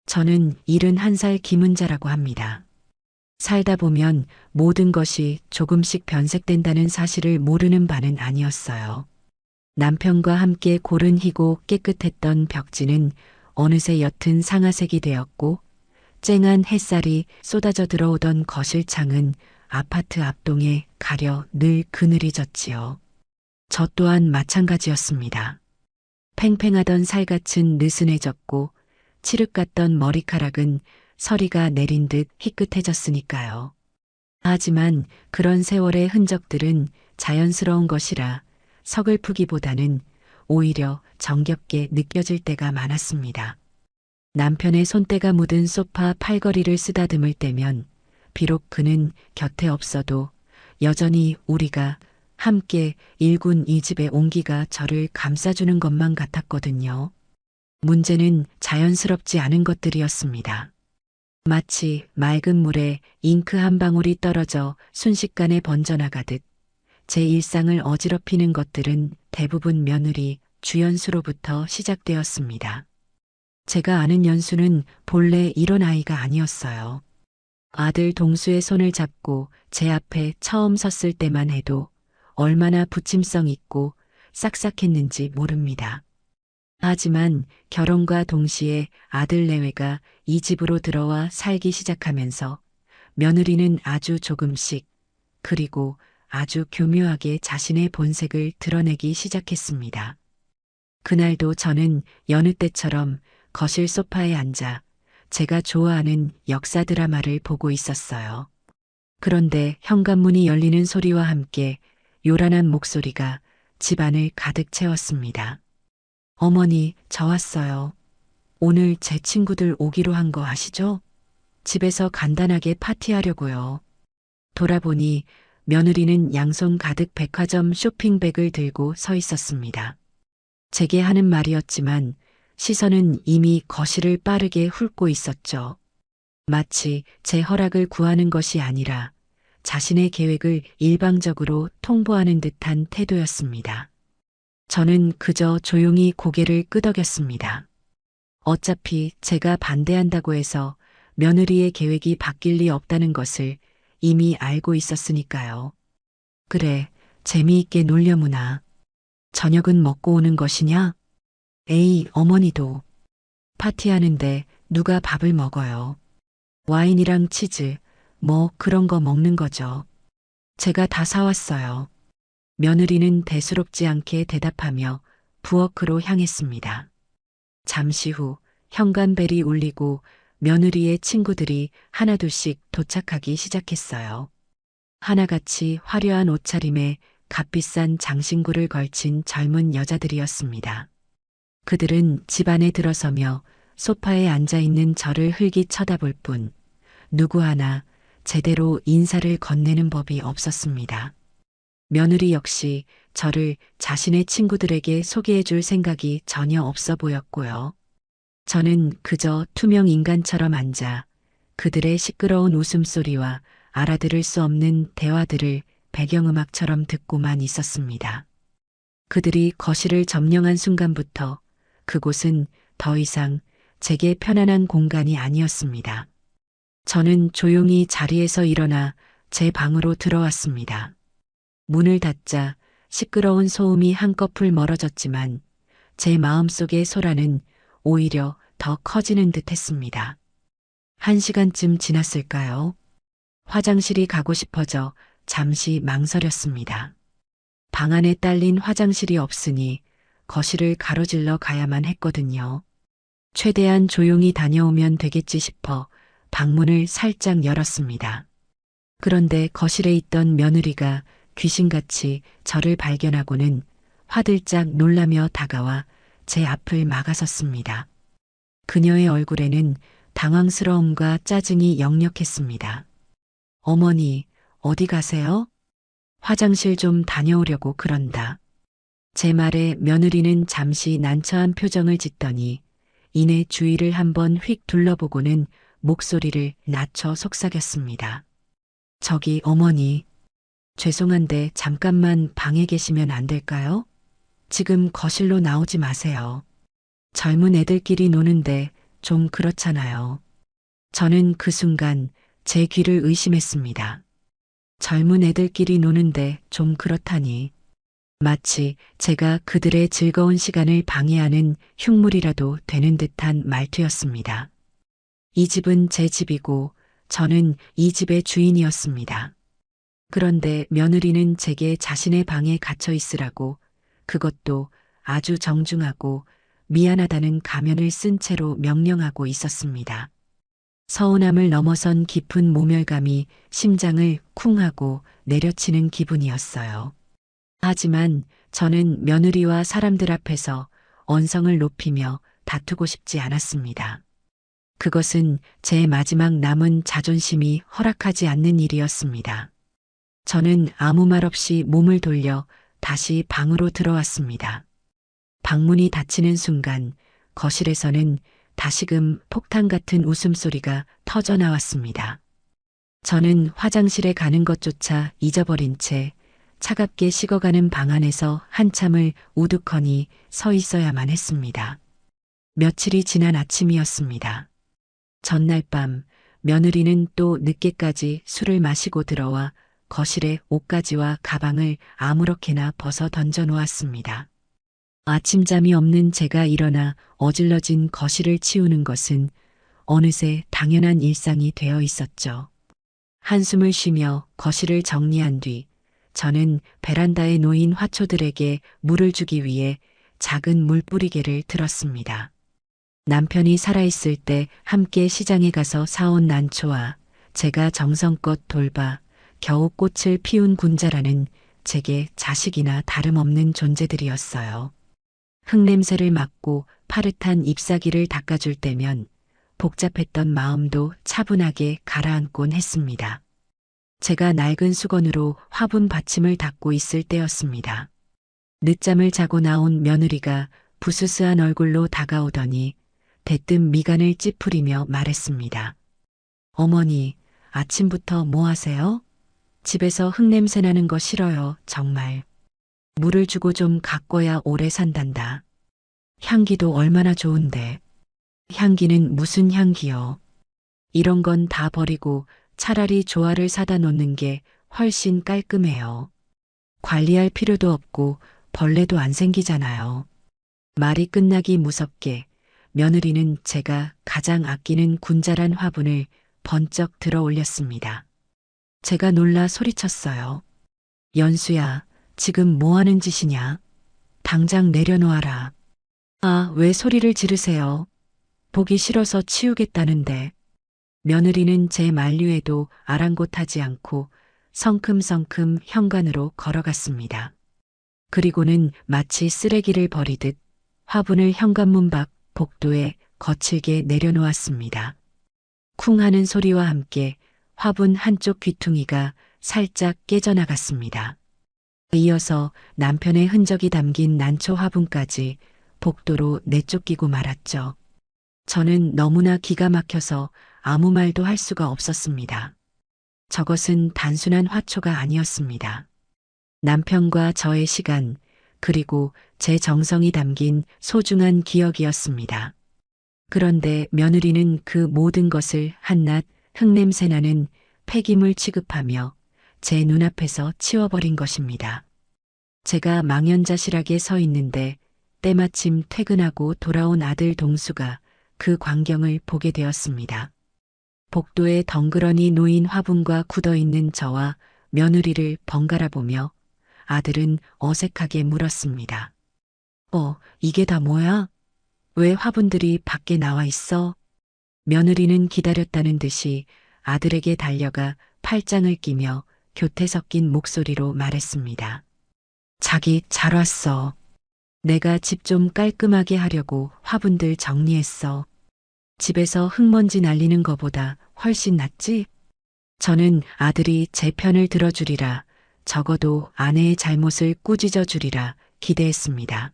저는 71살 김은자라고 합니다. 살다 보면 모든 것이 조금씩 변색된다는 사실을 모르는 바는 아니었어요. 남편과 함께 고른 희고 깨끗했던 벽지는 어느새 옅은 상아색이 되었고 쨍한 햇살이 쏟아져 들어오던 거실 창은 아파트 앞동에 가려 늘 그늘이 졌지요. 저 또한 마찬가지였습니다. 팽팽하던 살갗은 느슨해졌고 칠흑 같던 머리카락은 서리가 내린 듯 희끗해졌으니까요. 하지만 그런 세월의 흔적들은 자연스러운 것이라 서글프기보다는 오히려 정겹게 느껴질 때가 많았습니다. 남편의 손때가 묻은 소파 팔걸이를 쓰다듬을 때면 비록 그는 곁에 없어도 여전히 우리가 함께 일군 이 집의 온기가 저를 감싸주는 것만 같았거든요. 문제는 자연스럽지 않은 것들이었습니다. 마치 맑은 물에 잉크 한 방울이 떨어져 순식간에 번져나가듯 제 일상을 어지럽히는 것들은 대부분 며느리 주연수로부터 시작되었습니다. 제가 아는 연수는 본래 이런 아이가 아니었어요. 아들 동수의 손을 잡고 제 앞에 처음 섰을 때만 해도 얼마나 부침성 있고 싹싹했는지 모릅니다. 하지만 결혼과 동시에 아들 내외가 이 집으로 들어와 살기 시작하면서 며느리는 아주 조금씩 그리고 아주 교묘하게 자신의 본색을 드러내기 시작했습니다. 그날도 저는 여느 때처럼 거실 소파에 앉아 제가 좋아하는 역사 드라마를 보고 있었어요. 그런데 현관문이 열리는 소리와 함께 요란한 목소리가 집안을 가득 채웠습니다. 어머니, 저 왔어요. 오늘 제 친구들 오기로 한 거 아시죠? 집에서 간단하게 파티하려고요. 돌아보니 며느리는 양손 가득 백화점 쇼핑백을 들고 서 있었습니다. 제게 하는 말이었지만 시선은 이미 거실을 빠르게 훑고 있었죠. 마치 제 허락을 구하는 것이 아니라 자신의 계획을 일방적으로 통보하는 듯한 태도였습니다. 저는 그저 조용히 고개를 끄덕였습니다. 어차피 제가 반대한다고 해서 며느리의 계획이 바뀔 리 없다는 것을 이미 알고 있었으니까요. 그래, 재미있게 놀려무나. 저녁은 먹고 오는 것이냐? 에이, 어머니도. 파티하는데 누가 밥을 먹어요. 와인이랑 치즈, 뭐 그런 거 먹는 거죠. 제가 다 사왔어요. 며느리는 대수롭지 않게 대답하며 부엌으로 향했습니다. 잠시 후 현관벨이 울리고 며느리의 친구들이 하나둘씩 도착하기 시작했어요. 하나같이 화려한 옷차림에 값비싼 장신구를 걸친 젊은 여자들이었습니다. 그들은 집 안에 들어서며 소파에 앉아있는 저를 흘기 쳐다볼 뿐 누구 하나 제대로 인사를 건네는 법이 없었습니다. 며느리 역시 저를 자신의 친구들에게 소개해 줄 생각이 전혀 없어 보였고요. 저는 그저 투명 인간처럼 앉아 그들의 시끄러운 웃음소리와 알아들을 수 없는 대화들을 배경음악처럼 듣고만 있었습니다. 그들이 거실을 점령한 순간부터 그곳은 더 이상 제게 편안한 공간이 아니었습니다. 저는 조용히 자리에서 일어나 제 방으로 들어왔습니다. 문을 닫자 시끄러운 소음이 한꺼풀 멀어졌지만 제 마음속의 소란은 오히려 더 커지는 듯 했습니다. 1시간쯤 지났을까요? 화장실이 가고 싶어져 잠시 망설였습니다. 방 안에 딸린 화장실이 없으니 거실을 가로질러 가야만 했거든요. 최대한 조용히 다녀오면 되겠지 싶어 방문을 살짝 열었습니다. 그런데 거실에 있던 며느리가 귀신같이 저를 발견하고는 화들짝 놀라며 다가와 제 앞을 막아섰습니다. 그녀의 얼굴에는 당황스러움과 짜증이 역력했습니다. 어머니, 어디 가세요? 화장실 좀 다녀오려고 그런다. 제 말에 며느리는 잠시 난처한 표정을 짓더니 이내 주위를 한번 휙 둘러보고는 목소리를 낮춰 속삭였습니다. 저기 어머니, 죄송한데 잠깐만 방에 계시면 안 될까요? 지금 거실로 나오지 마세요. 젊은 애들끼리 노는데 좀 그렇잖아요. 저는 그 순간 제 귀를 의심했습니다. 젊은 애들끼리 노는데 좀 그렇다니. 마치 제가 그들의 즐거운 시간을 방해하는 흉물이라도 되는 듯한 말투였습니다. 이 집은 제 집이고 저는 이 집의 주인이었습니다. 그런데 며느리는 제게 자신의 방에 갇혀 있으라고, 그것도 아주 정중하고 미안하다는 가면을 쓴 채로 명령하고 있었습니다. 서운함을 넘어선 깊은 모멸감이 심장을 쿵 하고 내려치는 기분이었어요. 하지만 저는 며느리와 사람들 앞에서 언성을 높이며 다투고 싶지 않았습니다. 그것은 제 마지막 남은 자존심이 허락하지 않는 일이었습니다. 저는 아무 말 없이 몸을 돌려 다시 방으로 들어왔습니다. 방문이 닫히는 순간 거실에서는 다시금 폭탄 같은 웃음소리가 터져 나왔습니다. 저는 화장실에 가는 것조차 잊어버린 채 차갑게 식어가는 방 안에서 한참을 우두커니 서 있어야만 했습니다. 며칠이 지난 아침이었습니다. 전날 밤 며느리는 또 늦게까지 술을 마시고 들어와 거실에 옷가지와 가방을 아무렇게나 벗어 던져 놓았습니다. 아침잠이 없는 제가 일어나 어질러진 거실을 치우는 것은 어느새 당연한 일상이 되어 있었죠. 한숨을 쉬며 거실을 정리한 뒤 저는 베란다에 놓인 화초들에게 물을 주기 위해 작은 물뿌리개를 들었습니다. 남편이 살아있을 때 함께 시장에 가서 사온 난초와 제가 정성껏 돌봐 겨우 꽃을 피운 군자라는 제게 자식이나 다름없는 존재들이었어요. 흙냄새를 맡고 파릇한 잎사귀를 닦아줄 때면 복잡했던 마음도 차분하게 가라앉곤 했습니다. 제가 낡은 수건으로 화분 받침을 닦고 있을 때였습니다. 늦잠을 자고 나온 며느리가 부스스한 얼굴로 다가오더니 대뜸 미간을 찌푸리며 말했습니다. 어머니, 아침부터 뭐 하세요? 집에서 흙냄새 나는 거 싫어요, 정말. 물을 주고 좀 가꿔야 오래 산단다. 향기도 얼마나 좋은데. 향기는 무슨 향기요? 이런 건 다 버리고 차라리 조화를 사다 놓는 게 훨씬 깔끔해요. 관리할 필요도 없고 벌레도 안 생기잖아요. 말이 끝나기 무섭게 며느리는 제가 가장 아끼는 군자란 화분을 번쩍 들어 올렸습니다. 제가 놀라 소리쳤어요. 연수야, 지금 뭐 하는 짓이냐? 당장 내려놓아라. 아, 왜 소리를 지르세요? 보기 싫어서 치우겠다는데. 며느리는 제 만류에도 아랑곳하지 않고 성큼성큼 현관으로 걸어갔습니다. 그리고는 마치 쓰레기를 버리듯 화분을 현관문 밖 복도에 거칠게 내려놓았습니다. 쿵 하는 소리와 함께 화분 한쪽 귀퉁이가 살짝 깨져나갔습니다. 이어서 남편의 흔적이 담긴 난초 화분까지 복도로 내쫓기고 말았죠. 저는 너무나 기가 막혀서 아무 말도 할 수가 없었습니다. 저것은 단순한 화초가 아니었습니다. 남편과 저의 시간, 그리고 제 정성이 담긴 소중한 기억이었습니다. 그런데 며느리는 그 모든 것을 한낱 흙냄새 나는 폐기물 취급하며 제 눈앞에서 치워버린 것입니다. 제가 망연자실하게 서 있는데 때마침 퇴근하고 돌아온 아들 동수가 그 광경을 보게 되었습니다. 복도에 덩그러니 놓인 화분과 굳어있는 저와 며느리를 번갈아 보며 아들은 어색하게 물었습니다. 이게 다 뭐야? 왜 화분들이 밖에 나와 있어? 며느리는 기다렸다는 듯이 아들에게 달려가 팔짱을 끼며 교태 섞인 목소리로 말했습니다. 자기 잘 왔어. 내가 집 좀 깔끔하게 하려고 화분들 정리했어. 집에서 흙먼지 날리는 거보다 훨씬 낫지? 저는 아들이 제 편을 들어주리라, 적어도 아내의 잘못을 꾸짖어 주리라 기대했습니다.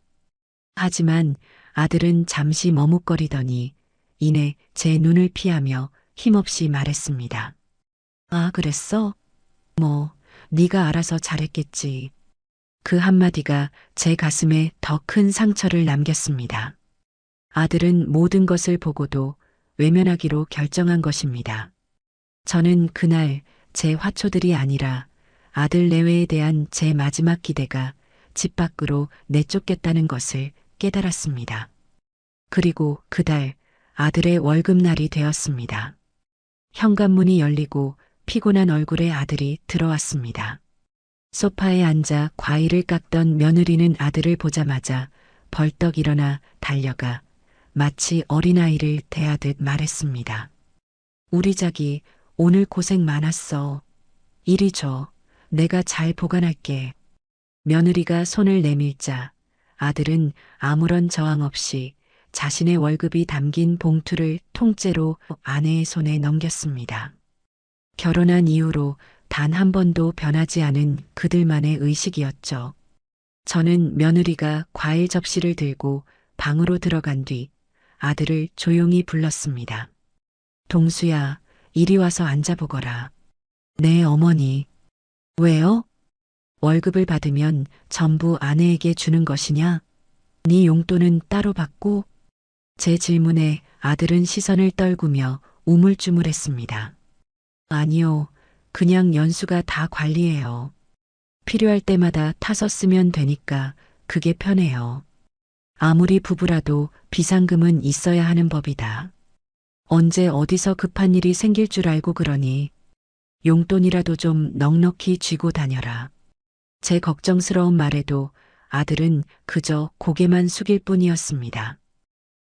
하지만 아들은 잠시 머뭇거리더니 이내 제 눈을 피하며 힘없이 말했습니다. 아, 그랬어? 뭐, 네가 알아서 잘했겠지. 그 한마디가 제 가슴에 더 큰 상처를 남겼습니다. 아들은 모든 것을 보고도 외면하기로 결정한 것입니다. 저는 그날 제 화초들이 아니라 아들 내외에 대한 제 마지막 기대가 집 밖으로 내쫓겼다는 것을 깨달았습니다. 그리고 그달 아들의 월급날이 되었습니다. 현관문이 열리고 피곤한 얼굴의 아들이 들어왔습니다. 소파에 앉아 과일을 깎던 며느리는 아들을 보자마자 벌떡 일어나 달려가 마치 어린아이를 대하듯 말했습니다. 우리 자기 오늘 고생 많았어. 이리 줘. 내가 잘 보관할게. 며느리가 손을 내밀자 아들은 아무런 저항 없이 자신의 월급이 담긴 봉투를 통째로 아내의 손에 넘겼습니다. 결혼한 이후로 단 한 번도 변하지 않은 그들만의 의식이었죠. 저는 며느리가 과일 접시를 들고 방으로 들어간 뒤 아들을 조용히 불렀습니다. 동수야, 이리 와서 앉아보거라. 네, 어머니. 왜요? 월급을 받으면 전부 아내에게 주는 것이냐? 네 용돈은 따로 받고? 제 질문에 아들은 시선을 떨구며 우물쭈물했습니다. 아니요, 그냥 연수가 다 관리해요. 필요할 때마다 타서 쓰면 되니까 그게 편해요. 아무리 부부라도 비상금은 있어야 하는 법이다. 언제 어디서 급한 일이 생길 줄 알고 그러니 용돈이라도 좀 넉넉히 쥐고 다녀라. 제 걱정스러운 말에도 아들은 그저 고개만 숙일 뿐이었습니다.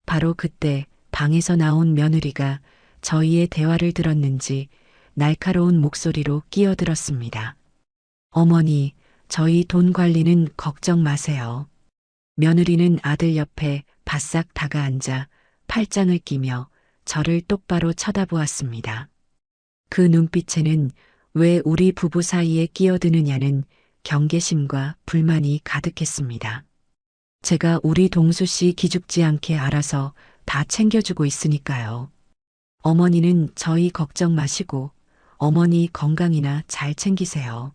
바로 그때 방에서 나온 며느리가 저희의 대화를 들었는지 날카로운 목소리로 끼어들었습니다. 어머니, 저희 돈 관리는 걱정 마세요. 며느리는 아들 옆에 바싹 다가앉아 팔짱을 끼며 저를 똑바로 쳐다보았습니다. 그 눈빛에는 왜 우리 부부 사이에 끼어드느냐는 경계심과 불만이 가득했습니다. 제가 우리 동수 씨 기죽지 않게 알아서 다 챙겨주고 있으니까요. 어머니는 저희 걱정 마시고 어머니 건강이나 잘 챙기세요.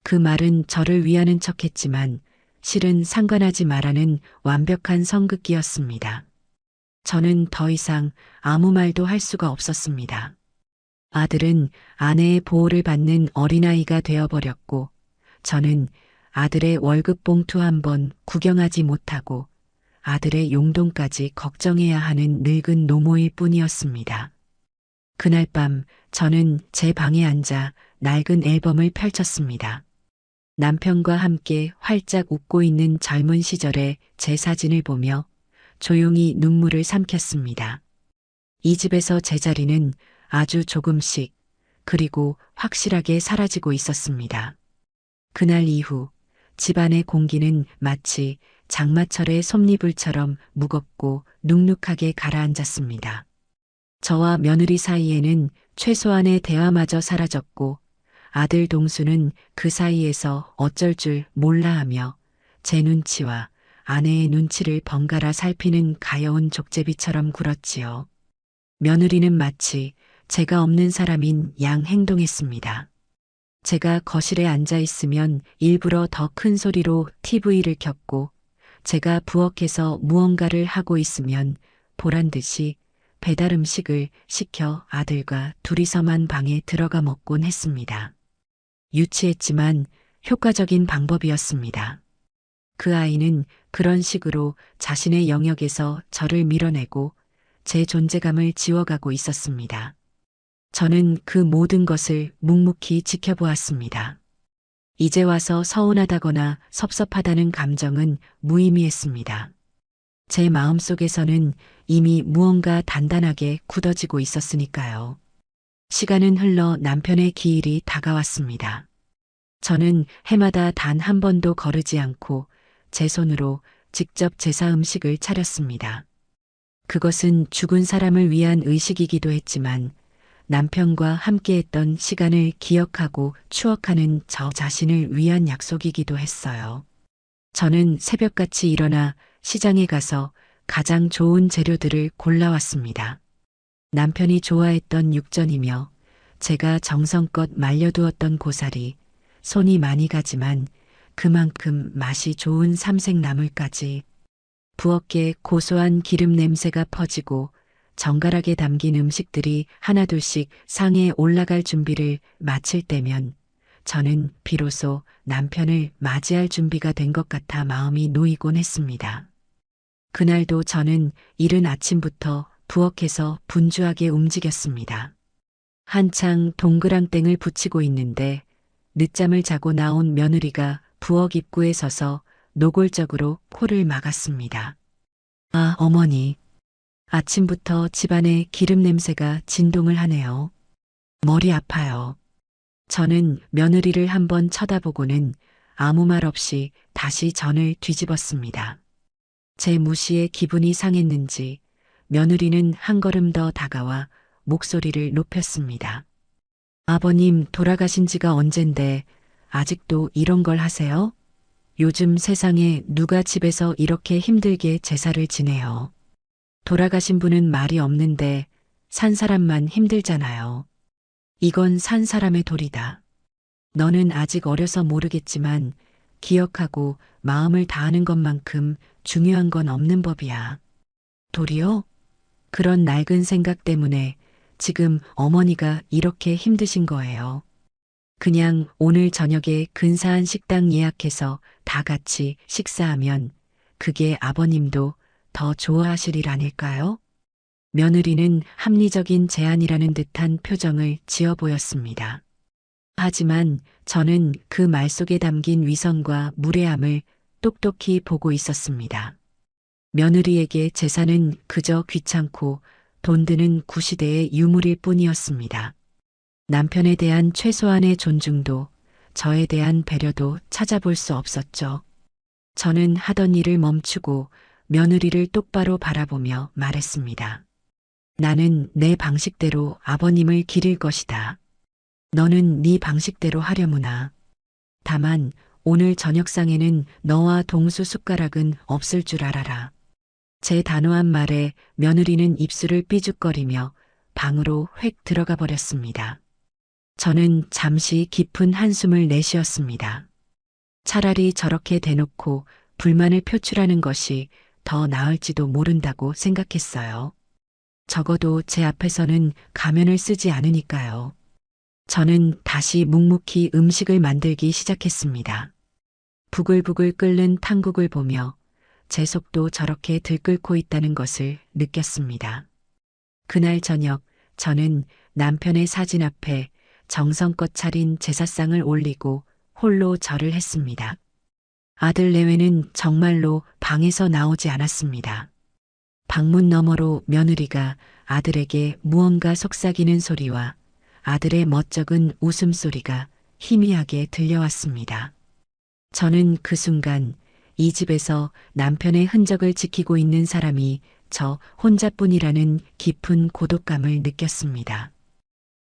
그 말은 저를 위하는 척했지만 실은 상관하지 말라는 완벽한 성극기였습니다. 저는 더 이상 아무 말도 할 수가 없었습니다. 아들은 아내의 보호를 받는 어린아이가 되어버렸고 저는 아들의 월급 봉투 한 번 구경하지 못하고 아들의 용돈까지 걱정해야 하는 늙은 노모일 뿐이었습니다. 그날 밤 저는 제 방에 앉아 낡은 앨범을 펼쳤습니다. 남편과 함께 활짝 웃고 있는 젊은 시절의 제 사진을 보며 조용히 눈물을 삼켰습니다. 이 집에서 제 자리는 아주 조금씩 그리고 확실하게 사라지고 있었습니다. 그날 이후 집안의 공기는 마치 장마철의 솜니불처럼 무겁고 눅눅하게 가라앉았습니다. 저와 며느리 사이에는 최소한의 대화마저 사라졌고 아들 동수는 그 사이에서 어쩔 줄 몰라 하며 제 눈치와 아내의 눈치를 번갈아 살피는 가여운 족제비처럼 굴었지요. 며느리는 마치 제가 없는 사람인 양 행동했습니다. 제가 거실에 앉아 있으면 일부러 더 큰 소리로 TV를 켰고 제가 부엌에서 무언가를 하고 있으면 보란 듯이 배달 음식을 시켜 아들과 둘이서만 방에 들어가 먹곤 했습니다. 유치했지만 효과적인 방법이었습니다. 그 아이는 그런 식으로 자신의 영역에서 저를 밀어내고 제 존재감을 지워가고 있었습니다. 저는 그 모든 것을 묵묵히 지켜보았습니다. 이제 와서 서운하다거나 섭섭하다는 감정은 무의미했습니다. 제 마음속에서는 이미 무언가 단단하게 굳어지고 있었으니까요. 시간은 흘러 남편의 기일이 다가왔습니다. 저는 해마다 단 한 번도 거르지 않고 제 손으로 직접 제사 음식을 차렸습니다. 그것은 죽은 사람을 위한 의식이기도 했지만 남편과 함께했던 시간을 기억하고 추억하는 저 자신을 위한 약속이기도 했어요. 저는 새벽같이 일어나 시장에 가서 가장 좋은 재료들을 골라왔습니다. 남편이 좋아했던 육전이며 제가 정성껏 말려두었던 고사리, 손이 많이 가지만 그만큼 맛이 좋은 삼색나물까지. 부엌에 고소한 기름 냄새가 퍼지고 정갈하게 담긴 음식들이 하나둘씩 상에 올라갈 준비를 마칠 때면 저는 비로소 남편을 맞이할 준비가 된 것 같아 마음이 놓이곤 했습니다. 그날도 저는 이른 아침부터 부엌에서 분주하게 움직였습니다. 한창 동그랑땡을 붙이고 있는데 늦잠을 자고 나온 며느리가 부엌 입구에 서서 노골적으로 코를 막았습니다. 아, 어머니. 아침부터 집안에 기름 냄새가 진동을 하네요. 머리 아파요. 저는 며느리를 한번 쳐다보고는 아무 말 없이 다시 전을 뒤집었습니다. 제 무시에 기분이 상했는지 며느리는 한 걸음 더 다가와 목소리를 높였습니다. 아버님 돌아가신 지가 언젠데 아직도 이런 걸 하세요? 요즘 세상에 누가 집에서 이렇게 힘들게 제사를 지내요. 돌아가신 분은 말이 없는데 산 사람만 힘들잖아요. 이건 산 사람의 도리다. 너는 아직 어려서 모르겠지만 기억하고 마음을 다하는 것만큼 중요한 건 없는 법이야. 도리요? 그런 낡은 생각 때문에 지금 어머니가 이렇게 힘드신 거예요. 그냥 오늘 저녁에 근사한 식당 예약해서 다 같이 식사하면 그게 아버님도 더 좋아하실 일 아닐까요? 며느리는 합리적인 제안이라는 듯한 표정을 지어 보였습니다. 하지만 저는 그 말 속에 담긴 위선과 무례함을 똑똑히 보고 있었습니다. 며느리에게 제사는 그저 귀찮고 돈 드는 구시대의 유물일 뿐이었습니다. 남편에 대한 최소한의 존중도 저에 대한 배려도 찾아볼 수 없었죠. 저는 하던 일을 멈추고 며느리를 똑바로 바라보며 말했습니다. 나는 내 방식대로 아버님을 기릴 것이다. 너는 네 방식대로 하려무나. 다만 오늘 저녁상에는 너와 동수 숟가락은 없을 줄 알아라. 제 단호한 말에 며느리는 입술을 삐죽거리며 방으로 획 들어가 버렸습니다. 저는 잠시 깊은 한숨을 내쉬었습니다. 차라리 저렇게 대놓고 불만을 표출하는 것이 더 나을지도 모른다고 생각했어요. 적어도 제 앞에서는 가면을 쓰지 않으니까요. 저는 다시 묵묵히 음식을 만들기 시작했습니다. 부글부글 끓는 탕국을 보며 제 속도 저렇게 들끓고 있다는 것을 느꼈습니다. 그날 저녁 저는 남편의 사진 앞에 정성껏 차린 제사상을 올리고 홀로 절을 했습니다. 아들 내외는 정말로 방에서 나오지 않았습니다. 방문 너머로 며느리가 아들에게 무언가 속삭이는 소리와 아들의 멋쩍은 웃음소리가 희미하게 들려왔습니다. 저는 그 순간 이 집에서 남편의 흔적을 지키고 있는 사람이 저 혼자뿐이라는 깊은 고독감을 느꼈습니다.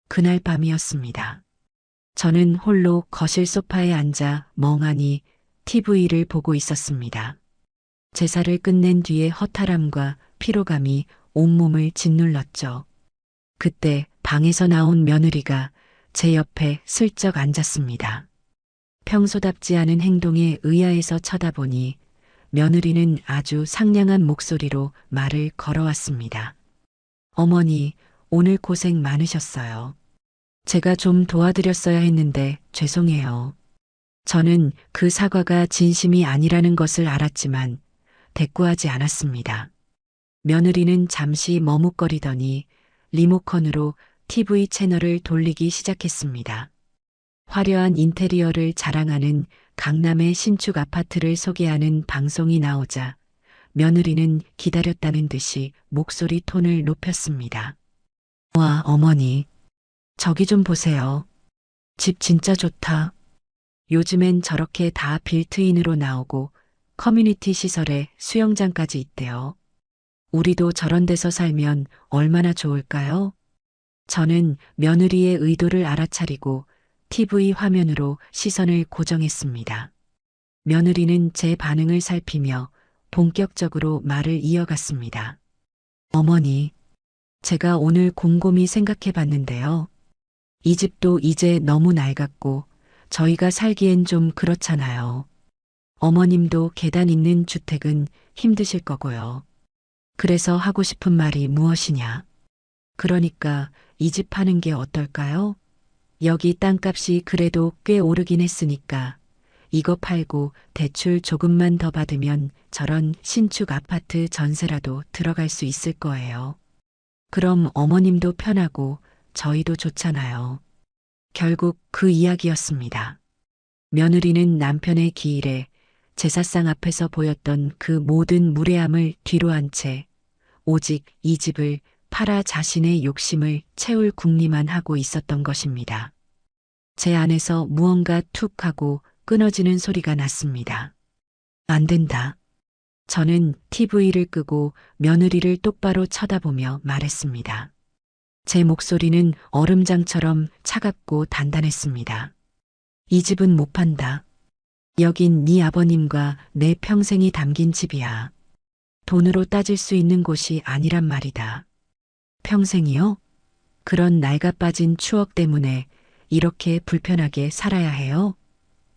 그날 밤이었습니다. 저는 홀로 거실 소파에 앉아 멍하니 TV를 보고 있었습니다. 제사를 끝낸 뒤의 허탈함과 피로감이 온몸을 짓눌렀죠. 그때 방에서 나온 며느리가 제 옆에 슬쩍 앉았습니다. 평소답지 않은 행동에 의아해서 쳐다보니 며느리는 아주 상냥한 목소리로 말을 걸어왔습니다. 어머니, 오늘 고생 많으셨어요. 제가 좀 도와드렸어야 했는데 죄송해요. 저는 그 사과가 진심이 아니라는 것을 알았지만 대꾸하지 않았습니다. 며느리는 잠시 머뭇거리더니 리모컨으로 TV 채널을 돌리기 시작했습니다. 화려한 인테리어를 자랑하는 강남의 신축 아파트를 소개하는 방송이 나오자 며느리는 기다렸다는 듯이 목소리 톤을 높였습니다. 와, 어머니. 저기 좀 보세요. 집 진짜 좋다. 요즘엔 저렇게 다 빌트인으로 나오고 커뮤니티 시설에 수영장까지 있대요. 우리도 저런 데서 살면 얼마나 좋을까요? 저는 며느리의 의도를 알아차리고 TV 화면으로 시선을 고정했습니다. 며느리는 제 반응을 살피며 본격적으로 말을 이어갔습니다. 어머니, 제가 오늘 곰곰이 생각해 봤는데요. 이 집도 이제 너무 낡았고 저희가 살기엔 좀 그렇잖아요. 어머님도 계단 있는 주택은 힘드실 거고요. 그래서 하고 싶은 말이 무엇이냐? 그러니까 이 집 파는 게 어떨까요? 여기 땅값이 그래도 꽤 오르긴 했으니까 이거 팔고 대출 조금만 더 받으면 저런 신축 아파트 전세라도 들어갈 수 있을 거예요. 그럼 어머님도 편하고 저희도 좋잖아요. 결국 그 이야기였습니다. 며느리는 남편의 기일에 제사상 앞에서 보였던 그 모든 무례함을 뒤로 한 채 오직 이 집을 팔아 자신의 욕심을 채울 궁리만 하고 있었던 것입니다. 제 안에서 무언가 툭 하고 끊어지는 소리가 났습니다. 안 된다. 저는 TV를 끄고 며느리를 똑바로 쳐다보며 말했습니다. 제 목소리는 얼음장처럼 차갑고 단단했습니다. 이 집은 못 판다. 여긴 네 아버님과 내 평생이 담긴 집이야. 돈으로 따질 수 있는 곳이 아니란 말이다. 평생이요? 그런 낡아 빠진 추억 때문에 이렇게 불편하게 살아야 해요?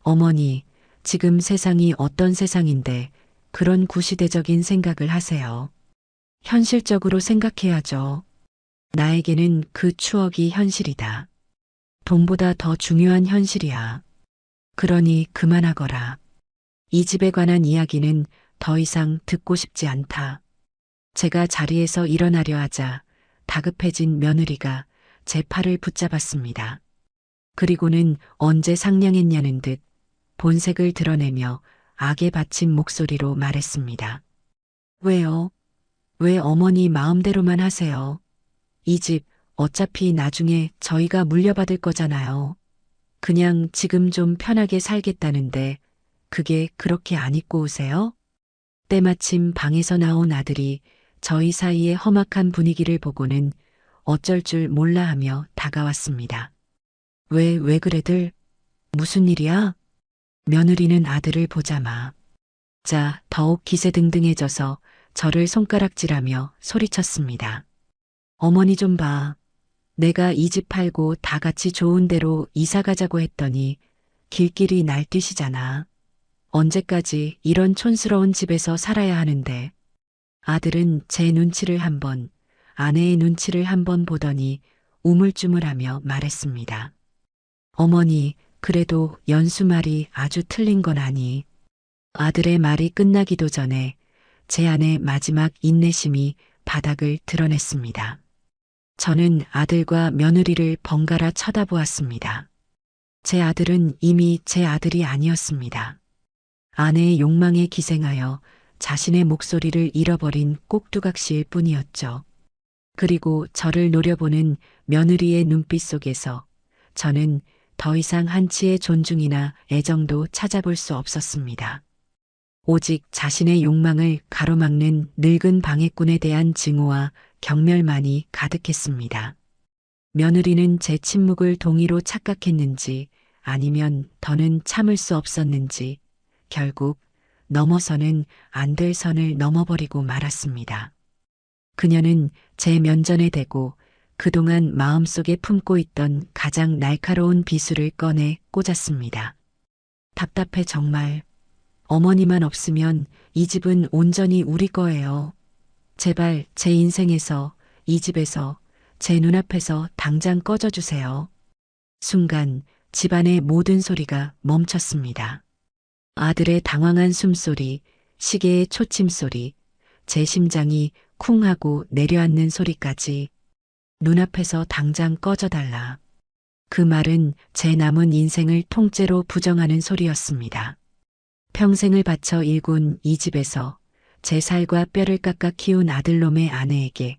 어머니, 지금 세상이 어떤 세상인데 그런 구시대적인 생각을 하세요. 현실적으로 생각해야죠. 나에게는 그 추억이 현실이다. 돈보다 더 중요한 현실이야. 그러니 그만하거라. 이 집에 관한 이야기는 더 이상 듣고 싶지 않다. 제가 자리에서 일어나려 하자 다급해진 며느리가 제 팔을 붙잡았습니다. 그리고는 언제 상냥했냐는 듯 본색을 드러내며 악에 받친 목소리로 말했습니다. 왜요? 왜 어머니 마음대로만 하세요? 이 집 어차피 나중에 저희가 물려받을 거잖아요. 그냥 지금 좀 편하게 살겠다는데 그게 그렇게 안 입고 오세요? 때마침 방에서 나온 아들이 저희 사이의 험악한 분위기를 보고는 어쩔 줄 몰라 하며 다가왔습니다. 왜 그래들? 무슨 일이야? 며느리는 아들을 보자마 자 더욱 기세등등해져서 저를 손가락질하며 소리쳤습니다. 어머니 좀 봐. 내가 이 집 팔고 다 같이 좋은 데로 이사 가자고 했더니 길길이 날뛰시잖아. 언제까지 이런 촌스러운 집에서 살아야 하는데. 아들은 제 눈치를 한 번, 아내의 눈치를 한 번 보더니 우물쭈물하며 말했습니다. 어머니, 그래도 연수 말이 아주 틀린 건 아니. 아들의 말이 끝나기도 전에 제 안의 마지막 인내심이 바닥을 드러냈습니다. 저는 아들과 며느리를 번갈아 쳐다보았습니다. 제 아들은 이미 제 아들이 아니었습니다. 아내의 욕망에 기생하여 자신의 목소리를 잃어버린 꼭두각시일 뿐이었죠. 그리고 저를 노려보는 며느리의 눈빛 속에서 저는 더 이상 한치의 존중이나 애정도 찾아볼 수 없었습니다. 오직 자신의 욕망을 가로막는 늙은 방해꾼에 대한 증오와 경멸만이 가득했습니다. 며느리는 제 침묵을 동의로 착각했는지 아니면 더는 참을 수 없었는지 결국 넘어서는 안 될 선을 넘어버리고 말았습니다. 그녀는 제 면전에 대고 그동안 마음속에 품고 있던 가장 날카로운 비수를 꺼내 꽂았습니다. 답답해 정말. 어머니만 없으면 이 집은 온전히 우리 거예요. 제발 제 인생에서, 이 집에서, 제 눈앞에서 당장 꺼져주세요. 순간 집안의 모든 소리가 멈췄습니다. 아들의 당황한 숨소리, 시계의 초침소리, 제 심장이 쿵 하고 내려앉는 소리까지 눈앞에서 당장 꺼져달라. 그 말은 제 남은 인생을 통째로 부정하는 소리였습니다. 평생을 바쳐 일군 이 집에서 제 살과 뼈를 깎아 키운 아들놈의 아내에게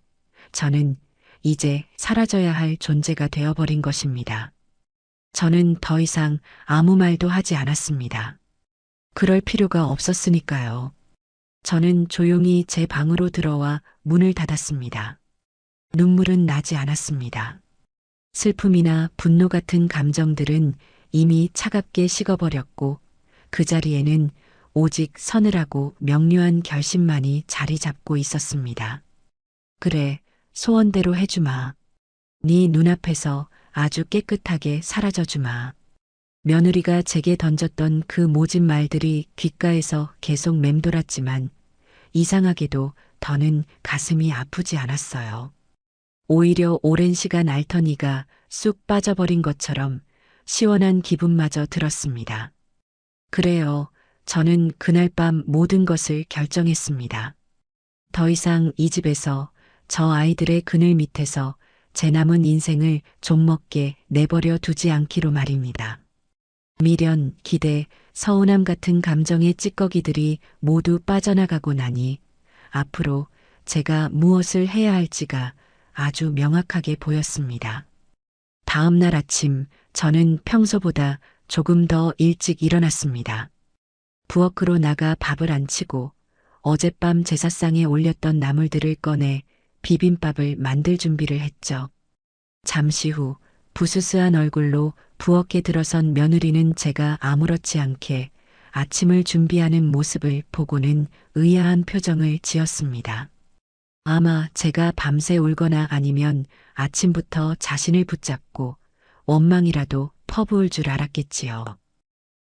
저는 이제 사라져야 할 존재가 되어버린 것입니다. 저는 더 이상 아무 말도 하지 않았습니다. 그럴 필요가 없었으니까요. 저는 조용히 제 방으로 들어와 문을 닫았습니다. 눈물은 나지 않았습니다. 슬픔이나 분노 같은 감정들은 이미 차갑게 식어버렸고 그 자리에는 오직 서늘하고 명료한 결심만이 자리 잡고 있었습니다. 그래, 소원대로 해주마. 네 눈앞에서 아주 깨끗하게 사라져주마. 며느리가 제게 던졌던 그 모진 말들이 귓가에서 계속 맴돌았지만 이상하게도 더는 가슴이 아프지 않았어요. 오히려 오랜 시간 앓던 이가 쑥 빠져버린 것처럼 시원한 기분마저 들었습니다. 그래요. 저는 그날 밤 모든 것을 결정했습니다. 더 이상 이 집에서 저 아이들의 그늘 밑에서 제 남은 인생을 좀먹게 내버려 두지 않기로 말입니다. 미련, 기대, 서운함 같은 감정의 찌꺼기들이 모두 빠져나가고 나니 앞으로 제가 무엇을 해야 할지가 아주 명확하게 보였습니다. 다음 날 아침 저는 평소보다 조금 더 일찍 일어났습니다. 부엌으로 나가 밥을 안 치고 어젯밤 제사상에 올렸던 나물들을 꺼내 비빔밥을 만들 준비를 했죠. 잠시 후 부스스한 얼굴로 부엌에 들어선 며느리는 제가 아무렇지 않게 아침을 준비하는 모습을 보고는 의아한 표정을 지었습니다. 아마 제가 밤새 울거나 아니면 아침부터 자신을 붙잡고 원망이라도 퍼부을 줄 알았겠지요.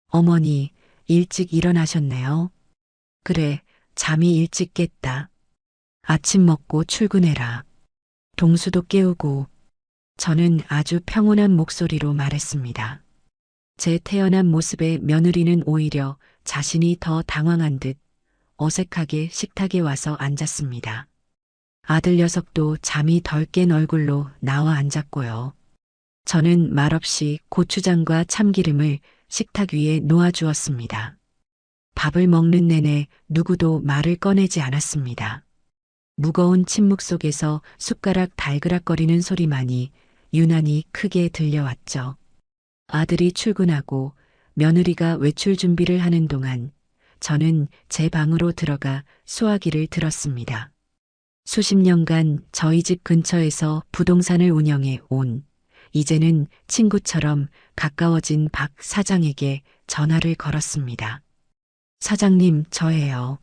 어머니, 일찍 일어나셨네요. 그래, 잠이 일찍 깼다. 아침 먹고 출근해라. 동수도 깨우고. 저는 아주 평온한 목소리로 말했습니다. 제 태연한 모습에 며느리는 오히려 자신이 더 당황한 듯 어색하게 식탁에 와서 앉았습니다. 아들 녀석도 잠이 덜 깬 얼굴로 나와 앉았고요. 저는 말없이 고추장과 참기름을 식탁 위에 놓아주었습니다. 밥을 먹는 내내 누구도 말을 꺼내지 않았습니다. 무거운 침묵 속에서 숟가락 달그락거리는 소리만이 유난히 크게 들려왔죠. 아들이 출근하고 며느리가 외출 준비를 하는 동안 저는 제 방으로 들어가 수화기를 들었습니다. 수십 년간 저희 집 근처에서 부동산을 운영해 온 이제는 친구처럼 가까워진 박 사장에게 전화를 걸었습니다. 사장님, 저예요.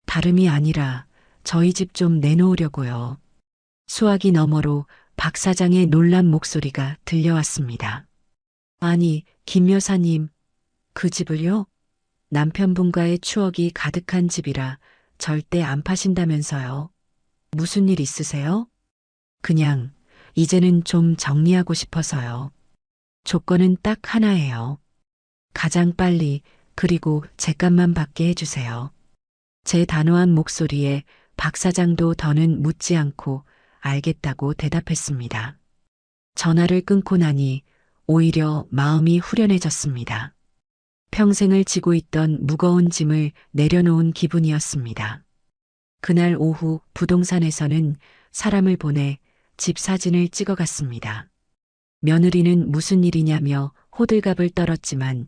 다름이 아니라 저희 집 좀 내놓으려고요. 수화기 너머로 박 사장의 놀란 목소리가 들려왔습니다. 아니, 김 여사님, 그 집을요? 남편분과의 추억이 가득한 집이라 절대 안 파신다면서요. 무슨 일 있으세요? 그냥 이제는 좀 정리하고 싶어서요. 조건은 딱 하나예요. 가장 빨리 그리고 제값만 받게 해주세요. 제 단호한 목소리에 박 사장도 더는 묻지 않고 알겠다고 대답했습니다. 전화를 끊고 나니 오히려 마음이 후련해졌습니다. 평생을 지고 있던 무거운 짐을 내려놓은 기분이었습니다. 그날 오후 부동산에서는 사람을 보내 집 사진을 찍어갔습니다. 며느리는 무슨 일이냐며 호들갑을 떨었지만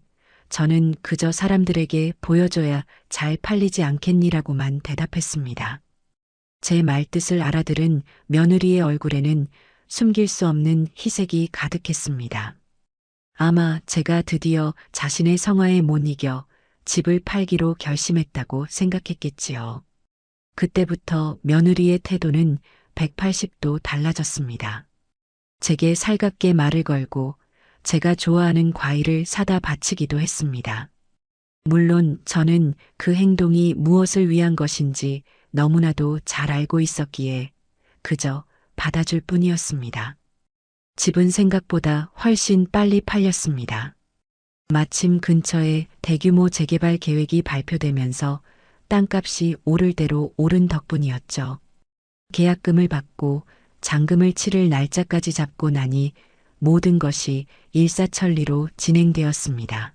저는 그저 사람들에게 보여줘야 잘 팔리지 않겠니라고만 대답했습니다. 제 말뜻을 알아들은 며느리의 얼굴에는 숨길 수 없는 희색이 가득했습니다. 아마 제가 드디어 자신의 성화에 못 이겨 집을 팔기로 결심했다고 생각했겠지요. 그때부터 며느리의 태도는 180도 달라졌습니다. 제게 살갑게 말을 걸고 제가 좋아하는 과일을 사다 바치기도 했습니다. 물론 저는 그 행동이 무엇을 위한 것인지 너무나도 잘 알고 있었기에 그저 받아줄 뿐이었습니다. 집은 생각보다 훨씬 빨리 팔렸습니다. 마침 근처에 대규모 재개발 계획이 발표되면서 땅값이 오를 대로 오른 덕분이었죠. 계약금을 받고 잔금을 치를 날짜까지 잡고 나니 모든 것이 일사천리로 진행되었습니다.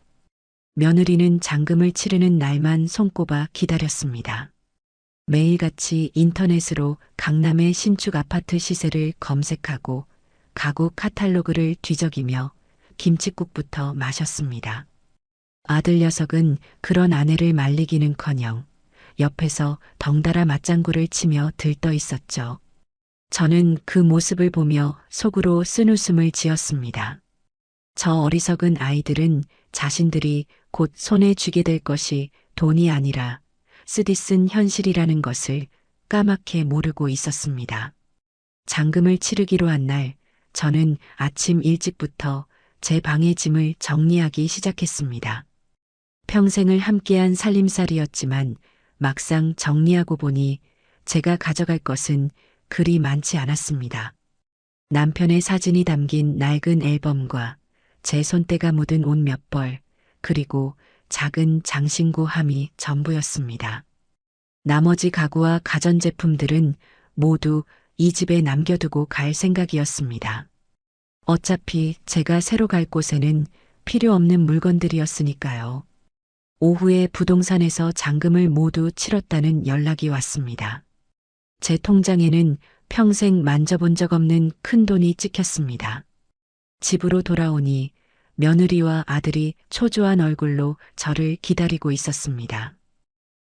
며느리는 잔금을 치르는 날만 손꼽아 기다렸습니다. 매일같이 인터넷으로 강남의 신축 아파트 시세를 검색하고 가구 카탈로그를 뒤적이며 김칫국부터 마셨습니다. 아들 녀석은 그런 아내를 말리기는커녕 옆에서 덩달아 맞장구를 치며 들떠 있었죠. 저는 그 모습을 보며 속으로 쓴웃음을 지었습니다. 저 어리석은 아이들은 자신들이 곧 손에 쥐게 될 것이 돈이 아니라 쓰디쓴 현실이라는 것을 까맣게 모르고 있었습니다. 잔금을 치르기로 한 날 저는 아침 일찍부터 제 방의 짐을 정리하기 시작했습니다. 평생을 함께한 살림살이였지만 막상 정리하고 보니 제가 가져갈 것은 그리 많지 않았습니다. 남편의 사진이 담긴 낡은 앨범과 제 손때가 묻은 옷 몇 벌, 그리고 작은 장신구 함이 전부였습니다. 나머지 가구와 가전제품들은 모두 이 집에 남겨두고 갈 생각이었습니다. 어차피 제가 새로 갈 곳에는 필요 없는 물건들이었으니까요. 오후에 부동산에서 잔금을 모두 치렀다는 연락이 왔습니다. 제 통장에는 평생 만져본 적 없는 큰 돈이 찍혔습니다. 집으로 돌아오니 며느리와 아들이 초조한 얼굴로 저를 기다리고 있었습니다.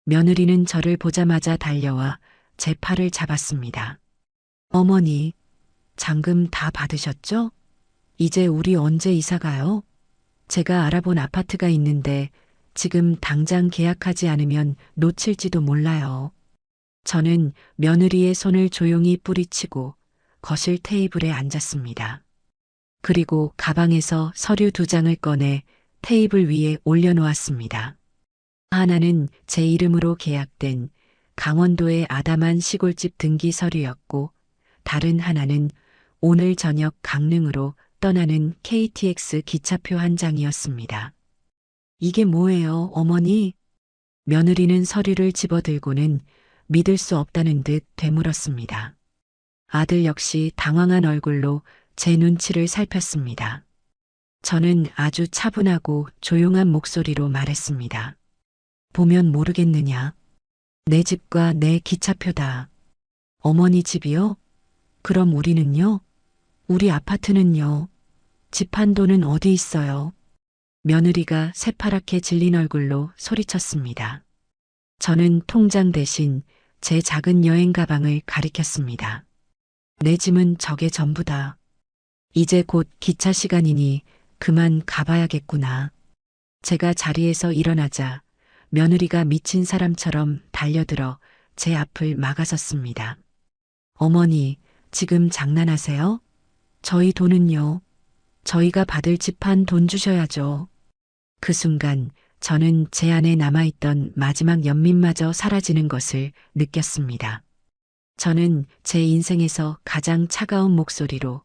며느리는 저를 보자마자 달려와 제 팔을 잡았습니다. 어머니, 잔금 다 받으셨죠? 이제 우리 언제 이사 가요? 제가 알아본 아파트가 있는데 지금 당장 계약하지 않으면 놓칠지도 몰라요. 저는 며느리의 손을 조용히 뿌리치고 거실 테이블에 앉았습니다. 그리고 가방에서 서류 2장을 꺼내 테이블 위에 올려놓았습니다. 하나는 제 이름으로 계약된 강원도의 아담한 시골집 등기 서류였고, 다른 하나는 오늘 저녁 강릉으로 떠나는 KTX 기차표 한 장이었습니다. 이게 뭐예요, 어머니? 며느리는 서류를 집어들고는 믿을 수 없다는 듯 되물었습니다. 아들 역시 당황한 얼굴로 제 눈치를 살폈습니다. 저는 아주 차분하고 조용한 목소리로 말했습니다. 보면 모르겠느냐? 내 집과 내 기차표다. 어머니 집이요? 그럼 우리는요? 우리 아파트는요? 집 한 돈은 어디 있어요? 며느리가 새파랗게 질린 얼굴로 소리쳤습니다. 저는 통장 대신 제 작은 여행 가방을 가리켰습니다. 내 짐은 저게 전부다. 이제 곧 기차 시간이니 그만 가봐야겠구나. 제가 자리에서 일어나자 며느리가 미친 사람처럼 달려들어 제 앞을 막아섰습니다. 어머니, 지금 장난하세요? 저희 돈은요? 저희가 받을 집 한 돈 주셔야죠. 그 순간 저는 제 안에 남아있던 마지막 연민마저 사라지는 것을 느꼈습니다. 저는 제 인생에서 가장 차가운 목소리로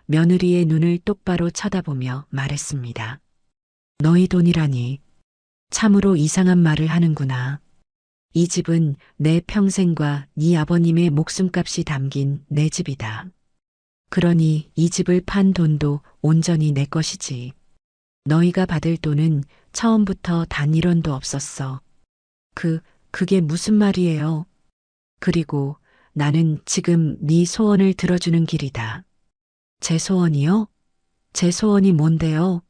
며느리의 눈을 똑바로 쳐다보며 말했습니다. 너희 돈이라니. 참으로 이상한 말을 하는구나. 이 집은 내 평생과 네 아버님의 목숨값이 담긴 내 집이다. 그러니 이 집을 판 돈도 온전히 내 것이지. 너희가 받을 돈은 처음부터 단 1원도 없었어. 그게 무슨 말이에요? 그리고 나는 지금 네 소원을 들어주는 길이다. 제 소원이요? 제 소원이 뭔데요?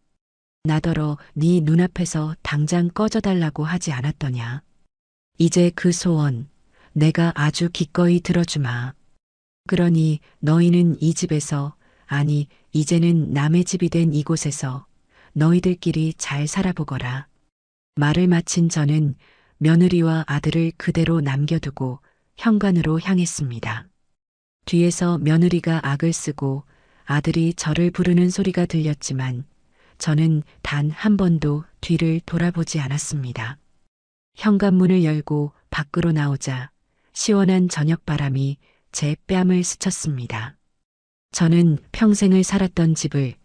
나더러 네 눈앞에서 당장 꺼져달라고 하지 않았더냐. 이제 그 소원 내가 아주 기꺼이 들어주마. 그러니 너희는 이 집에서, 아니 이제는 남의 집이 된 이곳에서 너희들끼리 잘 살아보거라. 말을 마친 저는 며느리와 아들을 그대로 남겨두고 현관으로 향했습니다. 뒤에서 며느리가 악을 쓰고 아들이 저를 부르는 소리가 들렸지만 저는 단 한 번도 뒤를 돌아보지 않았습니다. 현관문을 열고 밖으로 나오자 시원한 저녁바람이 제 뺨을 스쳤습니다. 저는 평생을 살았던 집을,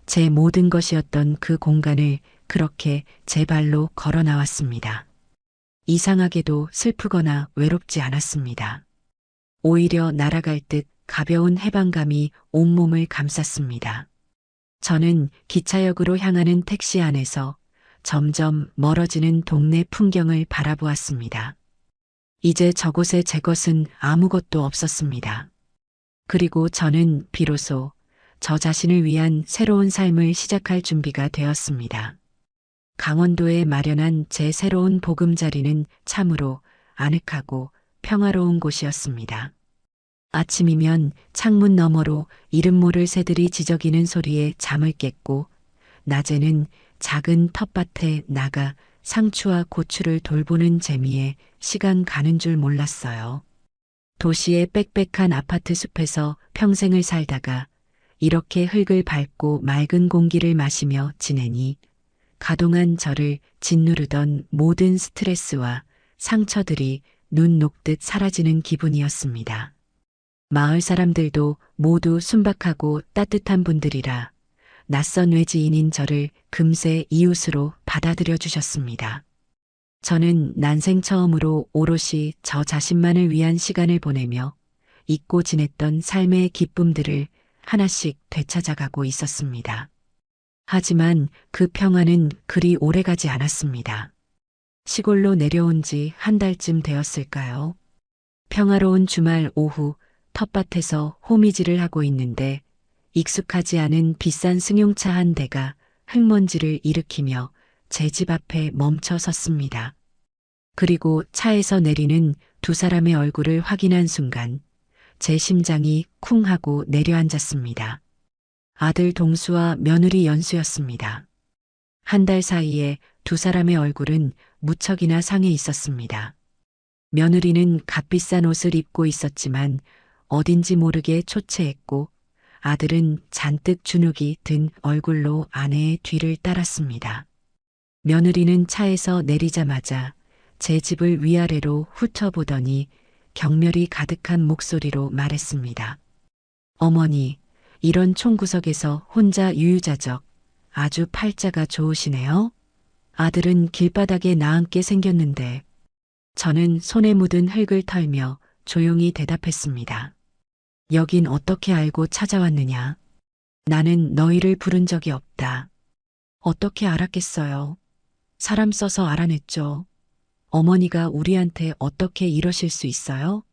제 모든 것이었던 그 공간을 그렇게 제 발로 걸어 나왔습니다. 이상하게도 슬프거나 외롭지 않았습니다. 오히려 날아갈 듯 가벼운 해방감이 온몸을 감쌌습니다. 저는 기차역으로 향하는 택시 안에서 점점 멀어지는 동네 풍경을 바라보았습니다. 이제 저곳에 제 것은 아무것도 없었습니다. 그리고 저는 비로소 저 자신을 위한 새로운 삶을 시작할 준비가 되었습니다. 강원도에 마련한 제 새로운 보금자리는 참으로 아늑하고 평화로운 곳이었습니다. 아침이면 창문 너머로 이름 모를 새들이 지저귀는 소리에 잠을 깼고, 낮에는 작은 텃밭에 나가 상추와 고추를 돌보는 재미에 시간 가는 줄 몰랐어요. 도시의 빽빽한 아파트 숲에서 평생을 살다가 이렇게 흙을 밟고 맑은 공기를 마시며 지내니 가동한 저를 짓누르던 모든 스트레스와 상처들이 눈 녹듯 사라지는 기분이었습니다. 마을 사람들도 모두 순박하고 따뜻한 분들이라 낯선 외지인인 저를 금세 이웃으로 받아들여 주셨습니다. 저는 난생 처음으로 오롯이 저 자신만을 위한 시간을 보내며 잊고 지냈던 삶의 기쁨들을 하나씩 되찾아가고 있었습니다. 하지만 그 평화는 그리 오래가지 않았습니다. 시골로 내려온 지 한 달쯤 되었을까요? 평화로운 주말 오후 텃밭에서 호미질을 하고 있는데 익숙하지 않은 비싼 승용차 한 대가 흙먼지를 일으키며 제 집 앞에 멈춰 섰습니다. 그리고 차에서 내리는 두 사람의 얼굴을 확인한 순간 제 심장이 쿵 하고 내려앉았습니다. 아들 동수와 며느리 연수였습니다. 한 달 사이에 두 사람의 얼굴은 무척이나 상해 있었습니다. 며느리는 값비싼 옷을 입고 있었지만 어딘지 모르게 초췌했고 아들은 잔뜩 주눅이 든 얼굴로 아내의 뒤를 따랐습니다. 며느리는 차에서 내리자마자 제 집을 위아래로 훑어보더니 경멸이 가득한 목소리로 말했습니다. 어머니, 이런 총구석에서 혼자 유유자적, 아주 팔자가 좋으시네요. 아들은 길바닥에 나앉게 생겼는데 저는 손에 묻은 흙을 털며 조용히 대답했습니다. 여긴 어떻게 알고 찾아왔느냐? 나는 너희를 부른 적이 없다. 어떻게 알았겠어요? 사람 써서 알아냈죠. 어머니가 우리한테 어떻게 이러실 수 있어요?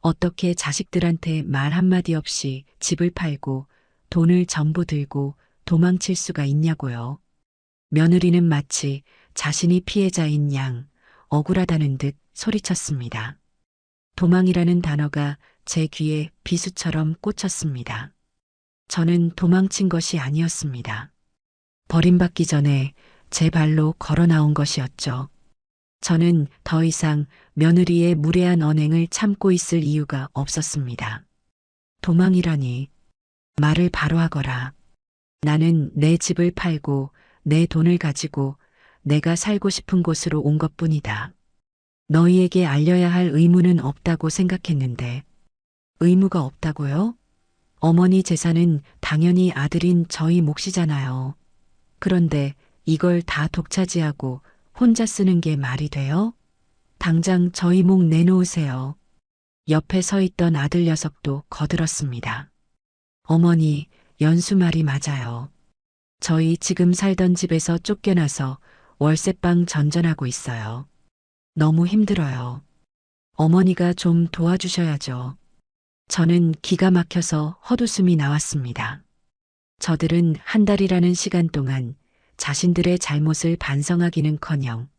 어떻게 자식들한테 말 한마디 없이 집을 팔고 돈을 전부 들고 도망칠 수가 있냐고요. 며느리는 마치 자신이 피해자인 양 억울하다는 듯 소리쳤습니다. 도망이라는 단어가 제 귀에 비수처럼 꽂혔습니다. 저는 도망친 것이 아니었습니다. 버림받기 전에 제 발로 걸어 나온 것이었죠. 저는 더 이상 며느리의 무례한 언행을 참고 있을 이유가 없었습니다. 도망이라니. 말을 바로 하거라. 나는 내 집을 팔고 내 돈을 가지고 내가 살고 싶은 곳으로 온 것뿐이다. 너희에게 알려야 할 의무는 없다고 생각했는데. 의무가 없다고요? 어머니 재산은 당연히 아들인 저희 몫이잖아요. 그런데 이걸 다 독차지하고 혼자 쓰는 게 말이 돼요? 당장 저희 목 내놓으세요. 옆에 서 있던 아들 녀석도 거들었습니다. 어머니, 연수 말이 맞아요. 저희 지금 살던 집에서 쫓겨나서 월세방 전전하고 있어요. 너무 힘들어요. 어머니가 좀 도와주셔야죠. 저는 기가 막혀서 헛웃음이 나왔습니다. 저들은 한 달이라는 시간 동안 자신들의 잘못을 반성하기는커녕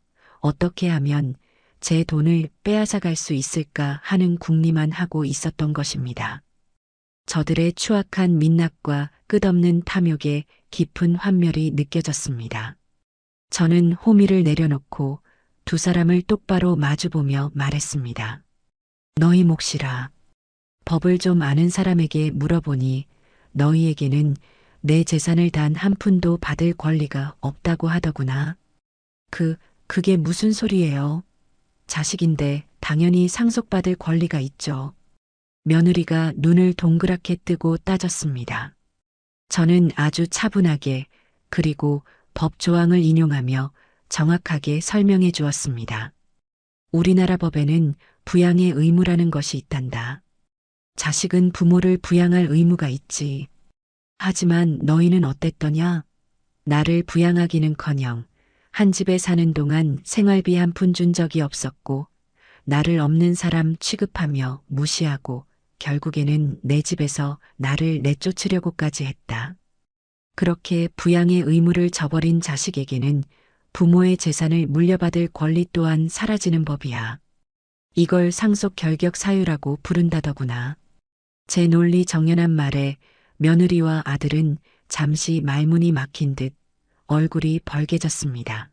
어떻게 하면 제 돈을 빼앗아 갈 수 있을까 하는 궁리만 하고 있었던 것입니다. 저들의 추악한 민낯과 끝없는 탐욕에 깊은 환멸이 느껴졌습니다. 저는 호미를 내려놓고 두 사람을 똑바로 마주보며 말했습니다. 너희 몫이라. 법을 좀 아는 사람에게 물어보니 너희에게는 내 재산을 단 한 푼도 받을 권리가 없다고 하더구나. 그게 무슨 소리예요? 자식인데 당연히 상속받을 권리가 있죠. 며느리가 눈을 동그랗게 뜨고 따졌습니다. 저는 아주 차분하게 그리고 법 조항을 인용하며 정확하게 설명해 주었습니다. 우리나라 법에는 부양의 의무라는 것이 있단다. 자식은 부모를 부양할 의무가 있지. 하지만 너희는 어땠더냐? 나를 부양하기는커녕 한 집에 사는 동안 생활비 한 푼 준 적이 없었고 나를 없는 사람 취급하며 무시하고 결국에는 내 집에서 나를 내쫓으려고까지 했다. 그렇게 부양의 의무를 저버린 자식에게는 부모의 재산을 물려받을 권리 또한 사라지는 법이야. 이걸 상속 결격 사유라고 부른다더구나. 제 논리 정연한 말에 며느리와 아들은 잠시 말문이 막힌 듯 얼굴이 벌개졌습니다.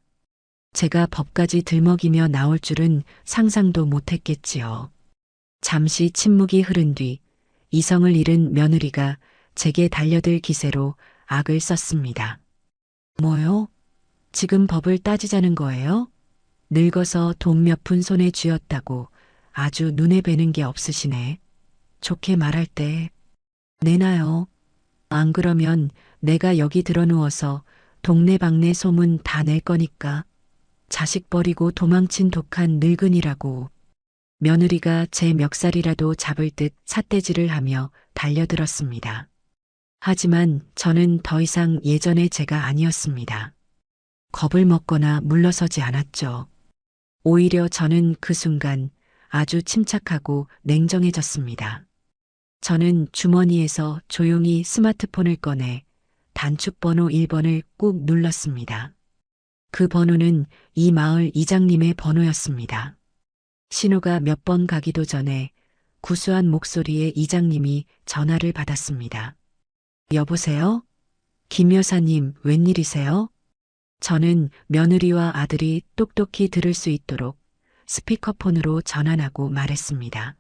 제가 법까지 들먹이며 나올 줄은 상상도 못했겠지요. 잠시 침묵이 흐른 뒤 이성을 잃은 며느리가 제게 달려들 기세로 악을 썼습니다. 뭐요? 지금 법을 따지자는 거예요? 늙어서 돈 몇 푼 손에 쥐었다고 아주 눈에 뵈는 게 없으시네. 좋게 말할 때 내놔요. 안 그러면 내가 여기 들어누워서 동네방네 소문 다 낼 거니까. 자식 버리고 도망친 독한 늙은이라고. 며느리가 제 멱살이라도 잡을 듯 삿대질을 하며 달려들었습니다. 하지만 저는 더 이상 예전의 제가 아니었습니다. 겁을 먹거나 물러서지 않았죠. 오히려 저는 그 순간 아주 침착하고 냉정해졌습니다. 저는 주머니에서 조용히 스마트폰을 꺼내 단축번호 1번을 꾹 눌렀습니다. 그 번호는 이 마을 이장님의 번호였습니다. 신호가 몇 번 가기도 전에 구수한 목소리의 이장님이 전화를 받았습니다. 여보세요? 김 여사님, 웬일이세요? 저는 며느리와 아들이 똑똑히 들을 수 있도록 스피커폰으로 전환하고 말했습니다.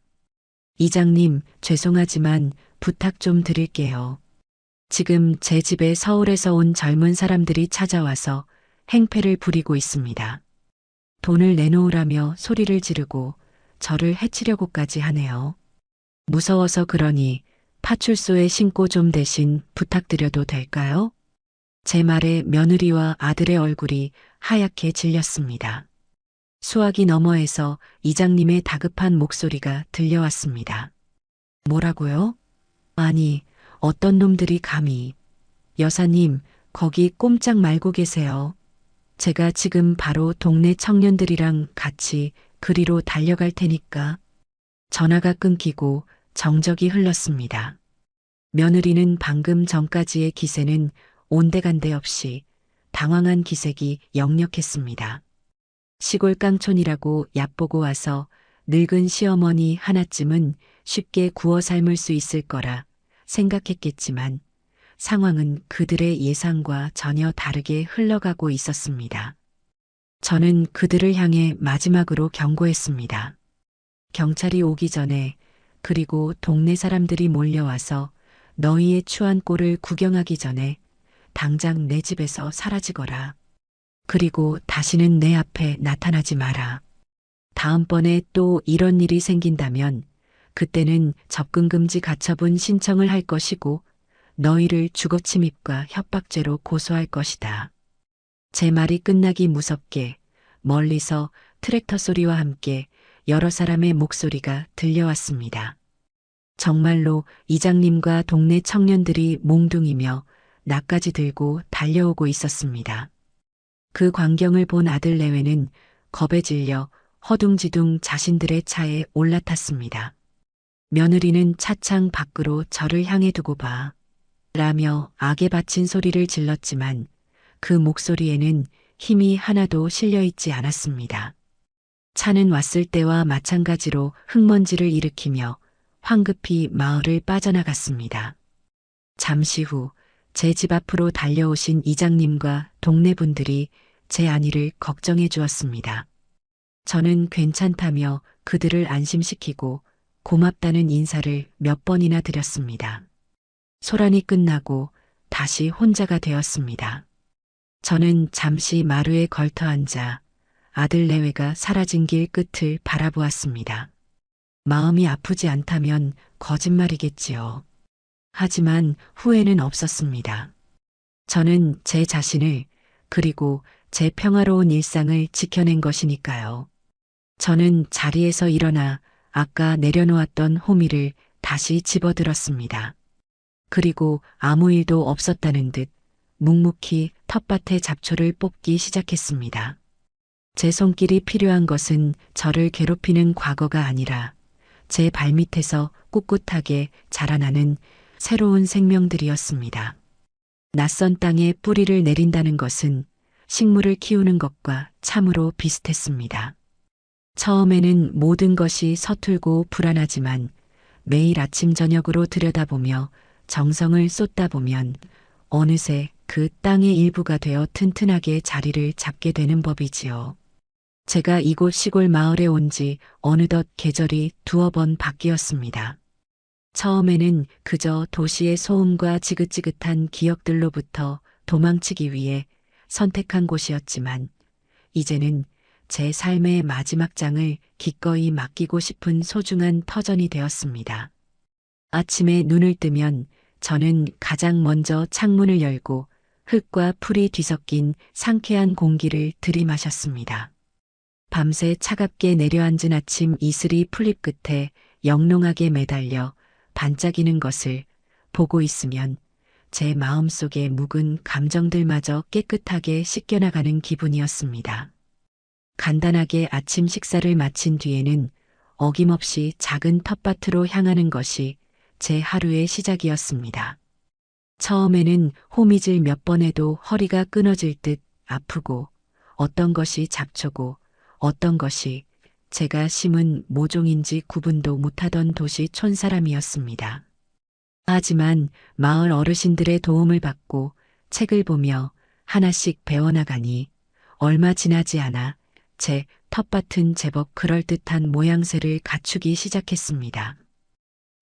이장님, 죄송하지만 부탁 좀 드릴게요. 지금 제 집에 서울에서 온 젊은 사람들이 찾아와서 행패를 부리고 있습니다. 돈을 내놓으라며 소리를 지르고 저를 해치려고까지 하네요. 무서워서 그러니 파출소에 신고 좀 대신 부탁드려도 될까요? 제 말에 며느리와 아들의 얼굴이 하얗게 질렸습니다. 수화기 너머에서 이장님의 다급한 목소리가 들려왔습니다. 뭐라고요? 아니, 어떤 놈들이 감히. 여사님, 거기 꼼짝 말고 계세요. 제가 지금 바로 동네 청년들이랑 같이 그리로 달려갈 테니까. 전화가 끊기고 정적이 흘렀습니다. 며느리는 방금 전까지의 기세는 온데간데 없이 당황한 기색이 역력했습니다. 시골 깡촌이라고 얕보고 와서 늙은 시어머니 하나쯤은 쉽게 구워 삶을 수 있을 거라 생각했겠지만 상황은 그들의 예상과 전혀 다르게 흘러가고 있었습니다. 저는 그들을 향해 마지막으로 경고했습니다. 경찰이 오기 전에, 그리고 동네 사람들이 몰려와서 너희의 추한 꼴을 구경하기 전에 당장 내 집에서 사라지거라. 그리고 다시는 내 앞에 나타나지 마라. 다음번에 또 이런 일이 생긴다면 그때는 접근금지 가처분 신청을 할 것이고 너희를 주거침입과 협박죄로 고소할 것이다. 제 말이 끝나기 무섭게 멀리서 트랙터 소리와 함께 여러 사람의 목소리가 들려왔습니다. 정말로 이장님과 동네 청년들이 몽둥이며 나까지 들고 달려오고 있었습니다. 그 광경을 본 아들 내외는 겁에 질려 허둥지둥 자신들의 차에 올라탔습니다. 며느리는 차창 밖으로 저를 향해 두고 봐 라며 악에 바친 소리를 질렀지만 그 목소리에는 힘이 하나도 실려있지 않았습니다. 차는 왔을 때와 마찬가지로 흙먼지를 일으키며 황급히 마을을 빠져나갔습니다. 잠시 후 제 집 앞으로 달려오신 이장님과 동네 분들이 제 안위를 걱정해 주었습니다. 저는 괜찮다며 그들을 안심시키고 고맙다는 인사를 몇 번이나 드렸습니다. 소란이 끝나고 다시 혼자가 되었습니다. 저는 잠시 마루에 걸터 앉아 아들 내외가 사라진 길 끝을 바라보았습니다. 마음이 아프지 않다면 거짓말이겠지요. 하지만 후회는 없었습니다. 저는 제 자신을, 그리고 제 평화로운 일상을 지켜낸 것이니까요. 저는 자리에서 일어나 아까 내려놓았던 호미를 다시 집어들었습니다. 그리고 아무 일도 없었다는 듯 묵묵히 텃밭의 잡초를 뽑기 시작했습니다. 제 손길이 필요한 것은 저를 괴롭히는 과거가 아니라 제 발밑에서 꿋꿋하게 자라나는 새로운 생명들이었습니다. 낯선 땅에 뿌리를 내린다는 것은 식물을 키우는 것과 참으로 비슷했습니다. 처음에는 모든 것이 서툴고 불안하지만 매일 아침 저녁으로 들여다보며 정성을 쏟다 보면 어느새 그 땅의 일부가 되어 튼튼하게 자리를 잡게 되는 법이지요. 제가 이곳 시골 마을에 온 지 어느덧 계절이 두어 번 바뀌었습니다. 처음에는 그저 도시의 소음과 지긋지긋한 기억들로부터 도망치기 위해 선택한 곳이었지만 이제는 제 삶의 마지막 장을 기꺼이 맡기고 싶은 소중한 터전이 되었습니다. 아침에 눈을 뜨면 저는 가장 먼저 창문을 열고 흙과 풀이 뒤섞인 상쾌한 공기를 들이마셨습니다. 밤새 차갑게 내려앉은 아침 이슬이 풀잎 끝에 영롱하게 매달려 반짝이는 것을 보고 있으면 제 마음속의 묵은 감정들마저 깨끗하게 씻겨나가는 기분이었습니다. 간단하게 아침 식사를 마친 뒤에는 어김없이 작은 텃밭으로 향하는 것이 제 하루의 시작이었습니다. 처음에는 호미질 몇 번 해도 허리가 끊어질 듯 아프고 어떤 것이 잡초고 어떤 것이 제가 심은 모종인지 구분도 못하던 도시 촌사람이었습니다. 하지만 마을 어르신들의 도움을 받고 책을 보며 하나씩 배워나가니 얼마 지나지 않아 제 텃밭은 제법 그럴듯한 모양새를 갖추기 시작했습니다.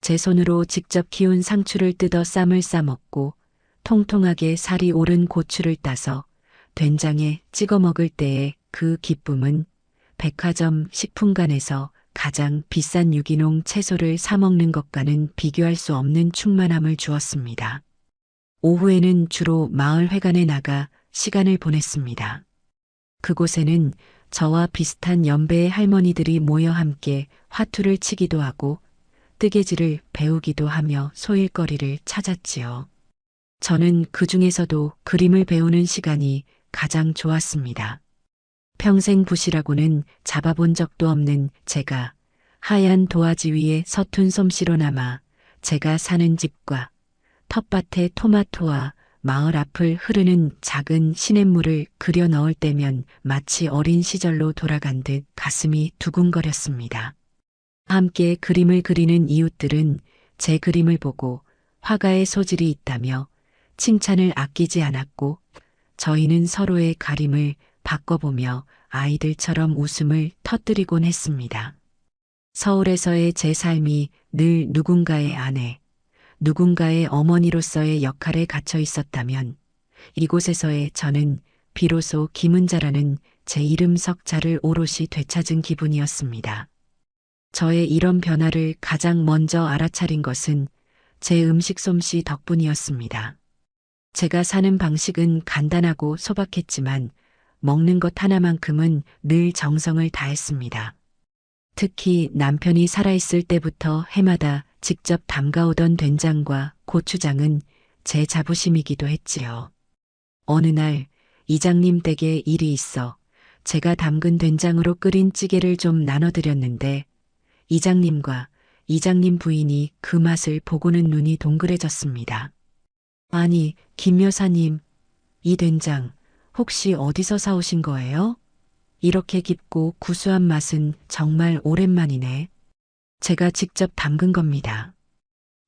제 손으로 직접 키운 상추를 뜯어 쌈을 싸먹고 통통하게 살이 오른 고추를 따서 된장에 찍어 먹을 때의 그 기쁨은 백화점 식품관에서 가장 비싼 유기농 채소를 사 먹는 것과는 비교할 수 없는 충만함을 주었습니다. 오후에는 주로 마을 회관에 나가 시간을 보냈습니다. 그곳에는 저와 비슷한 연배의 할머니들이 모여 함께 화투를 치기도 하고 뜨개질을 배우기도 하며 소일거리를 찾았지요. 저는 그 중에서도 그림을 배우는 시간이 가장 좋았습니다. 평생 붓이라고는 잡아본 적도 없는 제가 하얀 도화지 위에 서툰 솜씨로 남아 제가 사는 집과 텃밭의 토마토와 마을 앞을 흐르는 작은 시냇물을 그려 넣을 때면 마치 어린 시절로 돌아간 듯 가슴이 두근거렸습니다. 함께 그림을 그리는 이웃들은 제 그림을 보고 화가의 소질이 있다며 칭찬을 아끼지 않았고 저희는 서로의 가림을 바꿔보며 아이들처럼 웃음을 터뜨리곤 했습니다. 서울에서의 제 삶이 늘 누군가의 아내, 누군가의 어머니로서의 역할에 갇혀 있었다면 이곳에서의 저는 비로소 김은자라는 제 이름 석자를 오롯이 되찾은 기분이었습니다. 저의 이런 변화를 가장 먼저 알아차린 것은 제 음식 솜씨 덕분이었습니다. 제가 사는 방식은 간단하고 소박했지만 먹는 것 하나만큼은 늘 정성을 다했습니다. 특히 남편이 살아있을 때부터 해마다 직접 담가오던 된장과 고추장은 제 자부심이기도 했지요. 어느 날 이장님 댁에 일이 있어 제가 담근 된장으로 끓인 찌개를 좀 나눠드렸는데 이장님과 이장님 부인이 그 맛을 보고는 눈이 동그래졌습니다. 아니, 김 여사님, 이 된장 혹시 어디서 사오신 거예요? 이렇게 깊고 구수한 맛은 정말 오랜만이네. 제가 직접 담근 겁니다.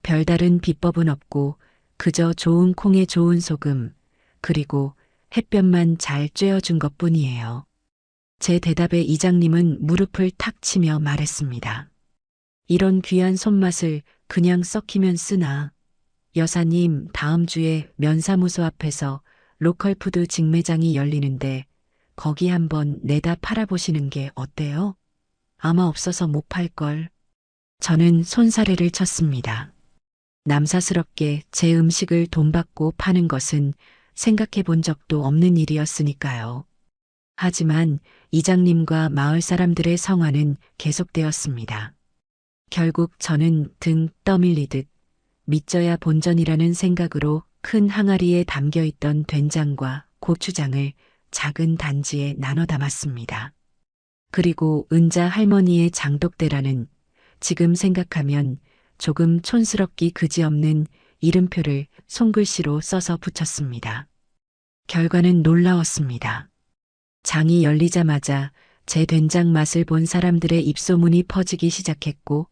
별다른 비법은 없고 그저 좋은 콩에 좋은 소금, 그리고 햇볕만 잘 쬐어준 것뿐이에요. 제 대답에 이장님은 무릎을 탁 치며 말했습니다. 이런 귀한 손맛을 그냥 썩히면 쓰나. 여사님, 다음 주에 면사무소 앞에서 로컬푸드 직매장이 열리는데 거기 한번 내다 팔아보시는 게 어때요? 아마 없어서 못 팔걸. 저는 손사래를 쳤습니다. 남사스럽게 제 음식을 돈 받고 파는 것은 생각해 본 적도 없는 일이었으니까요. 하지만 이장님과 마을 사람들의 성화는 계속되었습니다. 결국 저는 등 떠밀리듯 믿져야 본전이라는 생각으로 큰 항아리에 담겨있던 된장과 고추장을 작은 단지에 나눠 담았습니다. 그리고 은자 할머니의 장독대라는 지금 생각하면 조금 촌스럽기 그지없는 이름표를 손글씨로 써서 붙였습니다. 결과는 놀라웠습니다. 장이 열리자마자 제 된장 맛을 본 사람들의 입소문이 퍼지기 시작했고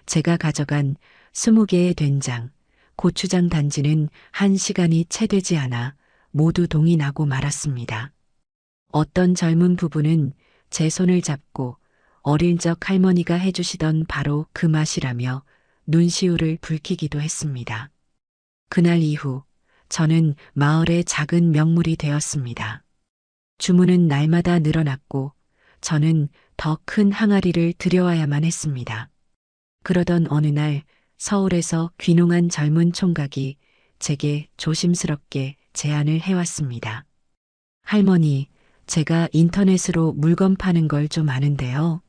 제가 가져간 20개의 된장, 고추장 단지는 1시간이 채 되지 않아 모두 동이 나고 말았습니다. 어떤 젊은 부부는 제 손을 잡고 어릴 적 할머니가 해주시던 바로 그 맛이라며 눈시울을 붉히기도 했습니다. 그날 이후 저는 마을의 작은 명물이 되었습니다. 주문은 날마다 늘어났고 저는 더 큰 항아리를 들여와야만 했습니다. 그러던 어느 날 서울에서 귀농한 젊은 총각이 제게 조심스럽게 제안을 해왔습니다. 할머니, 제가 인터넷으로 물건 파는 걸 좀 아는데요.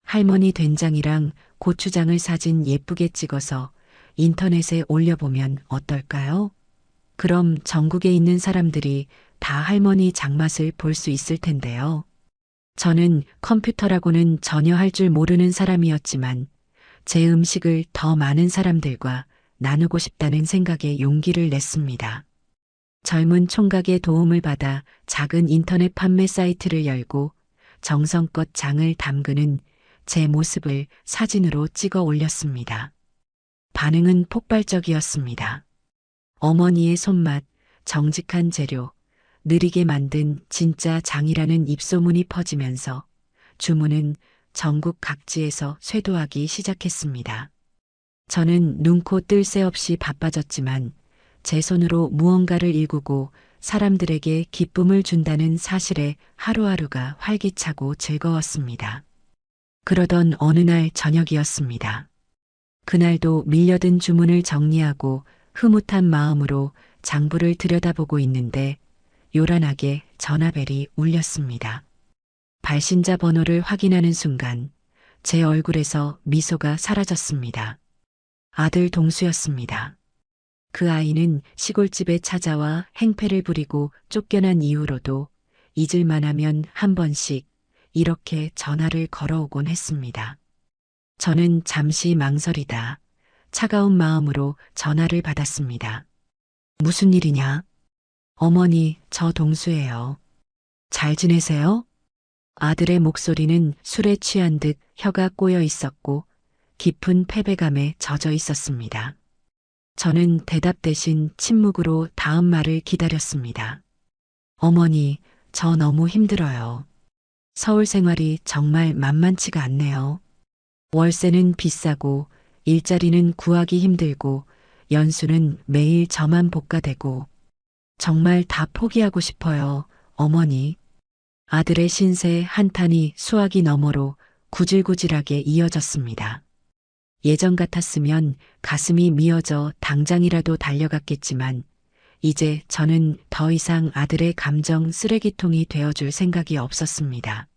할머니 된장이랑 고추장을 사진 예쁘게 찍어서 인터넷에 올려보면 어떨까요? 그럼 전국에 있는 사람들이 다 할머니 장맛을 볼 수 있을 텐데요. 저는 컴퓨터라고는 전혀 할 줄 모르는 사람이었지만 제 음식을 더 많은 사람들과 나누고 싶다는 생각에 용기를 냈습니다. 젊은 총각의 도움을 받아 작은 인터넷 판매 사이트를 열고 정성껏 장을 담그는 제 모습을 사진으로 찍어 올렸습니다. 반응은 폭발적이었습니다. 어머니의 손맛, 정직한 재료, 느리게 만든 진짜 장이라는 입소문이 퍼지면서 주문은 전국 각지에서 쇄도하기 시작했습니다. 저는 눈코 뜰 새 없이 바빠졌지만 제 손으로 무언가를 일구고 사람들에게 기쁨을 준다는 사실에 하루하루가 활기차고 즐거웠습니다. 그러던 어느 날 저녁이었습니다. 그날도 밀려든 주문을 정리하고 흐뭇한 마음으로 장부를 들여다보고 있는데 요란하게 전화벨이 울렸습니다. 발신자 번호를 확인하는 순간 제 얼굴에서 미소가 사라졌습니다. 아들 동수였습니다. 그 아이는 시골집에 찾아와 행패를 부리고 쫓겨난 이후로도 잊을만 하면 한 번씩 이렇게 전화를 걸어오곤 했습니다. 저는 잠시 망설이다 차가운 마음으로 전화를 받았습니다. 무슨 일이냐? 어머니, 저 동수예요. 잘 지내세요? 아들의 목소리는 술에 취한 듯 혀가 꼬여 있었고 깊은 패배감에 젖어 있었습니다. 저는 대답 대신 침묵으로 다음 말을 기다렸습니다. 어머니, 저 너무 힘들어요. 서울 생활이 정말 만만치가 않네요. 월세는 비싸고 일자리는 구하기 힘들고 연수는 매일 저만 볶아대고 정말 다 포기하고 싶어요, 어머니. 아들의 신세 한탄이 수화기 너머로 구질구질하게 이어졌습니다. 예전 같았으면 가슴이 미어져 당장이라도 달려갔겠지만 이제 저는 더 이상 아들의 감정 쓰레기통이 되어줄 생각이 없었습니다.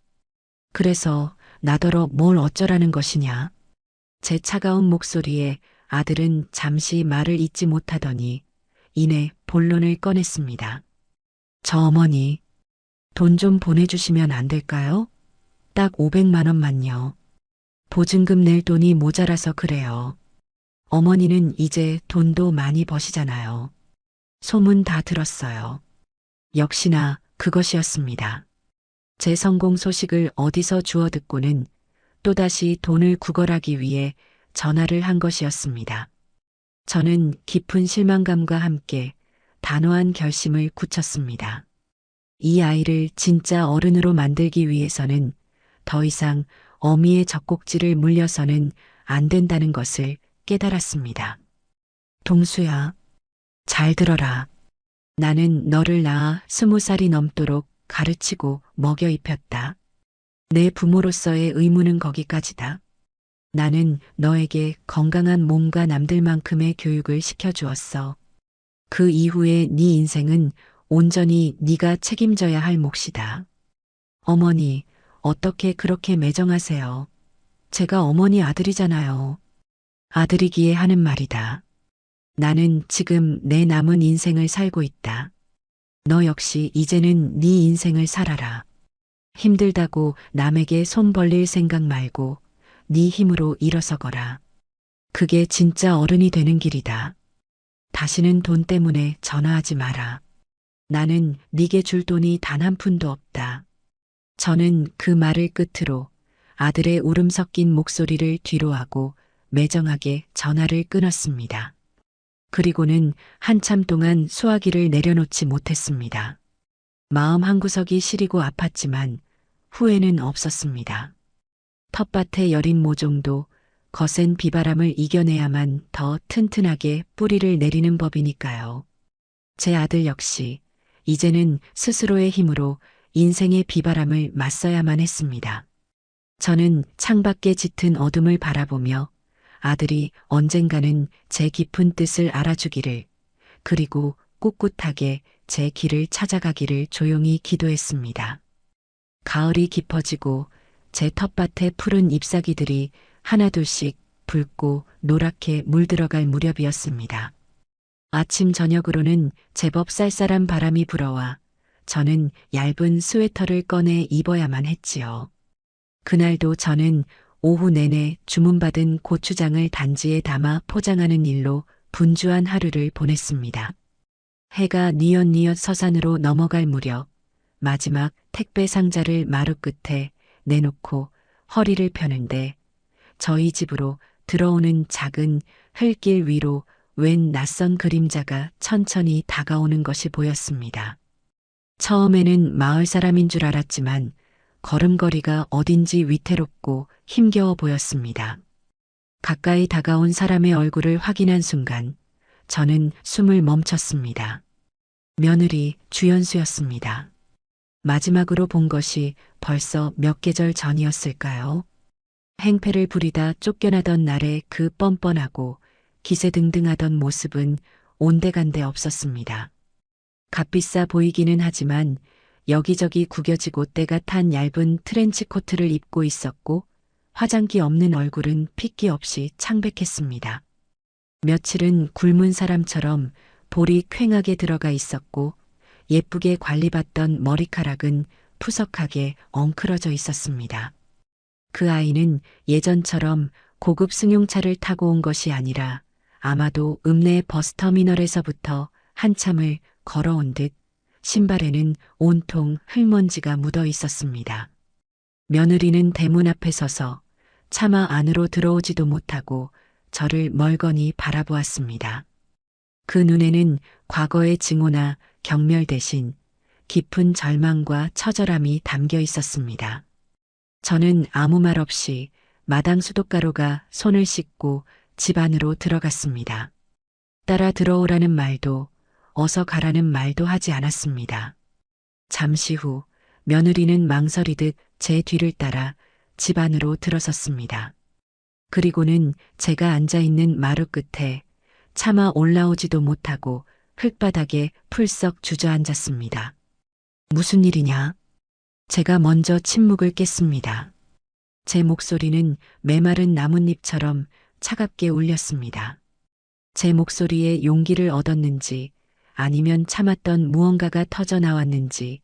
그래서 나더러 뭘 어쩌라는 것이냐? 제 차가운 목소리에 아들은 잠시 말을 잇지 못하더니 이내 본론을 꺼냈습니다. 저 어머니, 돈 좀 보내주시면 안 될까요? 딱 500만 원만요. 보증금 낼 돈이 모자라서 그래요. 어머니는 이제 돈도 많이 버시잖아요. 소문 다 들었어요. 역시나 그것이었습니다. 제 성공 소식을 어디서 주워 듣고는 또다시 돈을 구걸하기 위해 전화를 한 것이었습니다. 저는 깊은 실망감과 함께 단호한 결심을 굳혔습니다. 이 아이를 진짜 어른으로 만들기 위해서는 더 이상 어미의 젖꼭지를 물려서는 안 된다는 것을 깨달았습니다. 동수야, 잘 들어라. 나는 너를 낳아 20살이 넘도록 가르치고 먹여 입혔다. 내 부모로서의 의무는 거기까지다. 나는 너에게 건강한 몸과 남들만큼의 교육을 시켜주었어. 그 이후에 네 인생은 온전히 네가 책임져야 할 몫이다. 어머니, 어떻게 그렇게 매정하세요? 제가 어머니 아들이잖아요. 아들이기에 하는 말이다. 나는 지금 내 남은 인생을 살고 있다. 너 역시 이제는 네 인생을 살아라. 힘들다고 남에게 손 벌릴 생각 말고 네 힘으로 일어서거라. 그게 진짜 어른이 되는 길이다. 다시는 돈 때문에 전화하지 마라. 나는 네게 줄 돈이 단 한 푼도 없다. 저는 그 말을 끝으로 아들의 울음 섞인 목소리를 뒤로하고 매정하게 전화를 끊었습니다. 그리고는 한참 동안 수화기를 내려놓지 못했습니다. 마음 한구석이 시리고 아팠지만 후회는 없었습니다. 텃밭의 여린 모종도 거센 비바람을 이겨내야만 더 튼튼하게 뿌리를 내리는 법이니까요. 제 아들 역시 이제는 스스로의 힘으로 인생의 비바람을 맞서야만 했습니다. 저는 창밖에 짙은 어둠을 바라보며 아들이 언젠가는 제 깊은 뜻을 알아주기를, 그리고 꿋꿋하게 제 길을 찾아가기를 조용히 기도했습니다. 가을이 깊어지고 제 텃밭에 푸른 잎사귀들이 하나둘씩 붉고 노랗게 물들어갈 무렵이었습니다. 아침 저녁으로는 제법 쌀쌀한 바람이 불어와 저는 얇은 스웨터를 꺼내 입어야만 했지요. 그날도 저는 오후 내내 주문받은 고추장을 단지에 담아 포장하는 일로 분주한 하루를 보냈습니다. 해가 뉘엿뉘엿 서산으로 넘어갈 무렵 마지막 택배 상자를 마루 끝에 내놓고 허리를 펴는데 저희 집으로 들어오는 작은 흙길 위로 웬 낯선 그림자가 천천히 다가오는 것이 보였습니다. 처음에는 마을 사람인 줄 알았지만 걸음걸이가 어딘지 위태롭고 힘겨워 보였습니다. 가까이 다가온 사람의 얼굴을 확인한 순간 저는 숨을 멈췄습니다. 며느리 주연수였습니다. 마지막으로 본 것이 벌써 몇 계절 전이었을까요? 행패를 부리다 쫓겨나던 날의 그 뻔뻔하고 기세등등하던 모습은 온데간데 없었습니다. 값비싸 보이기는 하지만 여기저기 구겨지고 때가 탄 얇은 트렌치 코트를 입고 있었고 화장기 없는 얼굴은 핏기 없이 창백했습니다. 며칠은 굶은 사람처럼 볼이 퀭하게 들어가 있었고 예쁘게 관리받던 머리카락은 푸석하게 엉클어져 있었습니다. 그 아이는 예전처럼 고급 승용차를 타고 온 것이 아니라 아마도 읍내 버스터미널에서부터 한참을 걸어온 듯 신발에는 온통 흙먼지가 묻어 있었습니다. 며느리는 대문 앞에 서서 차마 안으로 들어오지도 못하고 저를 멀거니 바라보았습니다. 그 눈에는 과거의 증오나 경멸 대신 깊은 절망과 처절함이 담겨 있었습니다. 저는 아무 말 없이 마당 수도가루가 손을 씻고 집 안으로 들어갔습니다. 따라 들어오라는 말도 어서 가라는 말도 하지 않았습니다. 잠시 후 며느리는 망설이듯 제 뒤를 따라 집 안으로 들어섰습니다. 그리고는 제가 앉아있는 마루 끝에 차마 올라오지도 못하고 흙바닥에 풀썩 주저앉았습니다. 무슨 일이냐? 제가 먼저 침묵을 깼습니다. 제 목소리는 메마른 나뭇잎처럼 차갑게 울렸습니다. 제 목소리에 용기를 얻었는지 아니면 참았던 무언가가 터져 나왔는지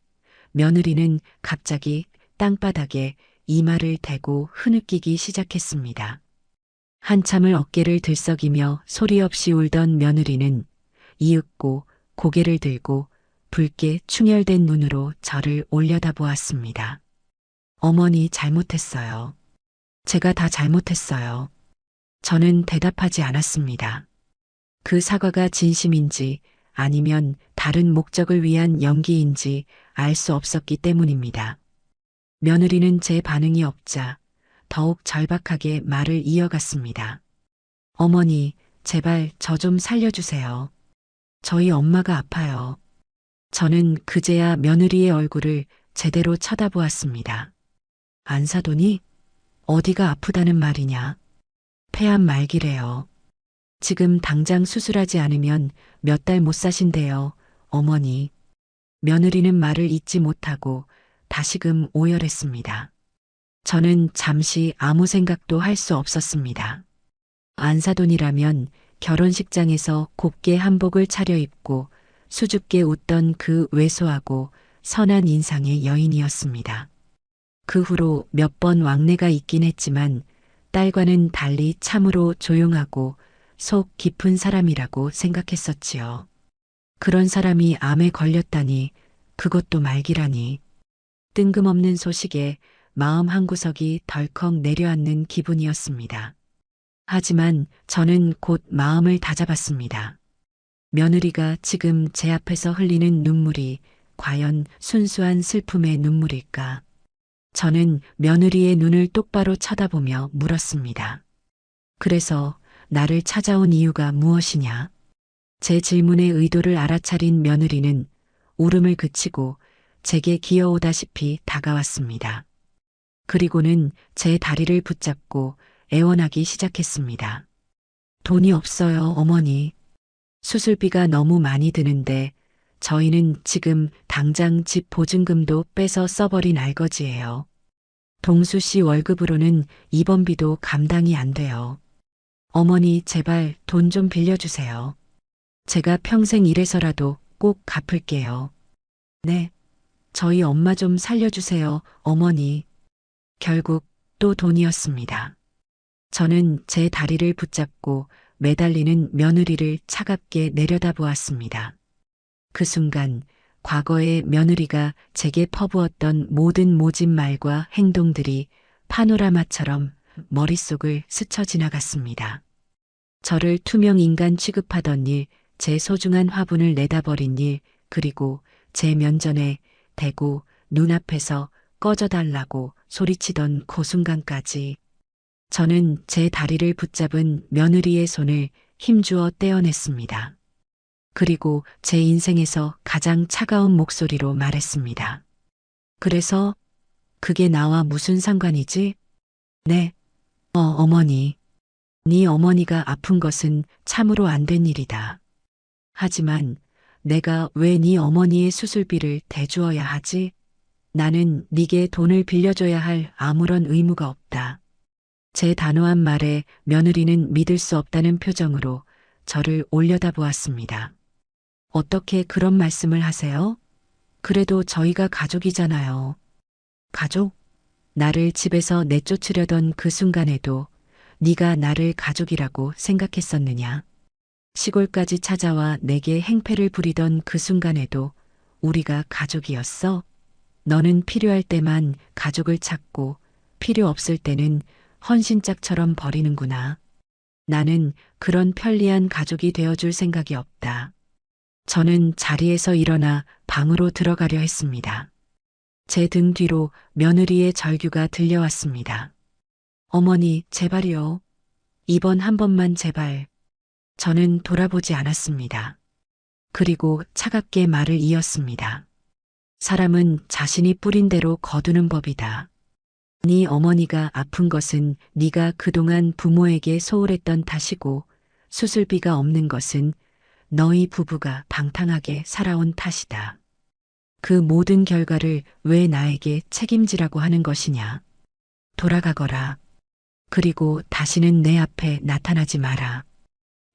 며느리는 갑자기 땅바닥에 이마를 대고 흐느끼기 시작했습니다. 한참을 어깨를 들썩이며 소리 없이 울던 며느리는 이윽고 고개를 들고 붉게 충혈된 눈으로 저를 올려다보았습니다. 어머니 잘못했어요. 제가 다 잘못했어요. 저는 대답하지 않았습니다. 그 사과가 진심인지 아니면 다른 목적을 위한 연기인지 알 수 없었기 때문입니다. 며느리는 제 반응이 없자 더욱 절박하게 말을 이어갔습니다. 어머니, 제발 저 좀 살려주세요. 저희 엄마가 아파요. 저는 그제야 며느리의 얼굴을 제대로 쳐다보았습니다. 안 사도니? 어디가 아프다는 말이냐? 폐암 말기래요. 지금 당장 수술하지 않으면 몇 달 못 사신대요, 어머니. 며느리는 말을 잇지 못하고 다시금 오열했습니다. 저는 잠시 아무 생각도 할 수 없었습니다. 안사돈이라면 결혼식장에서 곱게 한복을 차려입고 수줍게 웃던 그 왜소하고 선한 인상의 여인이었습니다. 그 후로 몇 번 왕래가 있긴 했지만 딸과는 달리 참으로 조용하고 속 깊은 사람이라고 생각했었지요. 그런 사람이 암에 걸렸다니, 그것도 말기라니. 뜬금없는 소식에 마음 한구석이 덜컥 내려앉는 기분이었습니다. 하지만 저는 곧 마음을 다잡았습니다. 며느리가 지금 제 앞에서 흘리는 눈물이 과연 순수한 슬픔의 눈물일까? 저는 며느리의 눈을 똑바로 쳐다보며 물었습니다. 그래서 나를 찾아온 이유가 무엇이냐? 제 질문의 의도를 알아차린 며느리는 울음을 그치고 제게 기어오다시피 다가왔습니다. 그리고는 제 다리를 붙잡고 애원하기 시작했습니다. 돈이 없어요, 어머니. 수술비가 너무 많이 드는데 저희는 지금 당장 집 보증금도 빼서 써버린 알거지예요. 동수 씨 월급으로는 입원비도 감당이 안 돼요. 어머니 제발 돈 좀 빌려주세요. 제가 평생 일해서라도 꼭 갚을게요. 네. 저희 엄마 좀 살려주세요, 어머니. 결국 또 돈이었습니다. 저는 제 다리를 붙잡고 매달리는 며느리를 차갑게 내려다보았습니다. 그 순간 과거의 며느리가 제게 퍼부었던 모든 모진 말과 행동들이 파노라마처럼 머릿속을 스쳐 지나갔습니다. 저를 투명 인간 취급하던 일, 제 소중한 화분을 내다버린 일, 그리고 제 면전에 대고 눈앞에서 꺼져달라고 소리치던 그 순간까지 저는 제 다리를 붙잡은 며느리의 손을 힘주어 떼어냈습니다. 그리고 제 인생에서 가장 차가운 목소리로 말했습니다. 그래서 그게 나와 무슨 상관이지? 네. 어머니. 네 어머니가 아픈 것은 참으로 안 된 일이다. 하지만 내가 왜 네 어머니의 수술비를 대주어야 하지? 나는 네게 돈을 빌려줘야 할 아무런 의무가 없다. 제 단호한 말에 며느리는 믿을 수 없다는 표정으로 저를 올려다보았습니다. 어떻게 그런 말씀을 하세요? 그래도 저희가 가족이잖아요. 가족? 나를 집에서 내쫓으려던 그 순간에도 네가 나를 가족이라고 생각했었느냐? 시골까지 찾아와 내게 행패를 부리던 그 순간에도 우리가 가족이었어? 너는 필요할 때만 가족을 찾고 필요 없을 때는 헌신짝처럼 버리는구나. 나는 그런 편리한 가족이 되어줄 생각이 없다. 저는 자리에서 일어나 방으로 들어가려 했습니다. 제 등 뒤로 며느리의 절규가 들려왔습니다. 어머니, 제발요. 이번 한 번만 제발. 저는 돌아보지 않았습니다. 그리고 차갑게 말을 이었습니다. 사람은 자신이 뿌린 대로 거두는 법이다. 네 어머니가 아픈 것은 네가 그동안 부모에게 소홀했던 탓이고 수술비가 없는 것은 너희 부부가 방탕하게 살아온 탓이다. 그 모든 결과를 왜 나에게 책임지라고 하는 것이냐. 돌아가거라. 그리고 다시는 내 앞에 나타나지 마라.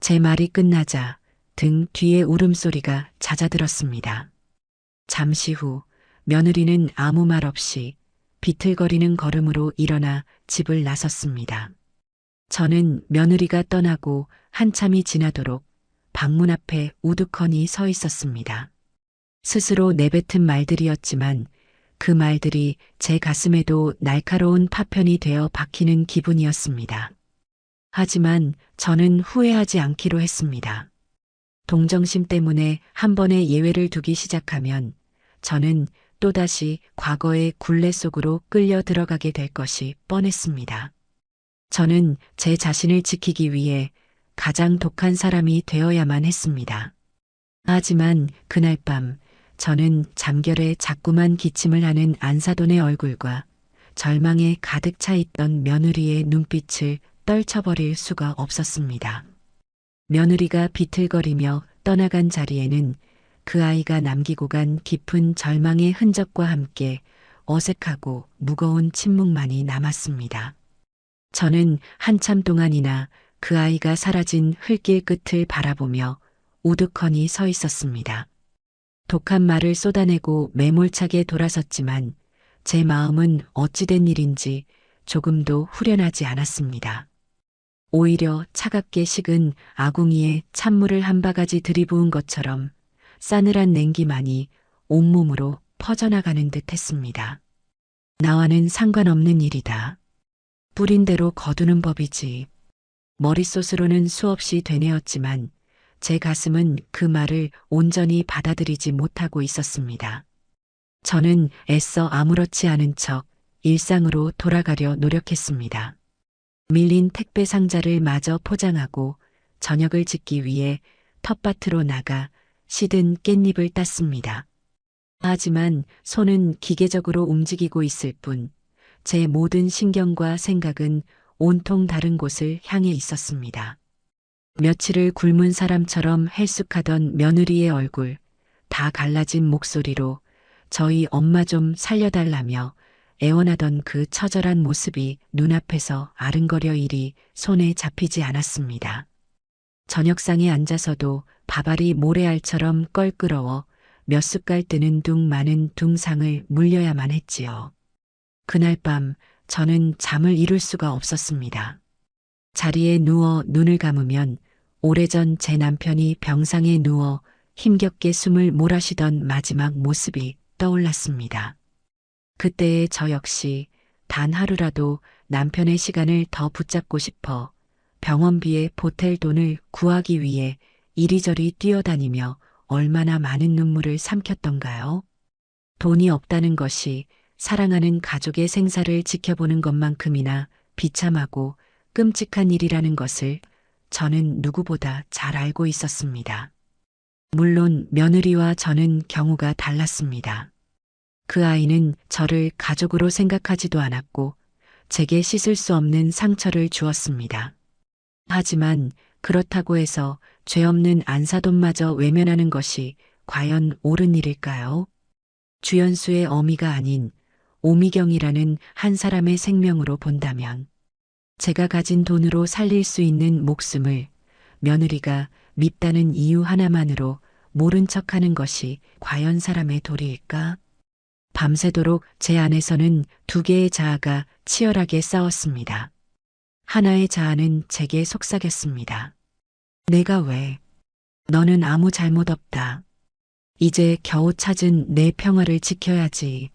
제 말이 끝나자 등 뒤에 울음소리가 잦아들었습니다. 잠시 후 며느리는 아무 말 없이 비틀거리는 걸음으로 일어나 집을 나섰습니다. 저는 며느리가 떠나고 한참이 지나도록 방문 앞에 우두커니 서 있었습니다. 스스로 내뱉은 말들이었지만 그 말들이 제 가슴에도 날카로운 파편이 되어 박히는 기분이었습니다. 하지만 저는 후회하지 않기로 했습니다. 동정심 때문에 한 번의 예외를 두기 시작하면 저는 또다시 과거의 굴레 속으로 끌려 들어가게 될 것이 뻔했습니다. 저는 제 자신을 지키기 위해 가장 독한 사람이 되어야만 했습니다. 하지만 그날 밤 저는 잠결에 자꾸만 기침을 하는 안사돈의 얼굴과 절망에 가득 차 있던 며느리의 눈빛을 떨쳐버릴 수가 없었습니다. 며느리가 비틀거리며 떠나간 자리에는 그 아이가 남기고 간 깊은 절망의 흔적과 함께 어색하고 무거운 침묵만이 남았습니다. 저는 한참 동안이나 그 아이가 사라진 흙길 끝을 바라보며 우두커니 서 있었습니다. 독한 말을 쏟아내고 매몰차게 돌아섰지만 제 마음은 어찌된 일인지 조금도 후련하지 않았습니다. 오히려 차갑게 식은 아궁이에 찬물을 한 바가지 들이부은 것처럼 싸늘한 냉기만이 온몸으로 퍼져나가는 듯 했습니다. 나와는 상관없는 일이다. 뿌린 대로 거두는 법이지. 머릿속으로는 수없이 되뇌었지만 제 가슴은 그 말을 온전히 받아들이지 못하고 있었습니다. 저는 애써 아무렇지 않은 척 일상으로 돌아가려 노력했습니다. 밀린 택배 상자를 마저 포장하고 저녁을 짓기 위해 텃밭으로 나가 시든 깻잎을 땄습니다. 하지만 손은 기계적으로 움직이고 있을 뿐, 제 모든 신경과 생각은 온통 다른 곳을 향해 있었습니다. 며칠을 굶은 사람처럼 헬쑥하던 며느리의 얼굴, 다 갈라진 목소리로 저희 엄마 좀 살려달라며 애원하던 그 처절한 모습이 눈앞에서 아른거려 일이 손에 잡히지 않았습니다. 저녁상에 앉아서도 밥알이 모래알처럼 껄끄러워 몇 숟갈 뜨는 둥 마는 둥상을 물려야만 했지요. 그날 밤 저는 잠을 이룰 수가 없었습니다. 자리에 누워 눈을 감으면 오래전 제 남편이 병상에 누워 힘겹게 숨을 몰아쉬던 마지막 모습이 떠올랐습니다. 그때의 저 역시 단 하루라도 남편의 시간을 더 붙잡고 싶어 병원비에 보탤 돈을 구하기 위해 이리저리 뛰어다니며 얼마나 많은 눈물을 삼켰던가요? 돈이 없다는 것이 사랑하는 가족의 생사를 지켜보는 것만큼이나 비참하고 끔찍한 일이라는 것을 저는 누구보다 잘 알고 있었습니다. 물론 며느리와 저는 경우가 달랐습니다. 그 아이는 저를 가족으로 생각하지도 않았고 제게 씻을 수 없는 상처를 주었습니다. 하지만 그렇다고 해서 죄 없는 안사돈마저 외면하는 것이 과연 옳은 일일까요? 주연수의 어미가 아닌 오미경이라는 한 사람의 생명으로 본다면 제가 가진 돈으로 살릴 수 있는 목숨을 며느리가 밉다는 이유 하나만으로 모른 척하는 것이 과연 사람의 도리일까? 밤새도록 제 안에서는 두 개의 자아가 치열하게 싸웠습니다. 하나의 자아는 제게 속삭였습니다. 내가 왜? 너는 아무 잘못 없다. 이제 겨우 찾은 내 평화를 지켜야지.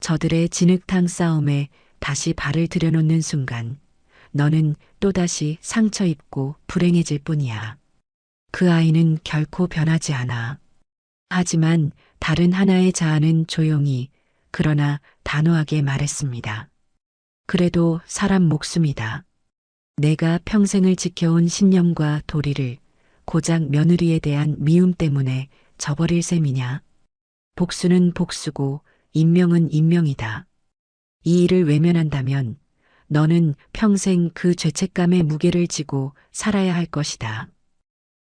저들의 진흙탕 싸움에 다시 발을 들여놓는 순간 너는 또다시 상처 입고 불행해질 뿐이야. 그 아이는 결코 변하지 않아. 하지만 다른 하나의 자아는 조용히 그러나 단호하게 말했습니다. 그래도 사람 목숨이다. 내가 평생을 지켜온 신념과 도리를 고작 며느리에 대한 미움 때문에 저버릴 셈이냐. 복수는 복수고 인명은 인명이다. 이 일을 외면한다면 너는 평생 그 죄책감의 무게를 지고 살아야 할 것이다.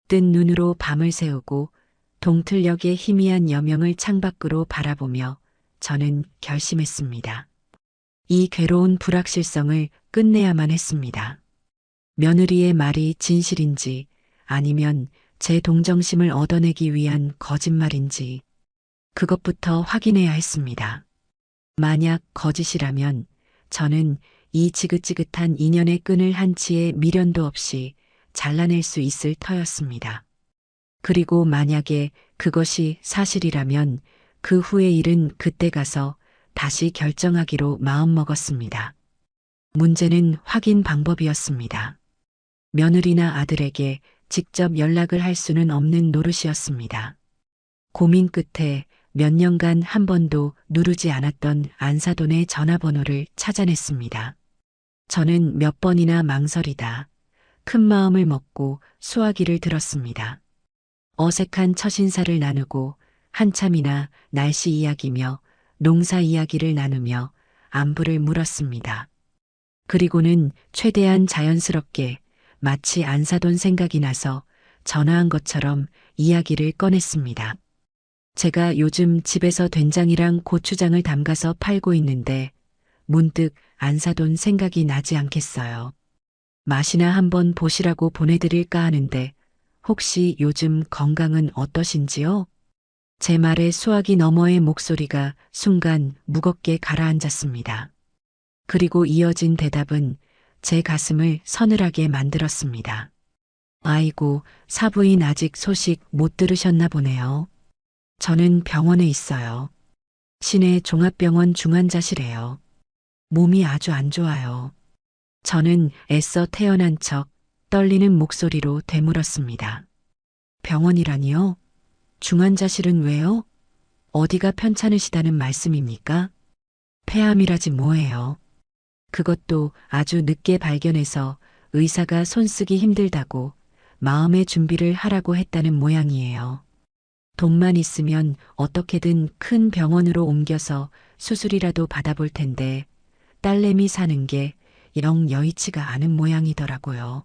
뜬 눈으로 밤을 새우고 동틀녘의 희미한 여명을 창밖으로 바라보며 저는 결심했습니다. 이 괴로운 불확실성을 끝내야만 했습니다. 며느리의 말이 진실인지 아니면 제 동정심을 얻어내기 위한 거짓말인지 그것부터 확인해야 했습니다. 만약 거짓이라면 저는 이 지긋지긋한 인연의 끈을 한치의 미련도 없이 잘라낼 수 있을 터였습니다. 그리고 만약에 그것이 사실이라면 그 후의 일은 그때 가서 다시 결정하기로 마음먹었습니다. 문제는 확인 방법이었습니다. 며느리나 아들에게 직접 연락을 할 수는 없는 노릇이었습니다. 고민 끝에 몇 년간 한 번도 누르지 않았던 안사돈의 전화번호를 찾아냈습니다. 저는 몇 번이나 망설이다 큰 마음을 먹고 수화기를 들었습니다. 어색한 첫 인사를 나누고 한참이나 날씨 이야기며 농사 이야기를 나누며 안부를 물었습니다. 그리고는 최대한 자연스럽게 마치 안사돈 생각이 나서 전화한 것처럼 이야기를 꺼냈습니다. 제가 요즘 집에서 된장이랑 고추장을 담가서 팔고 있는데 문득 안사돈 생각이 나지 않겠어요. 맛이나 한번 보시라고 보내드릴까 하는데 혹시 요즘 건강은 어떠신지요? 제 말에 수화기 너머의 목소리가 순간 무겁게 가라앉았습니다. 그리고 이어진 대답은 제 가슴을 서늘하게 만들었습니다. 아이고, 사부인 아직 소식 못 들으셨나 보네요. 저는 병원에 있어요. 시내 종합병원 중환자실에요. 몸이 아주 안 좋아요. 저는 애써 태어난 척 떨리는 목소리로 되물었습니다. 병원이라니요? 중환자실은 왜요? 어디가 편찮으시다는 말씀입니까? 폐암이라지 뭐예요. 그것도 아주 늦게 발견해서 의사가 손쓰기 힘들다고 마음의 준비를 하라고 했다는 모양이에요. 돈만 있으면 어떻게든 큰 병원으로 옮겨서 수술이라도 받아볼 텐데 딸내미 사는 게 영 여의치가 않은 모양이더라고요.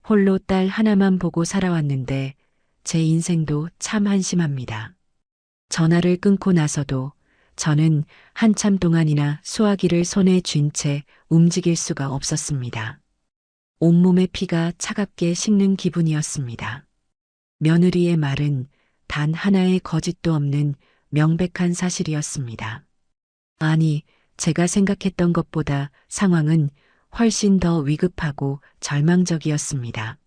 홀로 딸 하나만 보고 살아왔는데 제 인생도 참 한심합니다. 전화를 끊고 나서도 저는 한참 동안이나 수화기를 손에 쥔 채 움직일 수가 없었습니다. 온몸의 피가 차갑게 식는 기분이었습니다. 며느리의 말은 단 하나의 거짓도 없는 명백한 사실이었습니다. 아니, 제가 생각했던 것보다 상황은 훨씬 더 위급하고 절망적이었습니다.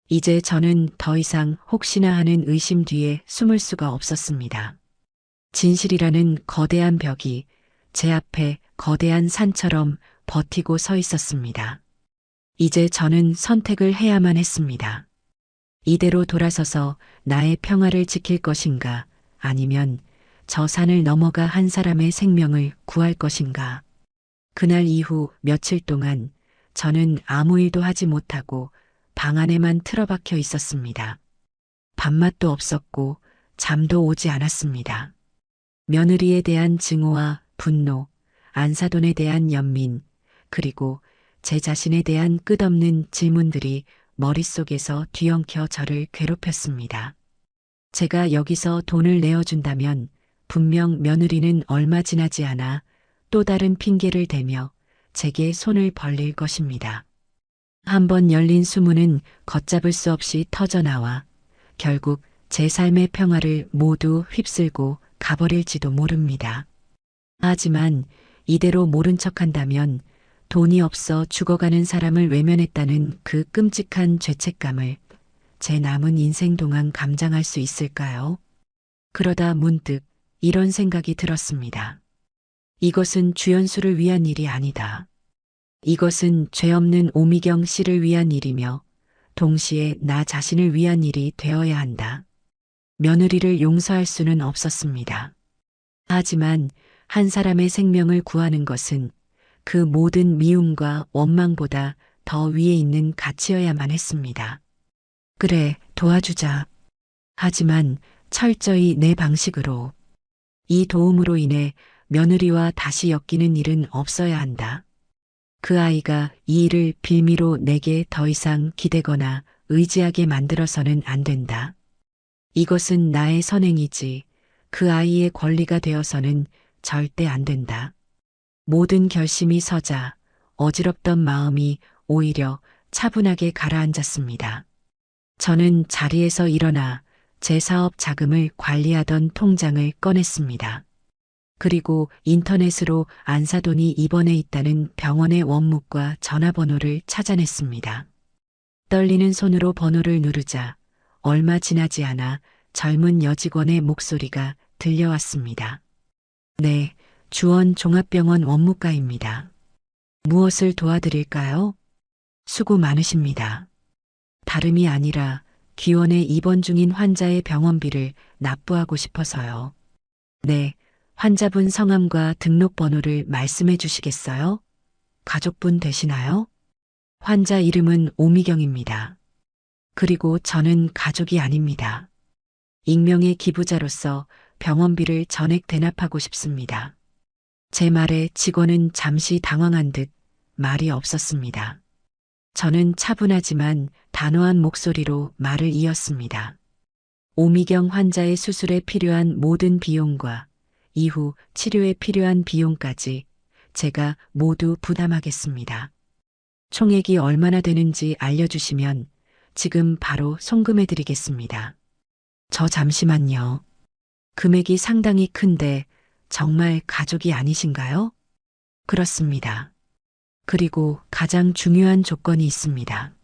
이제 저는 더 이상 혹시나 하는 의심 뒤에 숨을 수가 없었습니다. 진실이라는 거대한 벽이 제 앞에 거대한 산처럼 버티고 서 있었습니다. 이제 저는 선택을 해야만 했습니다. 이대로 돌아서서 나의 평화를 지킬 것인가, 아니면 저 산을 넘어가 한 사람의 생명을 구할 것인가. 그날 이후 며칠 동안 저는 아무 일도 하지 못하고 방 안에만 틀어박혀 있었습니다. 밥맛도 없었고 잠도 오지 않았습니다. 며느리에 대한 증오와 분노, 안사돈에 대한 연민, 그리고 제 자신에 대한 끝없는 질문들이 머릿속에서 뒤엉켜 저를 괴롭혔습니다. 제가 여기서 돈을 내어준다면 분명 며느리는 얼마 지나지 않아 또 다른 핑계를 대며 제게 손을 벌릴 것입니다. 한번 열린 수문은 걷잡을 수 없이 터져나와 결국 제 삶의 평화를 모두 휩쓸고 가버릴지도 모릅니다. 하지만 이대로 모른 척한다면 돈이 없어 죽어가는 사람을 외면했다는 그 끔찍한 죄책감을 제 남은 인생 동안 감당할 수 있을까요? 그러다 문득 이런 생각이 들었습니다. 이것은 주연수를 위한 일이 아니다. 이것은 죄 없는 오미경 씨를 위한 일이며 동시에 나 자신을 위한 일이 되어야 한다. 며느리를 용서할 수는 없었습니다. 하지만 한 사람의 생명을 구하는 것은 그 모든 미움과 원망보다 더 위에 있는 가치여야만 했습니다. 그래, 도와주자. 하지만 철저히 내 방식으로. 이 도움으로 인해 며느리와 다시 엮이는 일은 없어야 한다. 그 아이가 이 일을 빌미로 내게 더 이상 기대거나 의지하게 만들어서는 안 된다. 이것은 나의 선행이지 그 아이의 권리가 되어서는 절대 안 된다. 모든 결심이 서자 어지럽던 마음이 오히려 차분하게 가라앉았습니다. 저는 자리에서 일어나 제 사업 자금을 관리하던 통장을 꺼냈습니다. 그리고 인터넷으로 안사돈이 입원해 있다는 병원의 원목과 전화번호를 찾아냈습니다. 떨리는 손으로 번호를 누르자 얼마 지나지 않아 젊은 여직원의 목소리가 들려왔습니다. 네, 주원 종합병원 원무과입니다. 무엇을 도와드릴까요? 수고 많으십니다. 다름이 아니라 기원에 입원 중인 환자의 병원비를 납부하고 싶어서요. 네, 환자분 성함과 등록번호를 말씀해 주시겠어요? 가족분 되시나요? 환자 이름은 오미경입니다. 그리고 저는 가족이 아닙니다. 익명의 기부자로서 병원비를 전액 대납하고 싶습니다. 제 말에 직원은 잠시 당황한 듯 말이 없었습니다. 저는 차분하지만 단호한 목소리로 말을 이었습니다. 오미경 환자의 수술에 필요한 모든 비용과 이후 치료에 필요한 비용까지 제가 모두 부담하겠습니다. 총액이 얼마나 되는지 알려주시면 지금 바로 송금해드리겠습니다. 저 잠시만요. 금액이 상당히 큰데 정말 가족이 아니신가요? 그렇습니다. 그리고 가장 중요한 조건이 있습니다.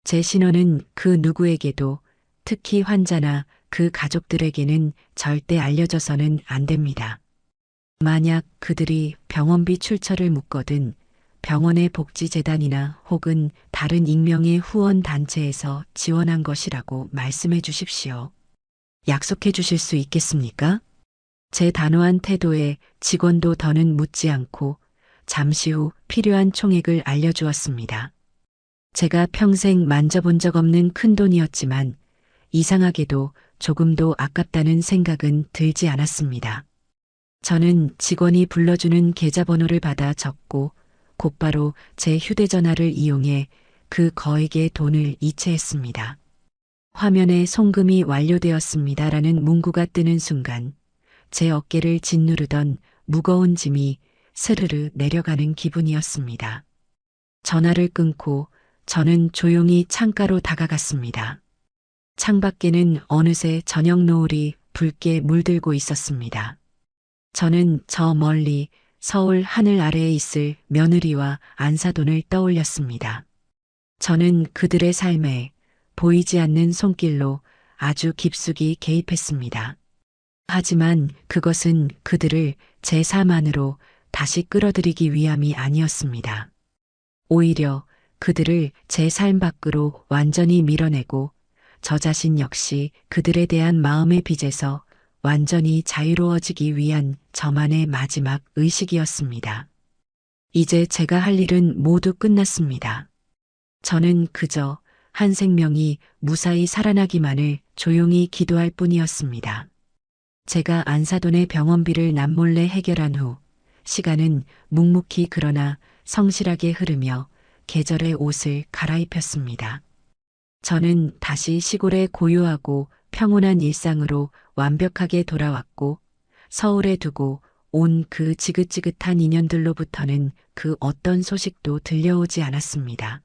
제 신원은 그 누구에게도 특히 환자나 그 가족들에게는 절대 알려져서는 안 됩니다. 만약 그들이 병원비 출처를 묻거든 병원의 복지재단이나 혹은 다른 익명의 후원 단체에서 지원한 것이라고 말씀해 주십시오. 약속해 주실 수 있겠습니까? 제 단호한 태도에 직원도 더는 묻지 않고 잠시 후 필요한 총액을 알려주었습니다. 제가 평생 만져본 적 없는 큰돈이었지만 이상하게도 조금도 아깝다는 생각은 들지 않았습니다. 저는 직원이 불러주는 계좌번호를 받아 적고 곧바로 제 휴대전화를 이용해 그 거액의 돈을 이체했습니다. 화면에 송금이 완료되었습니다라는 문구가 뜨는 순간 제 어깨를 짓누르던 무거운 짐이 스르르 내려가는 기분이었습니다. 전화를 끊고 저는 조용히 창가로 다가갔습니다. 창밖에는 어느새 저녁 노을이 붉게 물들고 있었습니다. 저는 저 멀리 서울 하늘 아래에 있을 며느리와 안사돈을 떠올렸습니다. 저는 그들의 삶에 보이지 않는 손길로 아주 깊숙이 개입했습니다. 하지만 그것은 그들을 제 삶 안으로 다시 끌어들이기 위함이 아니었습니다. 오히려 그들을 제 삶 밖으로 완전히 밀어내고 저 자신 역시 그들에 대한 마음의 빚에서 완전히 자유로워지기 위한 저만의 마지막 의식이었습니다. 이제 제가 할 일은 모두 끝났습니다. 저는 그저 한 생명이 무사히 살아나기만을 조용히 기도할 뿐이었습니다. 제가 안사돈의 병원비를 남몰래 해결한 후 시간은 묵묵히 그러나 성실하게 흐르며 계절의 옷을 갈아입혔습니다. 저는 다시 시골의 고요하고 평온한 일상으로 완벽하게 돌아왔고 서울에 두고 온 그 지긋지긋한 인연들로부터는 그 어떤 소식도 들려오지 않았습니다.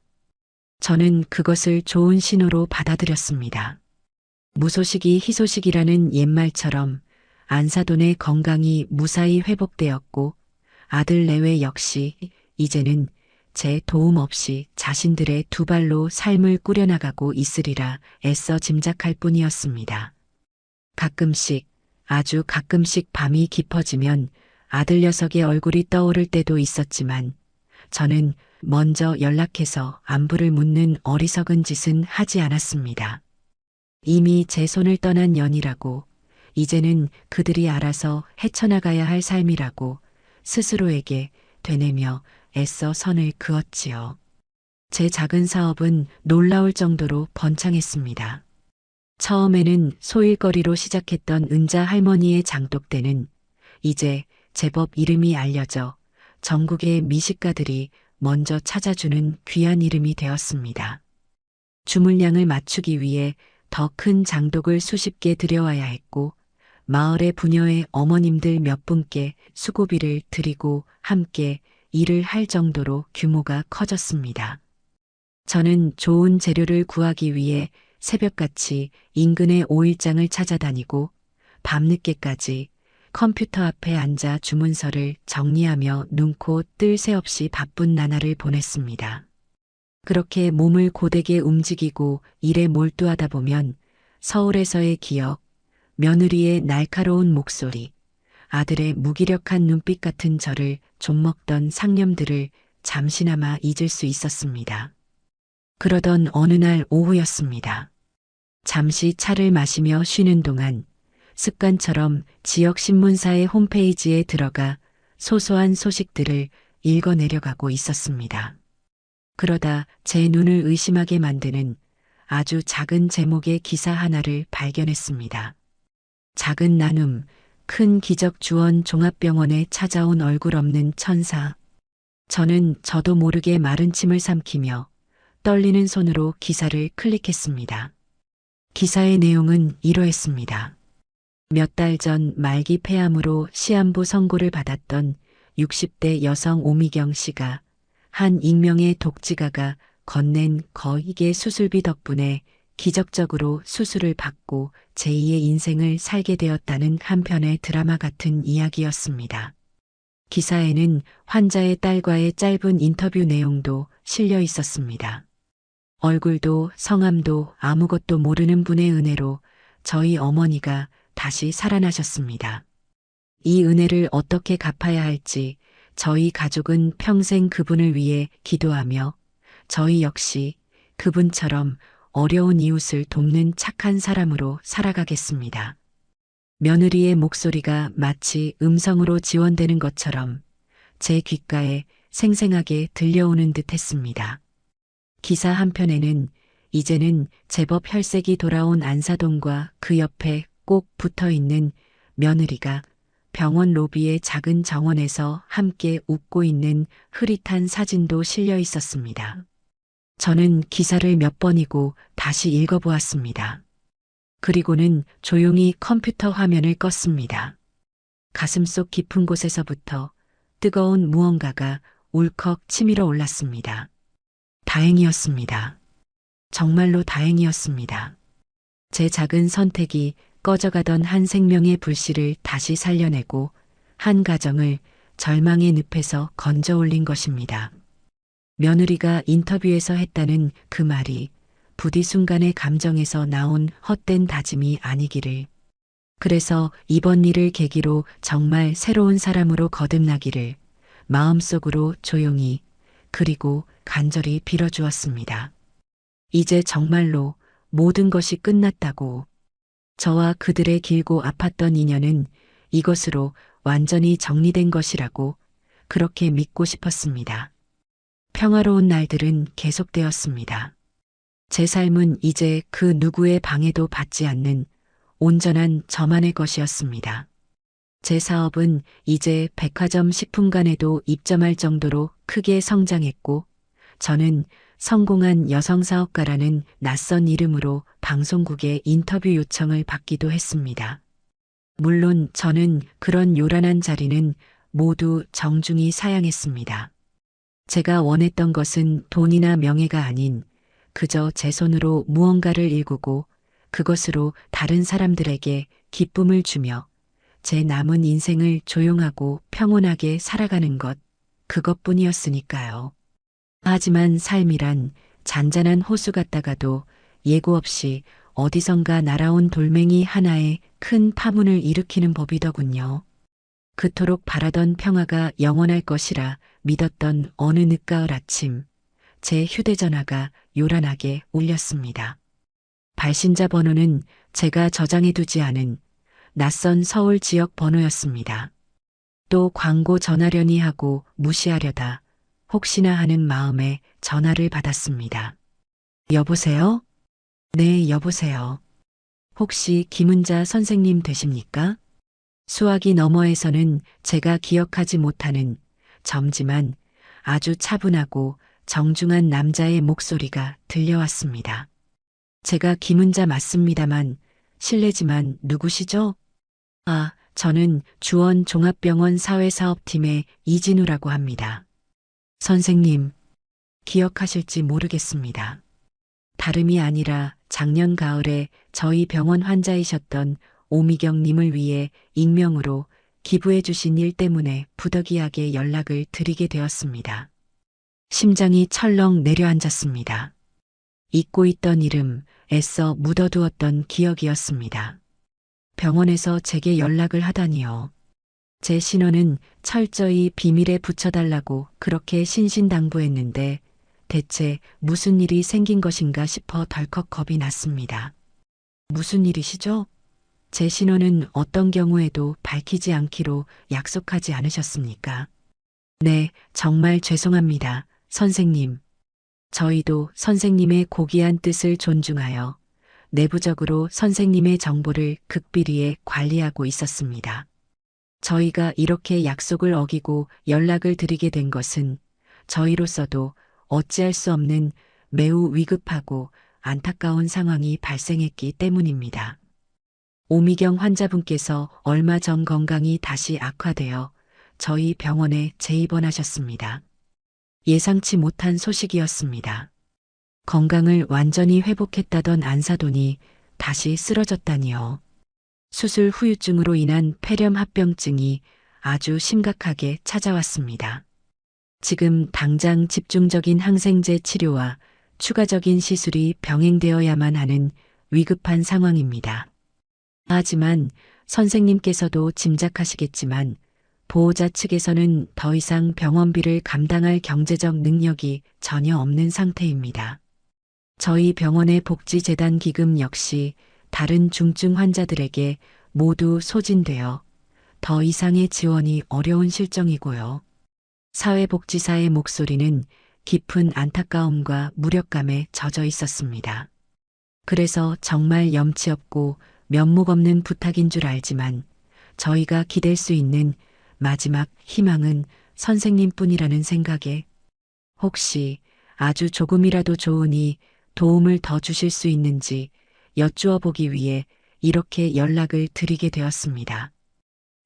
저는 그것을 좋은 신호로 받아들였습니다. 무소식이 희소식이라는 옛말처럼 안사돈의 건강이 무사히 회복되었고 아들 내외 역시 이제는 제 도움 없이 자신들의 두 발로 삶을 꾸려나가고 있으리라 애써 짐작할 뿐이었습니다. 가끔씩, 아주 가끔씩 밤이 깊어지면 아들 녀석의 얼굴이 떠오를 때도 있었지만 저는 먼저 연락해서 안부를 묻는 어리석은 짓은 하지 않았습니다. 이미 제 손을 떠난 연이라고, 이제는 그들이 알아서 헤쳐나가야 할 삶이라고 스스로에게 되뇌며 애써 선을 그었지요. 제 작은 사업은 놀라울 정도로 번창했습니다. 처음에는 소일거리로 시작했던 은자 할머니의 장독대는 이제 제법 이름이 알려져 전국의 미식가들이 먼저 찾아주는 귀한 이름이 되었습니다. 주물량을 맞추기 위해 더 큰 장독을 수십 개 들여와야 했고 마을의 부녀의 어머님들 몇 분께 수고비를 드리고 함께 일을 할 정도로 규모가 커졌습니다. 저는 좋은 재료를 구하기 위해 새벽같이 인근의 오일장을 찾아다니고 밤늦게까지 컴퓨터 앞에 앉아 주문서를 정리하며 눈코 뜰 새 없이 바쁜 나날을 보냈습니다. 그렇게 몸을 고되게 움직이고 일에 몰두하다 보면 서울에서의 기억, 며느리의 날카로운 목소리, 아들의 무기력한 눈빛 같은 저를 좀먹던 상념들을 잠시나마 잊을 수 있었습니다. 그러던 어느 날 오후였습니다. 잠시 차를 마시며 쉬는 동안 습관처럼 지역 신문사의 홈페이지에 들어가 소소한 소식들을 읽어 내려가고 있었습니다. 그러다 제 눈을 의심하게 만드는 아주 작은 제목의 기사 하나를 발견했습니다. 작은 나눔, 큰 기적 주원 종합병원에 찾아온 얼굴 없는 천사. 저는 저도 모르게 마른 침을 삼키며 떨리는 손으로 기사를 클릭했습니다. 기사의 내용은 이러했습니다. 몇 달 전 말기 폐암으로 시한부 선고를 받았던 60대 여성 오미경 씨가 한 익명의 독지가가 건넨 거액의 수술비 덕분에 기적적으로 수술을 받고 제2의 인생을 살게 되었다는 한편의 드라마 같은 이야기였습니다. 기사에는 환자의 딸과의 짧은 인터뷰 내용도 실려 있었습니다. 얼굴도 성함도 아무것도 모르는 분의 은혜로 저희 어머니가 다시 살아나셨습니다. 이 은혜를 어떻게 갚아야 할지 저희 가족은 평생 그분을 위해 기도하며 저희 역시 그분처럼 어려운 이웃을 돕는 착한 사람으로 살아가겠습니다. 며느리의 목소리가 마치 음성으로 지원되는 것처럼 제 귓가에 생생하게 들려오는 듯 했습니다. 기사 한편에는 이제는 제법 혈색이 돌아온 안사돈과 그 옆에 꼭 붙어 있는 며느리가 병원 로비의 작은 정원에서 함께 웃고 있는 흐릿한 사진도 실려 있었습니다. 저는 기사를 몇 번이고 다시 읽어보았습니다. 그리고는 조용히 컴퓨터 화면을 껐습니다. 가슴속 깊은 곳에서부터 뜨거운 무언가가 울컥 치밀어 올랐습니다. 다행이었습니다. 정말로 다행이었습니다. 제 작은 선택이 꺼져가던 한 생명의 불씨를 다시 살려내고 한 가정을 절망의 늪에서 건져 올린 것입니다. 며느리가 인터뷰에서 했다는 그 말이 부디 순간의 감정에서 나온 헛된 다짐이 아니기를. 그래서 이번 일을 계기로 정말 새로운 사람으로 거듭나기를 마음속으로 조용히 그리고 간절히 빌어주었습니다. 이제 정말로 모든 것이 끝났다고. 저와 그들의 길고 아팠던 인연은 이것으로 완전히 정리된 것이라고 그렇게 믿고 싶었습니다. 평화로운 날들은 계속되었습니다. 제 삶은 이제 그 누구의 방해도 받지 않는 온전한 저만의 것이었습니다. 제 사업은 이제 백화점 식품관에도 입점할 정도로 크게 성장했고, 저는 성공한 여성사업가라는 낯선 이름으로 방송국의 인터뷰 요청을 받기도 했습니다. 물론 저는 그런 요란한 자리는 모두 정중히 사양했습니다. 제가 원했던 것은 돈이나 명예가 아닌 그저 제 손으로 무언가를 일구고 그것으로 다른 사람들에게 기쁨을 주며 제 남은 인생을 조용하고 평온하게 살아가는 것, 그것뿐이었으니까요. 하지만 삶이란 잔잔한 호수 같다가도 예고 없이 어디선가 날아온 돌멩이 하나에 큰 파문을 일으키는 법이더군요. 그토록 바라던 평화가 영원할 것이라 믿었던 어느 늦가을 아침, 제 휴대전화가 요란하게 울렸습니다. 발신자 번호는 제가 저장해두지 않은 낯선 서울 지역 번호였습니다. 또 광고 전화려니 하고 무시하려다 혹시나 하는 마음에 전화를 받았습니다. 여보세요? 네, 여보세요. 혹시 김은자 선생님 되십니까? 수화기 너머에서는 제가 기억하지 못하는 점지만 아주 차분하고 정중한 남자의 목소리가 들려왔습니다. 제가 김은자 맞습니다만 실례지만 누구시죠? 아, 저는 주원 종합병원 사회사업팀의 이진우라고 합니다. 선생님, 기억하실지 모르겠습니다. 다름이 아니라 작년 가을에 저희 병원 환자이셨던 오미경님을 위해 익명으로 기부해 주신 일 때문에 부득이하게 연락을 드리게 되었습니다. 심장이 철렁 내려앉았습니다. 잊고 있던 이름, 애써 묻어두었던 기억이었습니다. 병원에서 제게 연락을 하다니요. 제 신원은 철저히 비밀에 붙여달라고 그렇게 신신당부했는데 대체 무슨 일이 생긴 것인가 싶어 덜컥 겁이 났습니다. 무슨 일이시죠? 제 신원은 어떤 경우에도 밝히지 않기로 약속하지 않으셨습니까? 네, 정말 죄송합니다, 선생님. 저희도 선생님의 고귀한 뜻을 존중하여 내부적으로 선생님의 정보를 극비리에 관리하고 있었습니다. 저희가 이렇게 약속을 어기고 연락을 드리게 된 것은 저희로서도 어찌할 수 없는 매우 위급하고 안타까운 상황이 발생했기 때문입니다. 오미경 환자분께서 얼마 전 건강이 다시 악화되어 저희 병원에 재입원하셨습니다. 예상치 못한 소식이었습니다. 건강을 완전히 회복했다던 안사돈이 다시 쓰러졌다니요. 수술 후유증으로 인한 폐렴 합병증이 아주 심각하게 찾아왔습니다. 지금 당장 집중적인 항생제 치료와 추가적인 시술이 병행되어야만 하는 위급한 상황입니다. 하지만 선생님께서도 짐작하시겠지만 보호자 측에서는 더 이상 병원비를 감당할 경제적 능력이 전혀 없는 상태입니다. 저희 병원의 복지재단 기금 역시 다른 중증 환자들에게 모두 소진되어 더 이상의 지원이 어려운 실정이고요. 사회복지사의 목소리는 깊은 안타까움과 무력감에 젖어 있었습니다. 그래서 정말 염치 없고 면목 없는 부탁인 줄 알지만 저희가 기댈 수 있는 마지막 희망은 선생님뿐이라는 생각에 혹시 아주 조금이라도 좋으니 도움을 더 주실 수 있는지 여쭈어 보기 위해 이렇게 연락을 드리게 되었습니다.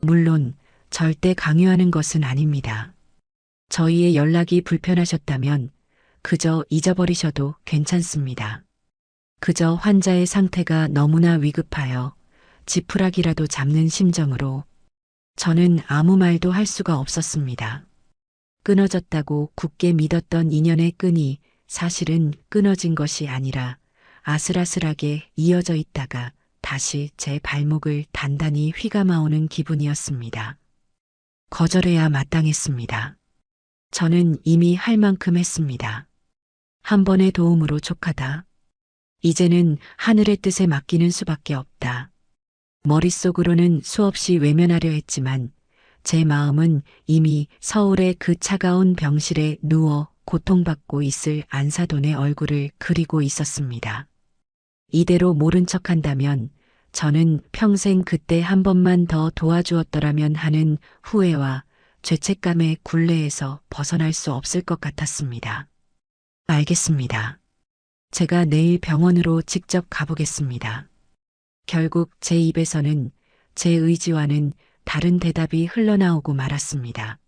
물론 절대 강요하는 것은 아닙니다. 저희의 연락이 불편하셨다면 그저 잊어버리셔도 괜찮습니다. 그저 환자의 상태가 너무나 위급하여 지푸라기라도 잡는 심정으로 저는 아무 말도 할 수가 없었습니다. 끊어졌다고 굳게 믿었던 인연의 끈이 사실은 끊어진 것이 아니라 아슬아슬하게 이어져 있다가 다시 제 발목을 단단히 휘감아오는 기분이었습니다. 거절해야 마땅했습니다. 저는 이미 할 만큼 했습니다. 한 번의 도움으로 족하다. 이제는 하늘의 뜻에 맡기는 수밖에 없다. 머릿속으로는 수없이 외면하려 했지만 제 마음은 이미 서울의 그 차가운 병실에 누워 고통받고 있을 안사돈의 얼굴을 그리고 있었습니다. 이대로 모른 척한다면 저는 평생 그때 한 번만 더 도와주었더라면 하는 후회와 죄책감의 굴레에서 벗어날 수 없을 것 같았습니다. 알겠습니다. 제가 내일 병원으로 직접 가보겠습니다. 결국 제 입에서는 제 의지와는 다른 대답이 흘러나오고 말았습니다.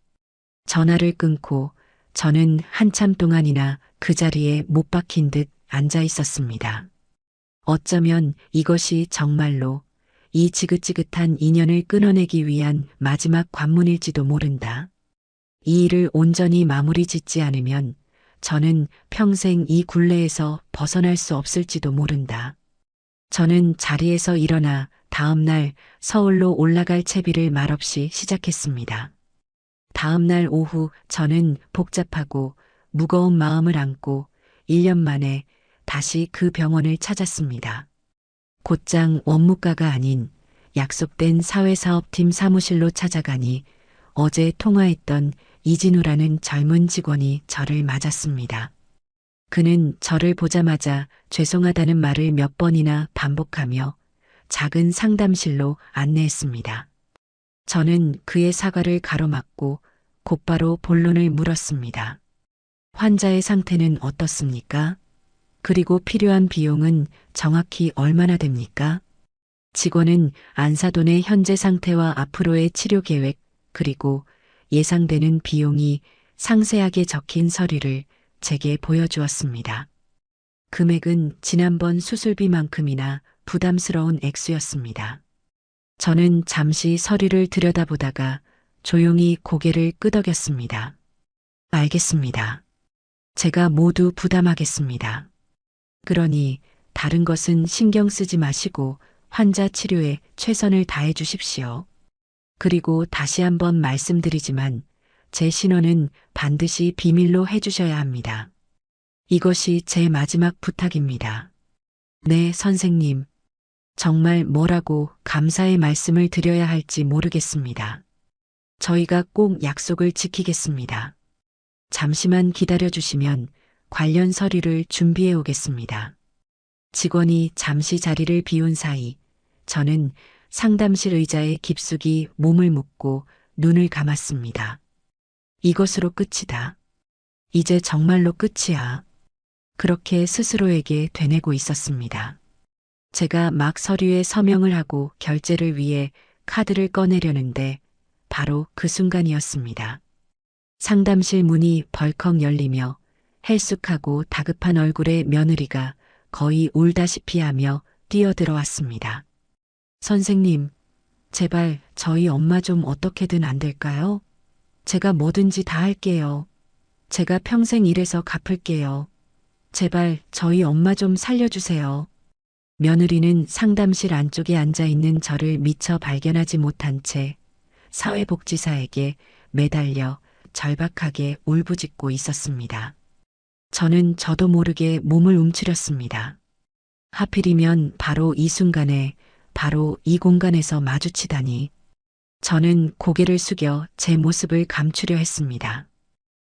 전화를 끊고 저는 한참 동안이나 그 자리에 못 박힌 듯 앉아 있었습니다. 어쩌면 이것이 정말로 이 지긋지긋한 인연을 끊어내기 위한 마지막 관문일지도 모른다. 이 일을 온전히 마무리 짓지 않으면 저는 평생 이 굴레에서 벗어날 수 없을지도 모른다. 저는 자리에서 일어나 다음 날 서울로 올라갈 채비를 말없이 시작했습니다. 다음 날 오후 저는 복잡하고 무거운 마음을 안고 1년 만에 다시 그 병원을 찾았습니다. 곧장 원무과가 아닌 약속된 사회사업팀 사무실로 찾아가니 어제 통화했던 이진우라는 젊은 직원이 저를 맞았습니다. 그는 저를 보자마자 죄송하다는 말을 몇 번이나 반복하며 작은 상담실로 안내했습니다. 저는 그의 사과를 가로막고 곧바로 본론을 물었습니다. 환자의 상태는 어떻습니까? 그리고 필요한 비용은 정확히 얼마나 됩니까? 직원은 안사돈의 현재 상태와 앞으로의 치료 계획 그리고 예상되는 비용이 상세하게 적힌 서류를 제게 보여주었습니다. 금액은 지난번 수술비만큼이나 부담스러운 액수였습니다. 저는 잠시 서류를 들여다보다가 조용히 고개를 끄덕였습니다. 알겠습니다. 제가 모두 부담하겠습니다. 그러니 다른 것은 신경 쓰지 마시고 환자 치료에 최선을 다해 주십시오. 그리고 다시 한번 말씀드리지만 제 신원은 반드시 비밀로 해주셔야 합니다. 이것이 제 마지막 부탁입니다. 네, 선생님. 정말 뭐라고 감사의 말씀을 드려야 할지 모르겠습니다. 저희가 꼭 약속을 지키겠습니다. 잠시만 기다려 주시면 관련 서류를 준비해 오겠습니다. 직원이 잠시 자리를 비운 사이 저는 상담실 의자에 깊숙이 몸을 묻고 눈을 감았습니다. 이것으로 끝이다. 이제 정말로 끝이야. 그렇게 스스로에게 되뇌고 있었습니다. 제가 막 서류에 서명을 하고 결제를 위해 카드를 꺼내려는데 바로 그 순간이었습니다. 상담실 문이 벌컥 열리며 헬쑥하고 다급한 얼굴의 며느리가 거의 울다시피 하며 뛰어들어왔습니다. 선생님, 제발 저희 엄마 좀 어떻게든 안 될까요? 제가 뭐든지 다 할게요. 제가 평생 일해서 갚을게요. 제발 저희 엄마 좀 살려주세요. 며느리는 상담실 안쪽에 앉아 있는 저를 미처 발견하지 못한 채 사회복지사에게 매달려 절박하게 울부짖고 있었습니다. 저는 저도 모르게 몸을 움츠렸습니다. 하필이면 바로 이 순간에 바로 이 공간에서 마주치다니. 저는 고개를 숙여 제 모습을 감추려 했습니다.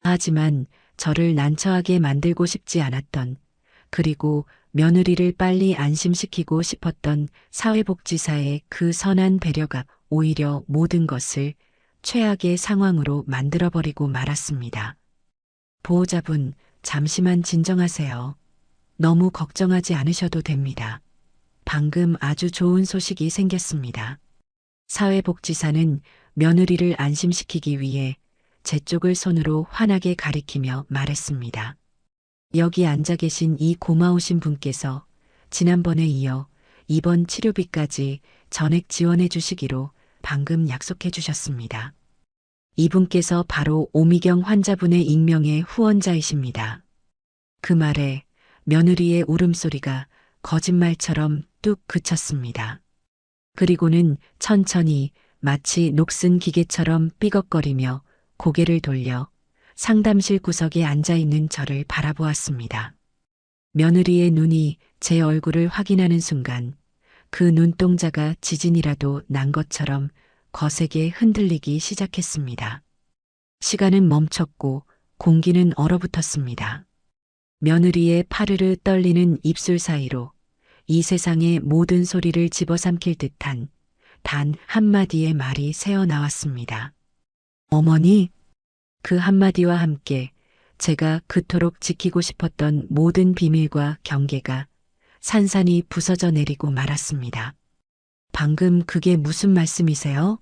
하지만 저를 난처하게 만들고 싶지 않았던, 그리고 며느리를 빨리 안심시키고 싶었던 사회복지사의 그 선한 배려가 오히려 모든 것을 최악의 상황으로 만들어버리고 말았습니다. 보호자분, 잠시만 진정하세요. 너무 걱정하지 않으셔도 됩니다. 방금 아주 좋은 소식이 생겼습니다. 사회복지사는 며느리를 안심시키기 위해 제 쪽을 손으로 환하게 가리키며 말했습니다. 여기 앉아 계신 이 고마우신 분께서 지난번에 이어 이번 치료비까지 전액 지원해 주시기로 방금 약속해 주셨습니다. 이분께서 바로 오미경 환자분의 익명의 후원자이십니다. 그 말에 며느리의 울음소리가 거짓말처럼 뚝 그쳤습니다. 그리고는 천천히 마치 녹슨 기계처럼 삐걱거리며 고개를 돌려 상담실 구석에 앉아있는 저를 바라보았습니다. 며느리의 눈이 제 얼굴을 확인하는 순간 그 눈동자가 지진이라도 난 것처럼 거세게 흔들리기 시작했습니다. 시간은 멈췄고 공기는 얼어붙었습니다. 며느리의 파르르 떨리는 입술 사이로 이 세상의 모든 소리를 집어삼킬 듯한 단 한마디의 말이 새어나왔습니다. 어머니, 그 한마디와 함께 제가 그토록 지키고 싶었던 모든 비밀과 경계가 산산이 부서져 내리고 말았습니다. 방금 그게 무슨 말씀이세요?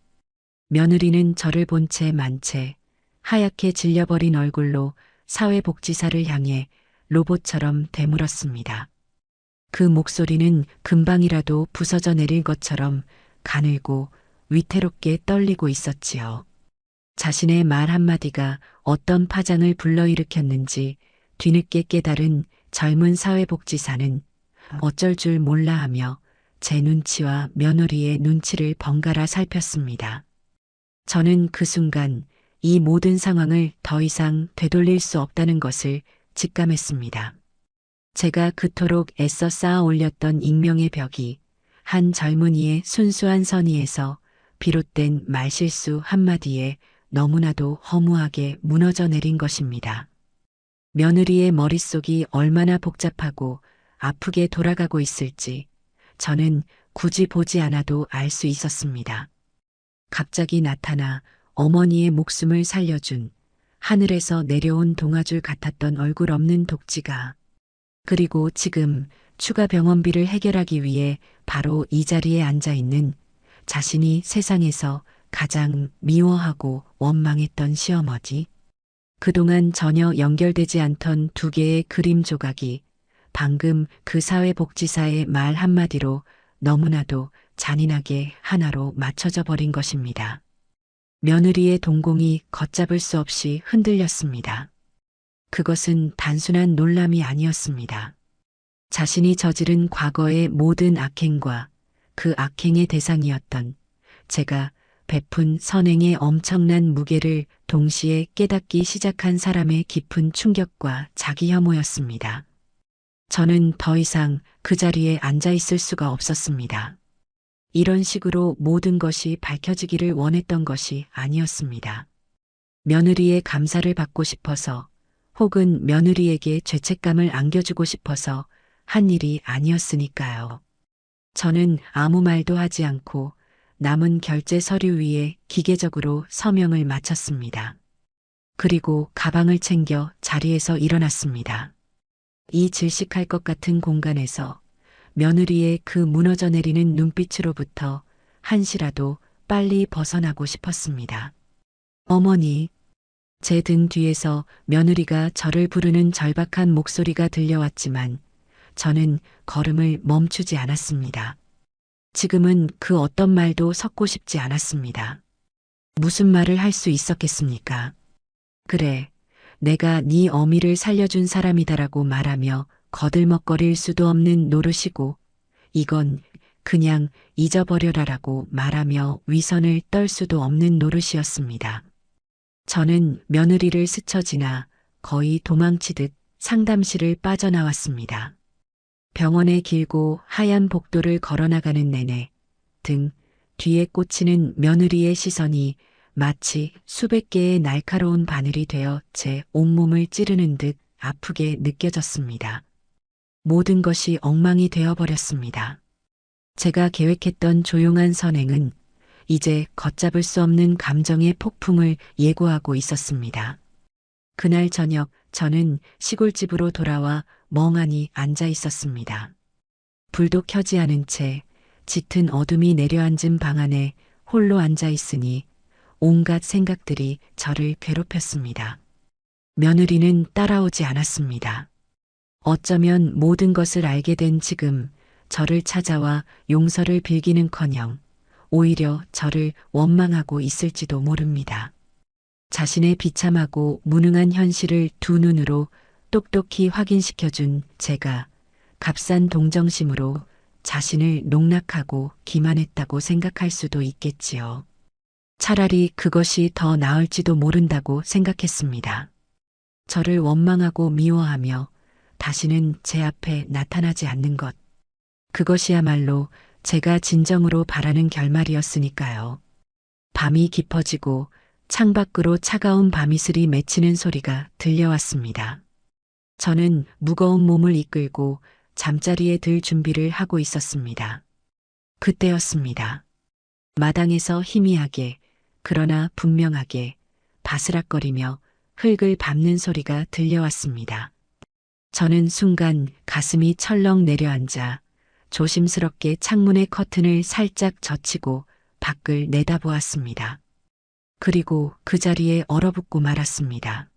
며느리는 저를 본 채 만채 하얗게 질려버린 얼굴로 사회복지사를 향해 로봇처럼 되물었습니다. 그 목소리는 금방이라도 부서져 내릴 것처럼 가늘고 위태롭게 떨리고 있었지요. 자신의 말 한마디가 어떤 파장을 불러일으켰는지 뒤늦게 깨달은 젊은 사회복지사는 어쩔 줄 몰라 하며 제 눈치와 며느리의 눈치를 번갈아 살폈습니다. 저는 그 순간 이 모든 상황을 더 이상 되돌릴 수 없다는 것을 직감했습니다. 제가 그토록 애써 쌓아 올렸던 익명의 벽이 한 젊은이의 순수한 선의에서 비롯된 말실수 한마디에 너무나도 허무하게 무너져 내린 것입니다. 며느리의 머릿속이 얼마나 복잡하고 아프게 돌아가고 있을지 저는 굳이 보지 않아도 알 수 있었습니다. 갑자기 나타나 어머니의 목숨을 살려준 하늘에서 내려온 동아줄 같았던 얼굴 없는 독지가, 그리고 지금 추가 병원비를 해결하기 위해 바로 이 자리에 앉아 있는 자신이 세상에서 가장 미워하고 원망했던 시어머니. 그동안 전혀 연결되지 않던 두 개의 그림 조각이 방금 그 사회복지사의 말 한마디로 너무나도 잔인하게 하나로 맞춰져 버린 것입니다. 며느리의 동공이 걷잡을 수 없이 흔들렸습니다. 그것은 단순한 놀람이 아니었습니다. 자신이 저지른 과거의 모든 악행과 그 악행의 대상이었던 제가 베푼 선행의 엄청난 무게를 동시에 깨닫기 시작한 사람의 깊은 충격과 자기 혐오였습니다. 저는 더 이상 그 자리에 앉아 있을 수가 없었습니다. 이런 식으로 모든 것이 밝혀지기를 원했던 것이 아니었습니다. 며느리의 감사를 받고 싶어서 혹은 며느리에게 죄책감을 안겨주고 싶어서 한 일이 아니었으니까요. 저는 아무 말도 하지 않고 남은 결제 서류 위에 기계적으로 서명을 마쳤습니다. 그리고 가방을 챙겨 자리에서 일어났습니다. 이 질식할 것 같은 공간에서 며느리의 그 무너져 내리는 눈빛으로부터 한시라도 빨리 벗어나고 싶었습니다. 어머니, 제 등 뒤에서 며느리가 저를 부르는 절박한 목소리가 들려왔지만 저는 걸음을 멈추지 않았습니다. 지금은 그 어떤 말도 섞고 싶지 않았습니다. 무슨 말을 할 수 있었겠습니까? 그래, 내가 네 어미를 살려준 사람이다라고 말하며 거들먹거릴 수도 없는 노릇이고, 이건 그냥 잊어버려라라고 말하며 위선을 떨 수도 없는 노릇이었습니다. 저는 며느리를 스쳐 지나 거의 도망치듯 상담실을 빠져나왔습니다. 병원의 길고 하얀 복도를 걸어나가는 내내 등 뒤에 꽂히는 며느리의 시선이 마치 수백 개의 날카로운 바늘이 되어 제 온몸을 찌르는 듯 아프게 느껴졌습니다. 모든 것이 엉망이 되어버렸습니다. 제가 계획했던 조용한 선행은 이제 걷잡을 수 없는 감정의 폭풍을 예고하고 있었습니다. 그날 저녁 저는 시골집으로 돌아와 멍하니 앉아 있었습니다. 불도 켜지 않은 채 짙은 어둠이 내려앉은 방 안에 홀로 앉아 있으니 온갖 생각들이 저를 괴롭혔습니다. 며느리는 따라오지 않았습니다. 어쩌면 모든 것을 알게 된 지금 저를 찾아와 용서를 빌기는커녕 오히려 저를 원망하고 있을지도 모릅니다. 자신의 비참하고 무능한 현실을 두 눈으로 똑똑히 확인시켜준 제가 값싼 동정심으로 자신을 농락하고 기만했다고 생각할 수도 있겠지요. 차라리 그것이 더 나을지도 모른다고 생각했습니다. 저를 원망하고 미워하며 다시는 제 앞에 나타나지 않는 것. 그것이야말로 제가 진정으로 바라는 결말이었으니까요. 밤이 깊어지고 창밖으로 차가운 밤이슬이 맺히는 소리가 들려왔습니다. 저는 무거운 몸을 이끌고 잠자리에 들 준비를 하고 있었습니다. 그때였습니다. 마당에서 희미하게 그러나 분명하게 바스락거리며 흙을 밟는 소리가 들려왔습니다. 저는 순간 가슴이 철렁 내려앉아 조심스럽게 창문의 커튼을 살짝 젖히고 밖을 내다보았습니다. 그리고 그 자리에 얼어붙고 말았습니다.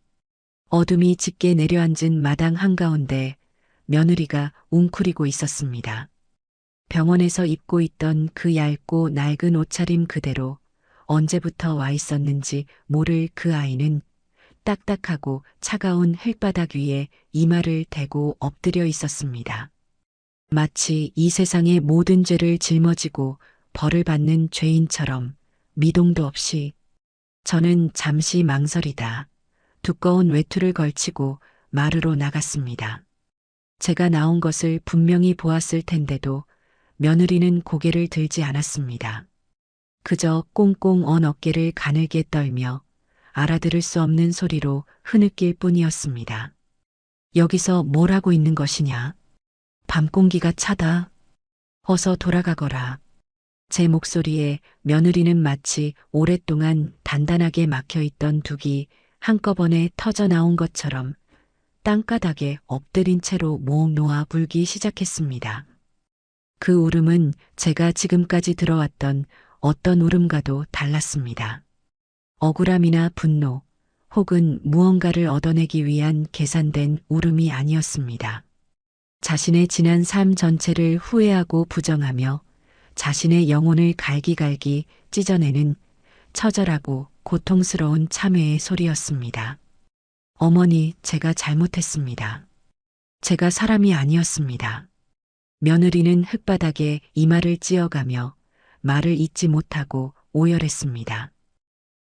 어둠이 짙게 내려앉은 마당 한가운데 며느리가 웅크리고 있었습니다. 병원에서 입고 있던 그 얇고 낡은 옷차림 그대로 언제부터 와 있었는지 모를 그 아이는 딱딱하고 차가운 흙바닥 위에 이마를 대고 엎드려 있었습니다. 마치 이 세상의 모든 죄를 짊어지고 벌을 받는 죄인처럼 미동도 없이. 저는 잠시 망설이다 두꺼운 외투를 걸치고 마루로 나갔습니다. 제가 나온 것을 분명히 보았을 텐데도 며느리는 고개를 들지 않았습니다. 그저 꽁꽁 언 어깨를 가늘게 떨며 알아들을 수 없는 소리로 흐느낄 뿐이었습니다. 여기서 뭘 하고 있는 것이냐? 밤 공기가 차다. 어서 돌아가거라. 제 목소리에 며느리는 마치 오랫동안 단단하게 막혀있던 둑이 한꺼번에 터져 나온 것처럼 땅바닥에 엎드린 채로 목 놓아 불기 시작했습니다. 그 울음은 제가 지금까지 들어왔던 어떤 울음과도 달랐습니다. 억울함이나 분노 혹은 무언가를 얻어내기 위한 계산된 울음이 아니었습니다. 자신의 지난 삶 전체를 후회하고 부정하며 자신의 영혼을 갈기갈기 찢어내는 처절하고 고통스러운 참회의 소리였습니다. 어머니, 제가 잘못했습니다. 제가 사람이 아니었습니다. 며느리는 흙바닥에 이마를 찧어가며 말을 잇지 못하고 오열했습니다.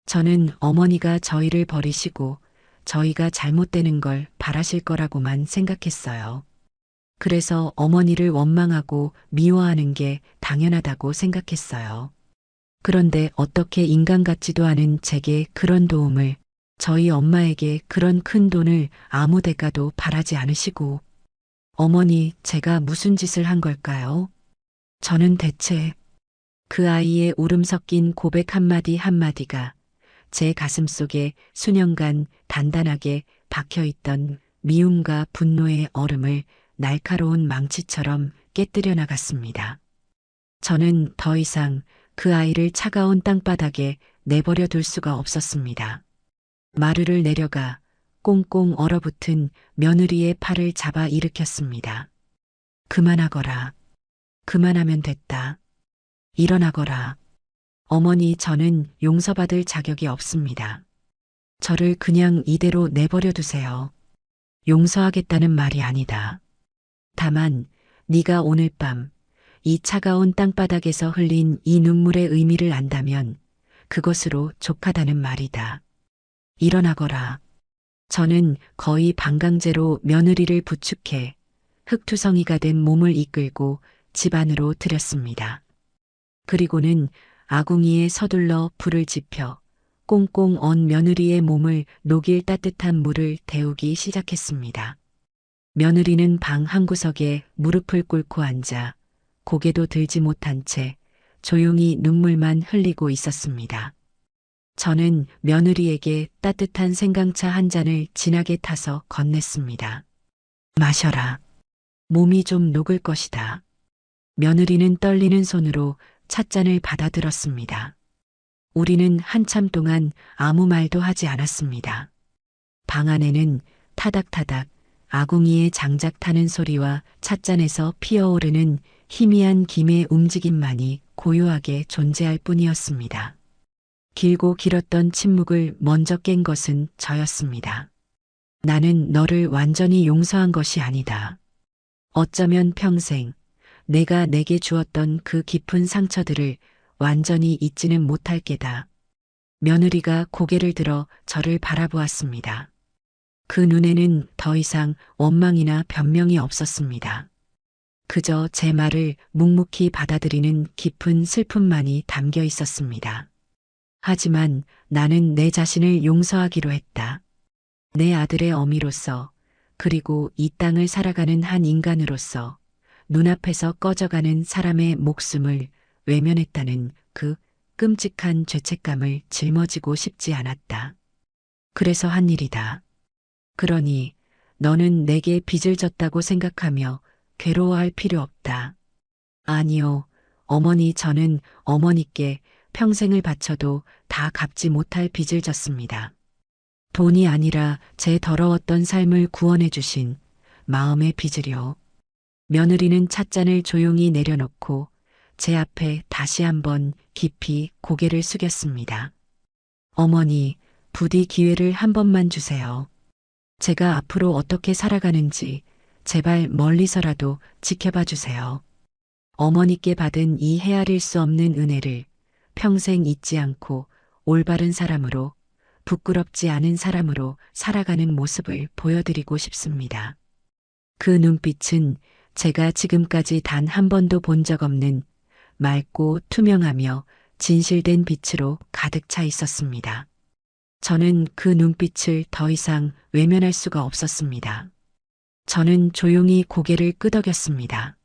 저는 어머니가 저희를 버리시고 저희가 잘못되는 걸 바라실 거라고만 생각했어요. 그래서 어머니를 원망하고 미워하는 게 당연하다고 생각했어요. 그런데 어떻게 인간 같지도 않은 제게 그런 도움을, 저희 엄마에게 그런 큰 돈을 아무 대가도 바라지 않으시고. 어머니, 제가 무슨 짓을 한 걸까요? 저는 대체. 그 아이의 울음 섞인 고백 한마디 한마디가 제 가슴 속에 수년간 단단하게 박혀있던 미움과 분노의 얼음을 날카로운 망치처럼 깨뜨려 나갔습니다. 저는 더 이상 그 아이를 차가운 땅바닥에 내버려 둘 수가 없었습니다. 마루를 내려가 꽁꽁 얼어붙은 며느리의 팔을 잡아 일으켰습니다. 그만하거라. 그만하면 됐다. 일어나거라. 어머니, 저는 용서받을 자격이 없습니다. 저를 그냥 이대로 내버려 두세요. 용서하겠다는 말이 아니다. 다만 네가 오늘 밤 이 차가운 땅바닥에서 흘린 이 눈물의 의미를 안다면 그것으로 족하다는 말이다. 일어나거라. 저는 거의 반강제로 며느리를 부축해 흙투성이가 된 몸을 이끌고 집 안으로 들였습니다. 그리고는 아궁이에 서둘러 불을 지펴 꽁꽁 언 며느리의 몸을 녹일 따뜻한 물을 데우기 시작했습니다. 며느리는 방 한구석에 무릎을 꿇고 앉아 고개도 들지 못한 채 조용히 눈물만 흘리고 있었습니다. 저는 며느리에게 따뜻한 생강차 한 잔을 진하게 타서 건넸습니다. 마셔라. 몸이 좀 녹을 것이다. 며느리는 떨리는 손으로 찻잔을 받아들었습니다. 우리는 한참 동안 아무 말도 하지 않았습니다. 방 안에는 타닥타닥 아궁이의 장작 타는 소리와 찻잔에서 피어오르는 희미한 김의 움직임만이 고요하게 존재할 뿐이었습니다. 길고 길었던 침묵을 먼저 깬 것은 저였습니다. 나는 너를 완전히 용서한 것이 아니다. 어쩌면 평생 내가 내게 주었던 그 깊은 상처들을 완전히 잊지는 못할 게다. 며느리가 고개를 들어 저를 바라보았습니다. 그 눈에는 더 이상 원망이나 변명이 없었습니다. 그저 제 말을 묵묵히 받아들이는 깊은 슬픔만이 담겨 있었습니다. 하지만 나는 내 자신을 용서하기로 했다. 내 아들의 어미로서, 그리고 이 땅을 살아가는 한 인간으로서 눈앞에서 꺼져가는 사람의 목숨을 외면했다는 그 끔찍한 죄책감을 짊어지고 싶지 않았다. 그래서 한 일이다. 그러니 너는 내게 빚을 졌다고 생각하며 괴로워할 필요 없다. 아니요, 어머니, 저는 어머니께 평생을 바쳐도 다 갚지 못할 빚을 졌습니다. 돈이 아니라 제 더러웠던 삶을 구원해 주신 마음의 빚을요. 며느리는 찻잔을 조용히 내려놓고 제 앞에 다시 한번 깊이 고개를 숙였습니다. 어머니, 부디 기회를 한 번만 주세요. 제가 앞으로 어떻게 살아가는지 제발 멀리서라도 지켜봐 주세요. 어머니께 받은 이 헤아릴 수 없는 은혜를 평생 잊지 않고 올바른 사람으로, 부끄럽지 않은 사람으로 살아가는 모습을 보여드리고 싶습니다. 그 눈빛은 제가 지금까지 단 한 번도 본 적 없는 맑고 투명하며 진실된 빛으로 가득 차 있었습니다. 저는 그 눈빛을 더 이상 외면할 수가 없었습니다. 저는 조용히 고개를 끄덕였습니다.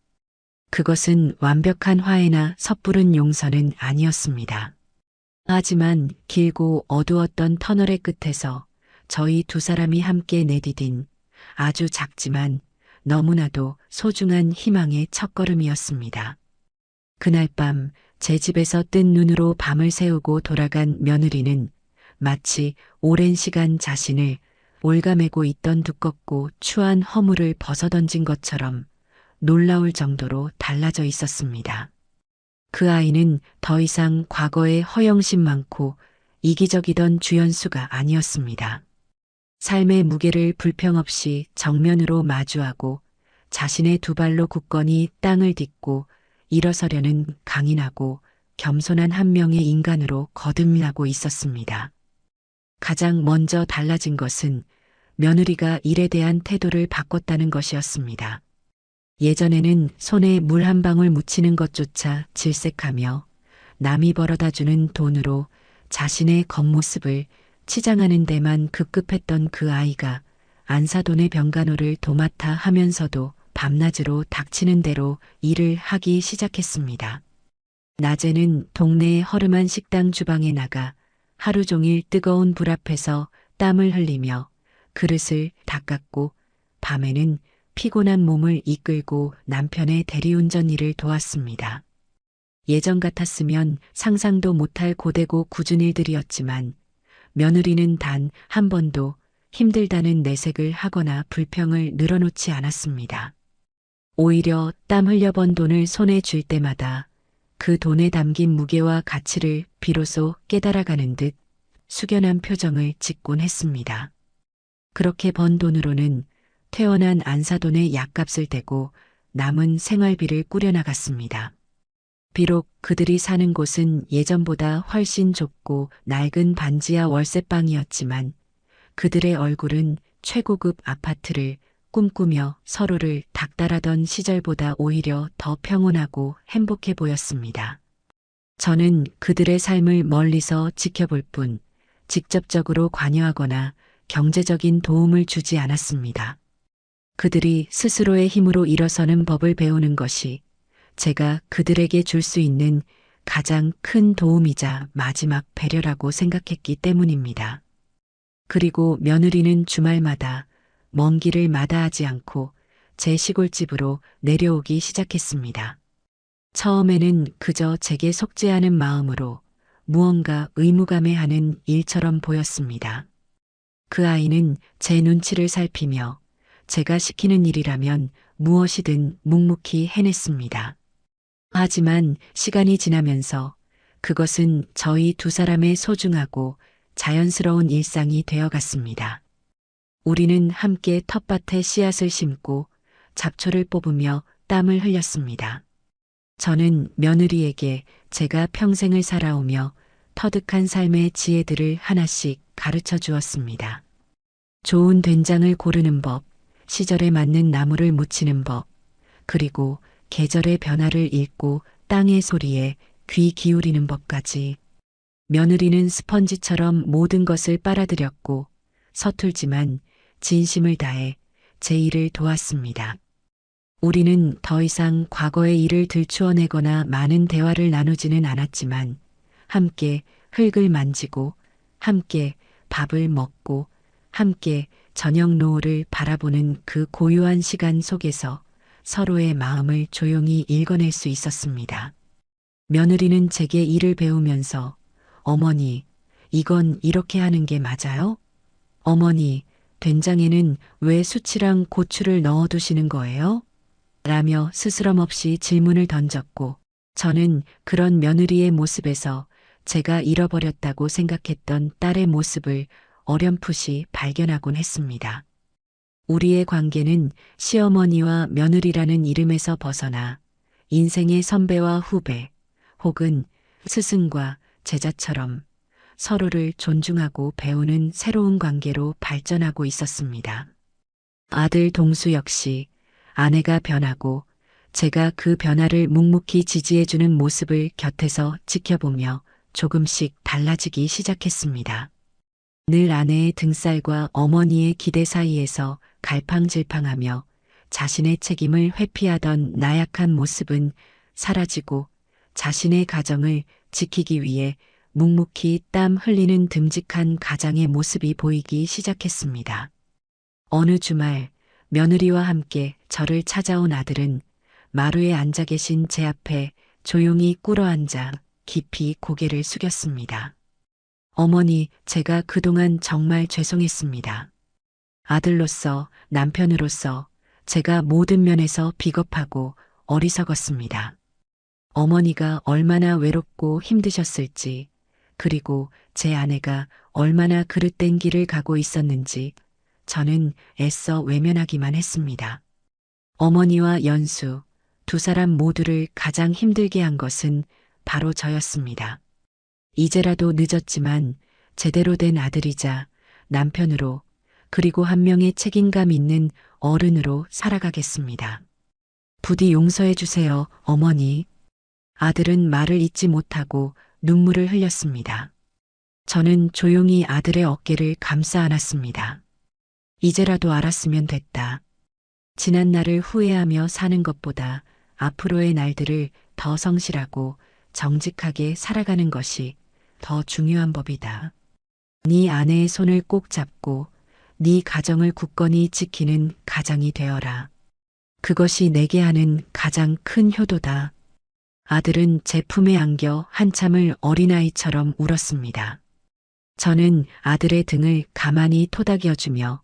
그것은 완벽한 화해나 섣부른 용서는 아니었습니다. 하지만 길고 어두웠던 터널의 끝에서 저희 두 사람이 함께 내디딘 아주 작지만 너무나도 소중한 희망의 첫걸음이었습니다. 그날 밤 제 집에서 뜬 눈으로 밤을 새우고 돌아간 며느리는 마치 오랜 시간 자신을 올가매고 있던 두껍고 추한 허물을 벗어던진 것처럼 놀라울 정도로 달라져 있었습니다. 그 아이는 더 이상 과거의 허영심 많고 이기적이던 주연수가 아니었습니다. 삶의 무게를 불평 없이 정면으로 마주하고 자신의 두 발로 굳건히 땅을 딛고 일어서려는 강인하고 겸손한 한 명의 인간으로 거듭나고 있었습니다. 가장 먼저 달라진 것은 며느리가 일에 대한 태도를 바꿨다는 것이었습니다. 예전에는 손에 물 한 방울 묻히는 것조차 질색하며 남이 벌어다주는 돈으로 자신의 겉모습을 치장하는 데만 급급했던 그 아이가 안사돈의 병간호를 도맡아 하면서도 밤낮으로 닥치는 대로 일을 하기 시작했습니다. 낮에는 동네의 허름한 식당 주방에 나가 하루 종일 뜨거운 불 앞에서 땀을 흘리며 그릇을 닦았고, 밤에는 피곤한 몸을 이끌고 남편의 대리운전 일을 도왔습니다. 예전 같았으면 상상도 못할 고되고 굳은 일들이었지만 며느리는 단 한 번도 힘들다는 내색을 하거나 불평을 늘어놓지 않았습니다. 오히려 땀 흘려 번 돈을 손에 쥘 때마다 그 돈에 담긴 무게와 가치를 비로소 깨달아가는 듯 숙연한 표정을 짓곤 했습니다. 그렇게 번 돈으로는 퇴원한 안사돈의 약값을 대고 남은 생활비를 꾸려나갔습니다. 비록 그들이 사는 곳은 예전보다 훨씬 좁고 낡은 반지하 월세방이었지만 그들의 얼굴은 최고급 아파트를 꿈꾸며 서로를 닥달하던 시절보다 오히려 더 평온하고 행복해 보였습니다. 저는 그들의 삶을 멀리서 지켜볼 뿐 직접적으로 관여하거나 경제적인 도움을 주지 않았습니다. 그들이 스스로의 힘으로 일어서는 법을 배우는 것이 제가 그들에게 줄 수 있는 가장 큰 도움이자 마지막 배려라고 생각했기 때문입니다. 그리고 며느리는 주말마다 먼 길을 마다하지 않고 제 시골집으로 내려오기 시작했습니다. 처음에는 그저 제게 속죄하는 마음으로 무언가 의무감에 하는 일처럼 보였습니다. 그 아이는 제 눈치를 살피며 제가 시키는 일이라면 무엇이든 묵묵히 해냈습니다. 하지만 시간이 지나면서 그것은 저희 두 사람의 소중하고 자연스러운 일상이 되어갔습니다. 우리는 함께 텃밭에 씨앗을 심고 잡초를 뽑으며 땀을 흘렸습니다. 저는 며느리에게 제가 평생을 살아오며 터득한 삶의 지혜들을 하나씩 가르쳐 주었습니다. 좋은 된장을 고르는 법, 시절에 맞는 나무를 묻히는 법, 그리고 계절의 변화를 읽고 땅의 소리에 귀 기울이는 법까지. 며느리는 스펀지처럼 모든 것을 빨아들였고 서툴지만 진심을 다해 제 일을 도왔습니다. 우리는 더 이상 과거의 일을 들추어내거나 많은 대화를 나누지는 않았지만 함께 흙을 만지고 함께 밥을 먹고 함께 저녁 노을을 바라보는 그 고요한 시간 속에서 서로의 마음을 조용히 읽어낼 수 있었습니다. 며느리는 제게 일을 배우면서 어머니, 이건 이렇게 하는 게 맞아요? 어머니, 된장에는 왜 수치랑 고추를 넣어두시는 거예요? 라며 스스럼 없이 질문을 던졌고 저는 그런 며느리의 모습에서 제가 잃어버렸다고 생각했던 딸의 모습을 어렴풋이 발견하곤 했습니다. 우리의 관계는 시어머니와 며느리라는 이름에서 벗어나 인생의 선배와 후배 혹은 스승과 제자처럼 서로를 존중하고 배우는 새로운 관계로 발전하고 있었습니다. 아들 동수 역시 아내가 변하고 제가 그 변화를 묵묵히 지지해주는 모습을 곁에서 지켜보며 조금씩 달라지기 시작했습니다. 늘 아내의 등살과 어머니의 기대 사이에서 갈팡질팡하며 자신의 책임을 회피하던 나약한 모습은 사라지고 자신의 가정을 지키기 위해 묵묵히 땀 흘리는 듬직한 가장의 모습이 보이기 시작했습니다. 어느 주말 며느리와 함께 저를 찾아온 아들은 마루에 앉아 계신 제 앞에 조용히 꿇어앉아 깊이 고개를 숙였습니다. 어머니, 제가 그동안 정말 죄송했습니다. 아들로서, 남편으로서 제가 모든 면에서 비겁하고 어리석었습니다. 어머니가 얼마나 외롭고 힘드셨을지, 그리고 제 아내가 얼마나 그릇된 길을 가고 있었는지 저는 애써 외면하기만 했습니다. 어머니와 연수, 두 사람 모두를 가장 힘들게 한 것은 바로 저였습니다. 이제라도 늦었지만 제대로 된 아들이자 남편으로 그리고 한 명의 책임감 있는 어른으로 살아가겠습니다. 부디 용서해 주세요, 어머니. 아들은 말을 잇지 못하고 눈물을 흘렸습니다. 저는 조용히 아들의 어깨를 감싸 안았습니다. 이제라도 알았으면 됐다. 지난 날을 후회하며 사는 것보다 앞으로의 날들을 더 성실하고 정직하게 살아가는 것이 더 중요한 법이다. 네 아내의 손을 꼭 잡고 네 가정을 굳건히 지키는 가장이 되어라. 그것이 내게 하는 가장 큰 효도다. 아들은 제 품에 안겨 한참을 어린아이처럼 울었습니다. 저는 아들의 등을 가만히 토닥여주며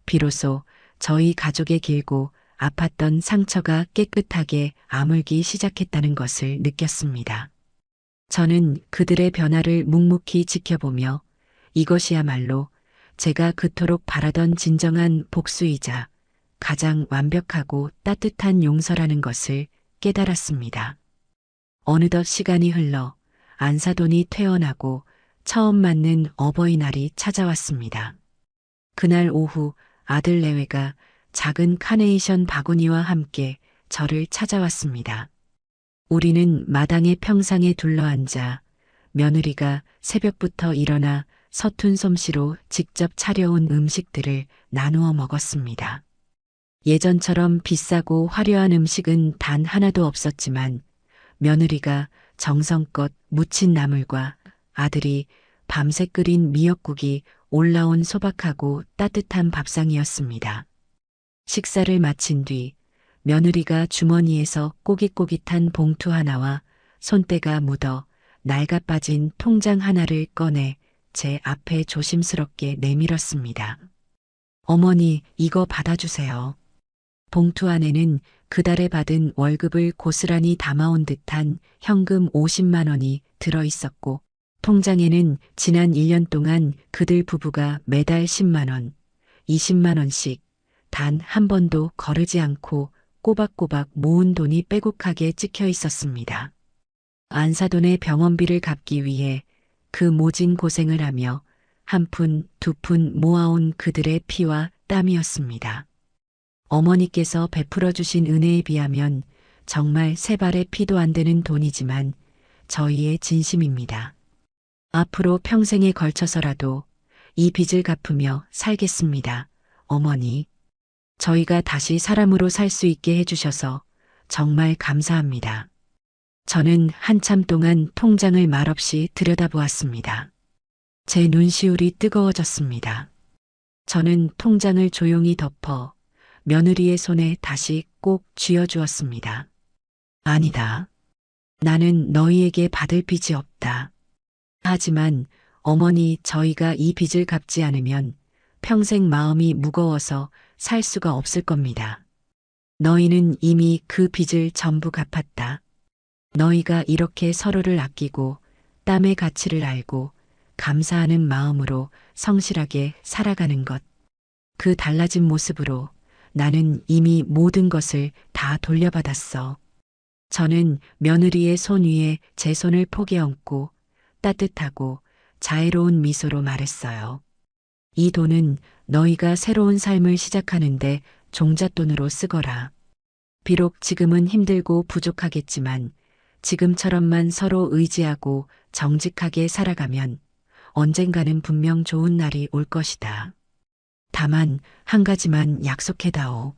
비로소 저희 가족의 길고 아팠던 상처가 깨끗하게 아물기 시작했다는 것을 느꼈습니다. 저는 그들의 변화를 묵묵히 지켜보며 이것이야말로 제가 그토록 바라던 진정한 복수이자 가장 완벽하고 따뜻한 용서라는 것을 깨달았습니다. 어느덧 시간이 흘러 안사돈이 퇴원하고 처음 맞는 어버이날이 찾아왔습니다. 그날 오후 아들 내외가 작은 카네이션 바구니와 함께 저를 찾아왔습니다. 우리는 마당의 평상에 둘러앉아 며느리가 새벽부터 일어나 서툰 솜씨로 직접 차려온 음식들을 나누어 먹었습니다. 예전처럼 비싸고 화려한 음식은 단 하나도 없었지만 며느리가 정성껏 무친 나물과 아들이 밤새 끓인 미역국이 올라온 소박하고 따뜻한 밥상이었습니다. 식사를 마친 뒤 며느리가 주머니에서 꼬깃꼬깃한 봉투 하나와 손때가 묻어 낡아 빠진 통장 하나를 꺼내 제 앞에 조심스럽게 내밀었습니다. 어머니, 이거 받아주세요. 봉투 안에는 그달에 받은 월급을 고스란히 담아온 듯한 현금 50만 원이 들어 있었고, 통장에는 지난 1년 동안 그들 부부가 매달 10만 원, 20만 원씩 단 한 번도 거르지 않고 꼬박꼬박 모은 돈이 빼곡하게 찍혀 있었습니다. 안사돈의 병원비를 갚기 위해 그 모진 고생을 하며 한 푼, 두 푼 모아온 그들의 피와 땀이었습니다. 어머니께서 베풀어 주신 은혜에 비하면 정말 세 발의 피도 안 되는 돈이지만 저희의 진심입니다. 앞으로 평생에 걸쳐서라도 이 빚을 갚으며 살겠습니다. 어머니, 저희가 다시 사람으로 살 수 있게 해주셔서 정말 감사합니다. 저는 한참 동안 통장을 말없이 들여다보았습니다. 제 눈시울이 뜨거워졌습니다. 저는 통장을 조용히 덮어 며느리의 손에 다시 꼭 쥐어주었습니다. 아니다. 나는 너희에게 받을 빚이 없다. 하지만 어머니, 저희가 이 빚을 갚지 않으면 평생 마음이 무거워서 살 수가 없을 겁니다. 너희는 이미 그 빚을 전부 갚았다. 너희가 이렇게 서로를 아끼고 땀의 가치를 알고 감사하는 마음으로 성실하게 살아가는 것. 그 달라진 모습으로 나는 이미 모든 것을 다 돌려받았어. 저는 며느리의 손 위에 제 손을 포개 얹고 따뜻하고 자애로운 미소로 말했어요. 이 돈은 너희가 새로운 삶을 시작하는데 종잣돈으로 쓰거라. 비록 지금은 힘들고 부족하겠지만 지금처럼만 서로 의지하고 정직하게 살아가면 언젠가는 분명 좋은 날이 올 것이다. 다만 한 가지만 약속해다오.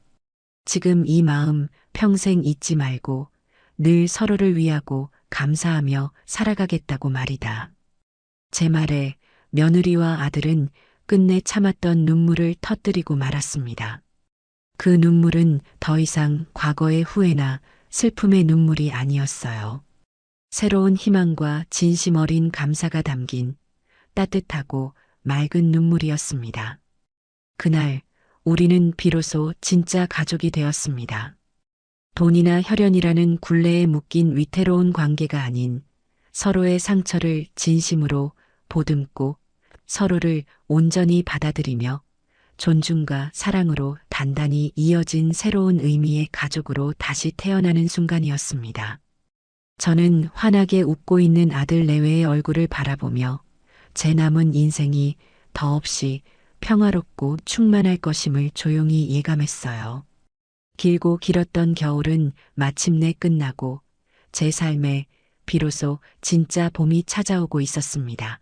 지금 이 마음 평생 잊지 말고 늘 서로를 위하고 감사하며 살아가겠다고 말이다. 제 말에 며느리와 아들은 끝내 참았던 눈물을 터뜨리고 말았습니다. 그 눈물은 더 이상 과거의 후회나 슬픔의 눈물이 아니었어요. 새로운 희망과 진심 어린 감사가 담긴 따뜻하고 맑은 눈물이었습니다. 그날 우리는 비로소 진짜 가족이 되었습니다. 돈이나 혈연이라는 굴레에 묶인 위태로운 관계가 아닌 서로의 상처를 진심으로 보듬고 서로를 온전히 받아들이며 존중과 사랑으로 단단히 이어진 새로운 의미의 가족으로 다시 태어나는 순간이었습니다. 저는 환하게 웃고 있는 아들 내외의 얼굴을 바라보며 제 남은 인생이 더없이 평화롭고 충만할 것임을 조용히 예감했어요. 길고 길었던 겨울은 마침내 끝나고 제 삶에 비로소 진짜 봄이 찾아오고 있었습니다.